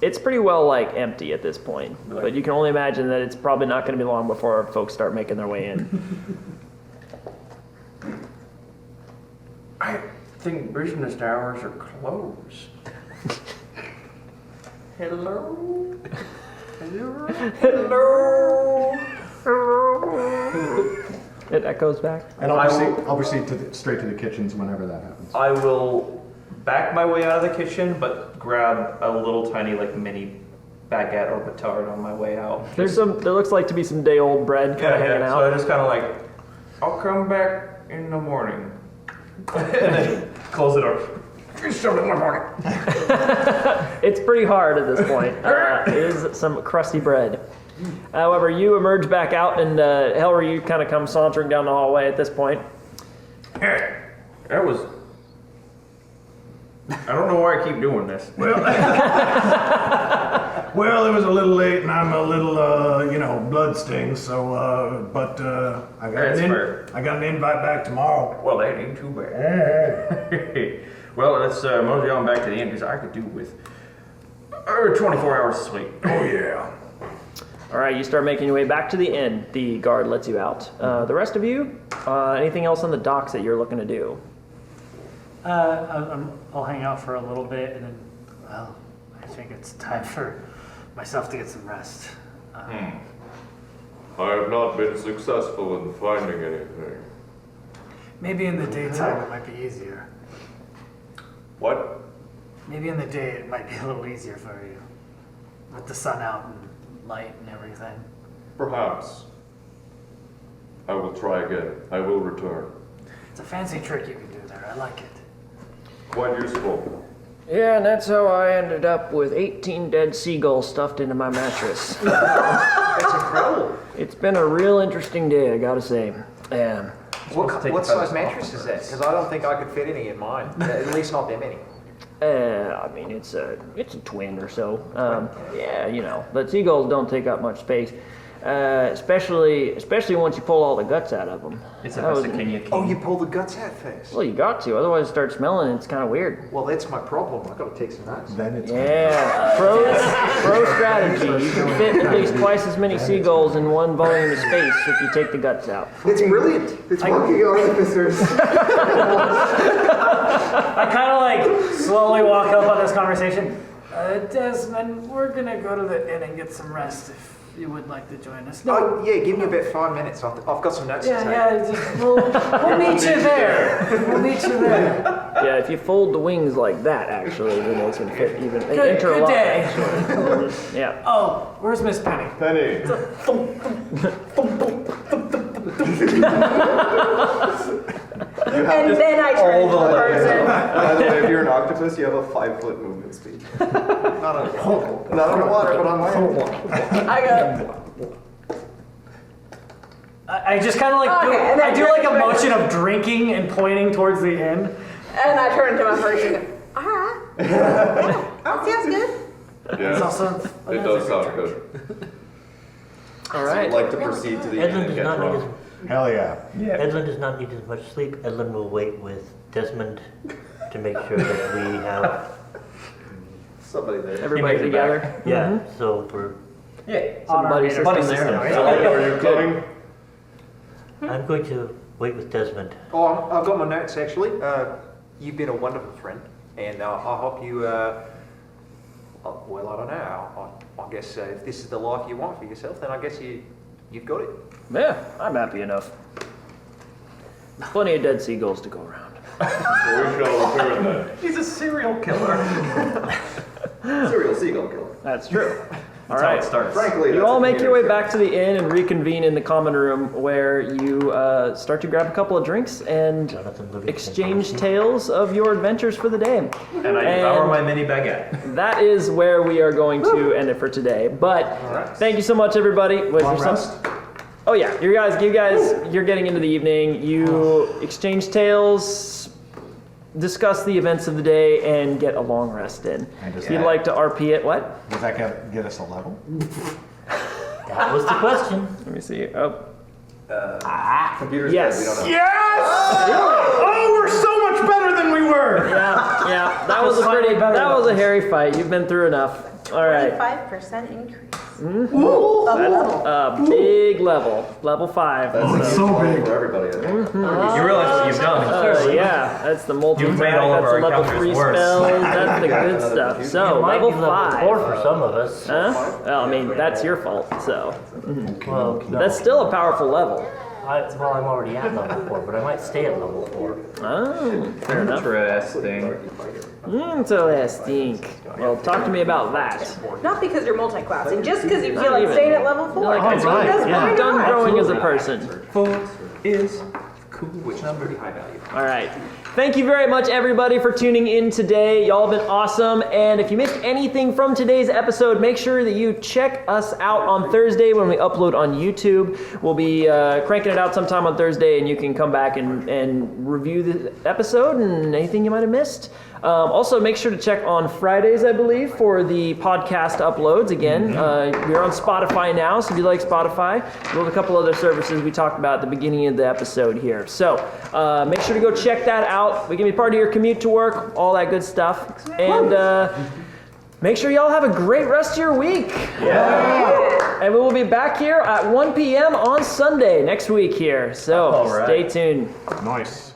S1: it's pretty well like empty at this point. But you can only imagine that it's probably not going to be long before folks start making their way in.
S7: I think business hours are closed. Hello? Hello? Hello?
S1: It echoes back.
S13: And I'll proceed straight to the kitchens whenever that happens.
S7: I will back my way out of the kitchen, but grab a little tiny, like, mini baguette or batard on my way out.
S1: There looks like to be some day-old bread kind of hanging out.
S7: So I just kind of like, I'll come back in the morning. And then close the door. Shove it in my pocket.
S1: It's pretty hard at this point. It is some crusty bread. However, you emerge back out, and Helry, you kind of come sauntering down the hallway at this point.
S7: That was... I don't know why I keep doing this.
S2: Well, well, it was a little late, and I'm a little, blood sting. So, I got an invite back tomorrow.
S7: Well, that ain't too bad. Well, let's mosey on back to the inn, because I could do with 24 hours of sleep.
S2: Oh, yeah.
S1: All right, you start making your way back to the inn. The guard lets you out. The rest of you, anything else on the docks that you're looking to do?
S12: I'll hang out for a little bit, and then, well, I think it's time for myself to get some rest.
S11: I have not been successful in finding anything.
S12: Maybe in the daytime it might be easier.
S11: What?
S12: Maybe in the day it might be a little easier for you. With the sun out and light and everything.
S11: Perhaps. I will try again. I will return.
S12: It's a fancy trick you can do there. I like it.
S11: Quite useful.
S1: Yeah, and that's how I ended up with 18 dead seagulls stuffed into my mattress.
S3: That's incredible.
S1: It's been a real interesting day, I gotta say.
S3: What size mattress is that? Because I don't think I could fit any in mine. At least not that many.
S1: I mean, it's a twin or so. Yeah, but seagulls don't take up much space, especially once you pull all the guts out of them.
S7: It's a Vesicania king.
S3: Oh, you pull the guts out first?
S1: Well, you got to, otherwise it starts smelling and it's kind of weird.
S3: Well, that's my problem. I've got to take some notes.
S13: Then it's
S1: pro strategy. You can fit at least twice as many seagulls in one volume of space if you take the guts out.
S3: It's brilliant. It's working, officers.
S9: I kind of like slowly walk up on this conversation. Desmond, we're gonna go to the inn and get some rest if you would like to join us.
S3: Oh, yeah, give me about 5 minutes. I've got some notes to take.
S9: We'll meet you there. We'll meet you there.
S1: Yeah, if you fold the wings like that, actually, then they can fit even. They
S9: Good
S1: interlock,
S9: day.
S1: actually. Yeah.
S9: Oh, where's Miss Penny?
S11: Penny.
S8: And then I turn into a person.
S4: By the way, if you're an octopus, you have a 5-foot movement speed. Not underwater, but on land.
S8: I go,
S9: I just kind of like
S8: Okay, and then
S9: I do like a
S8: turn to
S9: motion of drinking and pointing towards the inn.
S8: and I turn into my person and go, all right. Yeah, that sounds good.
S11: Yes,
S9: It's also
S11: it does sound good.
S1: All
S4: I'd
S1: right.
S4: like to proceed to the end
S5: Edlund
S4: and
S5: does
S4: get
S5: not need
S4: drunk.
S13: Hell yeah.
S5: Edlund does not need as much sleep. Edlund will wait with Desmond to make sure that we have.
S4: Somebody there.
S1: Everybody
S7: He made it
S1: together.
S5: Yeah, so we're.
S1: Somebody system
S7: Buddy
S1: there.
S7: system.
S11: Are you coming?
S5: I'm going to wait with Desmond.
S3: Oh, I've got my notes, actually. You've been a wonderful friend, and I hope you, well, I don't know. I guess if this is the life you want for yourself, then I guess you've got it.
S1: Yeah, I'm happy enough. Plenty of dead seagulls to go around.
S11: We shall return then.
S7: He's a serial killer.
S4: Serial seagull killer.
S1: That's true. All
S7: That's how
S1: right.
S7: it starts.
S4: Frankly,
S1: You
S4: that's
S1: all
S4: a
S1: make your way
S4: community
S1: back to the inn and reconvene in the common room where you start to grab a couple of drinks and
S5: Jonathan Livingston.
S1: exchange tales of your adventures for the day.
S7: And I devour my mini baguette.
S1: That is where we are going to end it for today. But thank you so much, everybody. Was there some? Oh yeah, you guys, you're getting into the evening. You exchange tales, discuss the events of the day, and get a long rest in. If you'd like to RP it, what?
S13: Does that get us a level?
S5: That was the question.
S1: Let me see. Oh,
S4: Computer's
S1: Yes.
S4: dead, we don't know.
S2: Yes! Oh, we're so much better than we were!
S1: yeah. That was a hairy fight. You've been through enough. All right.
S8: 25% increase.
S1: Ooh,
S8: Of
S1: that's
S8: level.
S1: a big level. Level 5.
S13: That's so big.
S4: For everybody, I think.
S7: You realize what you've done.
S1: Yeah, that's the multi
S7: You've made all of
S1: that's
S7: our
S1: the level
S7: encounters
S1: 3
S7: worse.
S1: spells. That's the good stuff. So,
S5: It might
S1: level
S5: be level
S1: 5.
S5: 4 for some of us.
S1: Huh? Well, I mean, that's your fault, so.
S5: Well, no.
S1: That's still a powerful level.
S5: Well, I'm already at level 4, but I might stay at level 4.
S1: Oh, fair enough.
S7: Interesting.
S1: Interesting. Well, talk to me about that.
S8: Not because you're multi-classing, just because you feel like staying at level 4.
S1: Like,
S8: Because
S5: right,
S8: why
S5: yeah.
S1: I'm done
S8: not?
S1: growing as a person.
S7: 4 is cool.
S3: Which number? Pretty high value.
S1: All right. Thank you very much, everybody, for tuning in today. Y'all have been awesome. And if you missed anything from today's episode, make sure that you check us out on Thursday when we upload on YouTube. We'll be cranking it out sometime on Thursday, and you can come back and review the episode and anything you might have missed. Also, make sure to check on Fridays, I believe, for the podcast uploads. Again, we're on Spotify now, so if you like Spotify, we have a couple other services we talked about at the beginning of the episode here. So make sure to go check that out. We can be part of your commute to work, all that good stuff. And make sure y'all have a great rest of your week.
S7: Yeah.
S1: And we will be back here at 1 p.m. on Sunday next week here. So
S7: All right.
S1: stay tuned.
S13: Nice.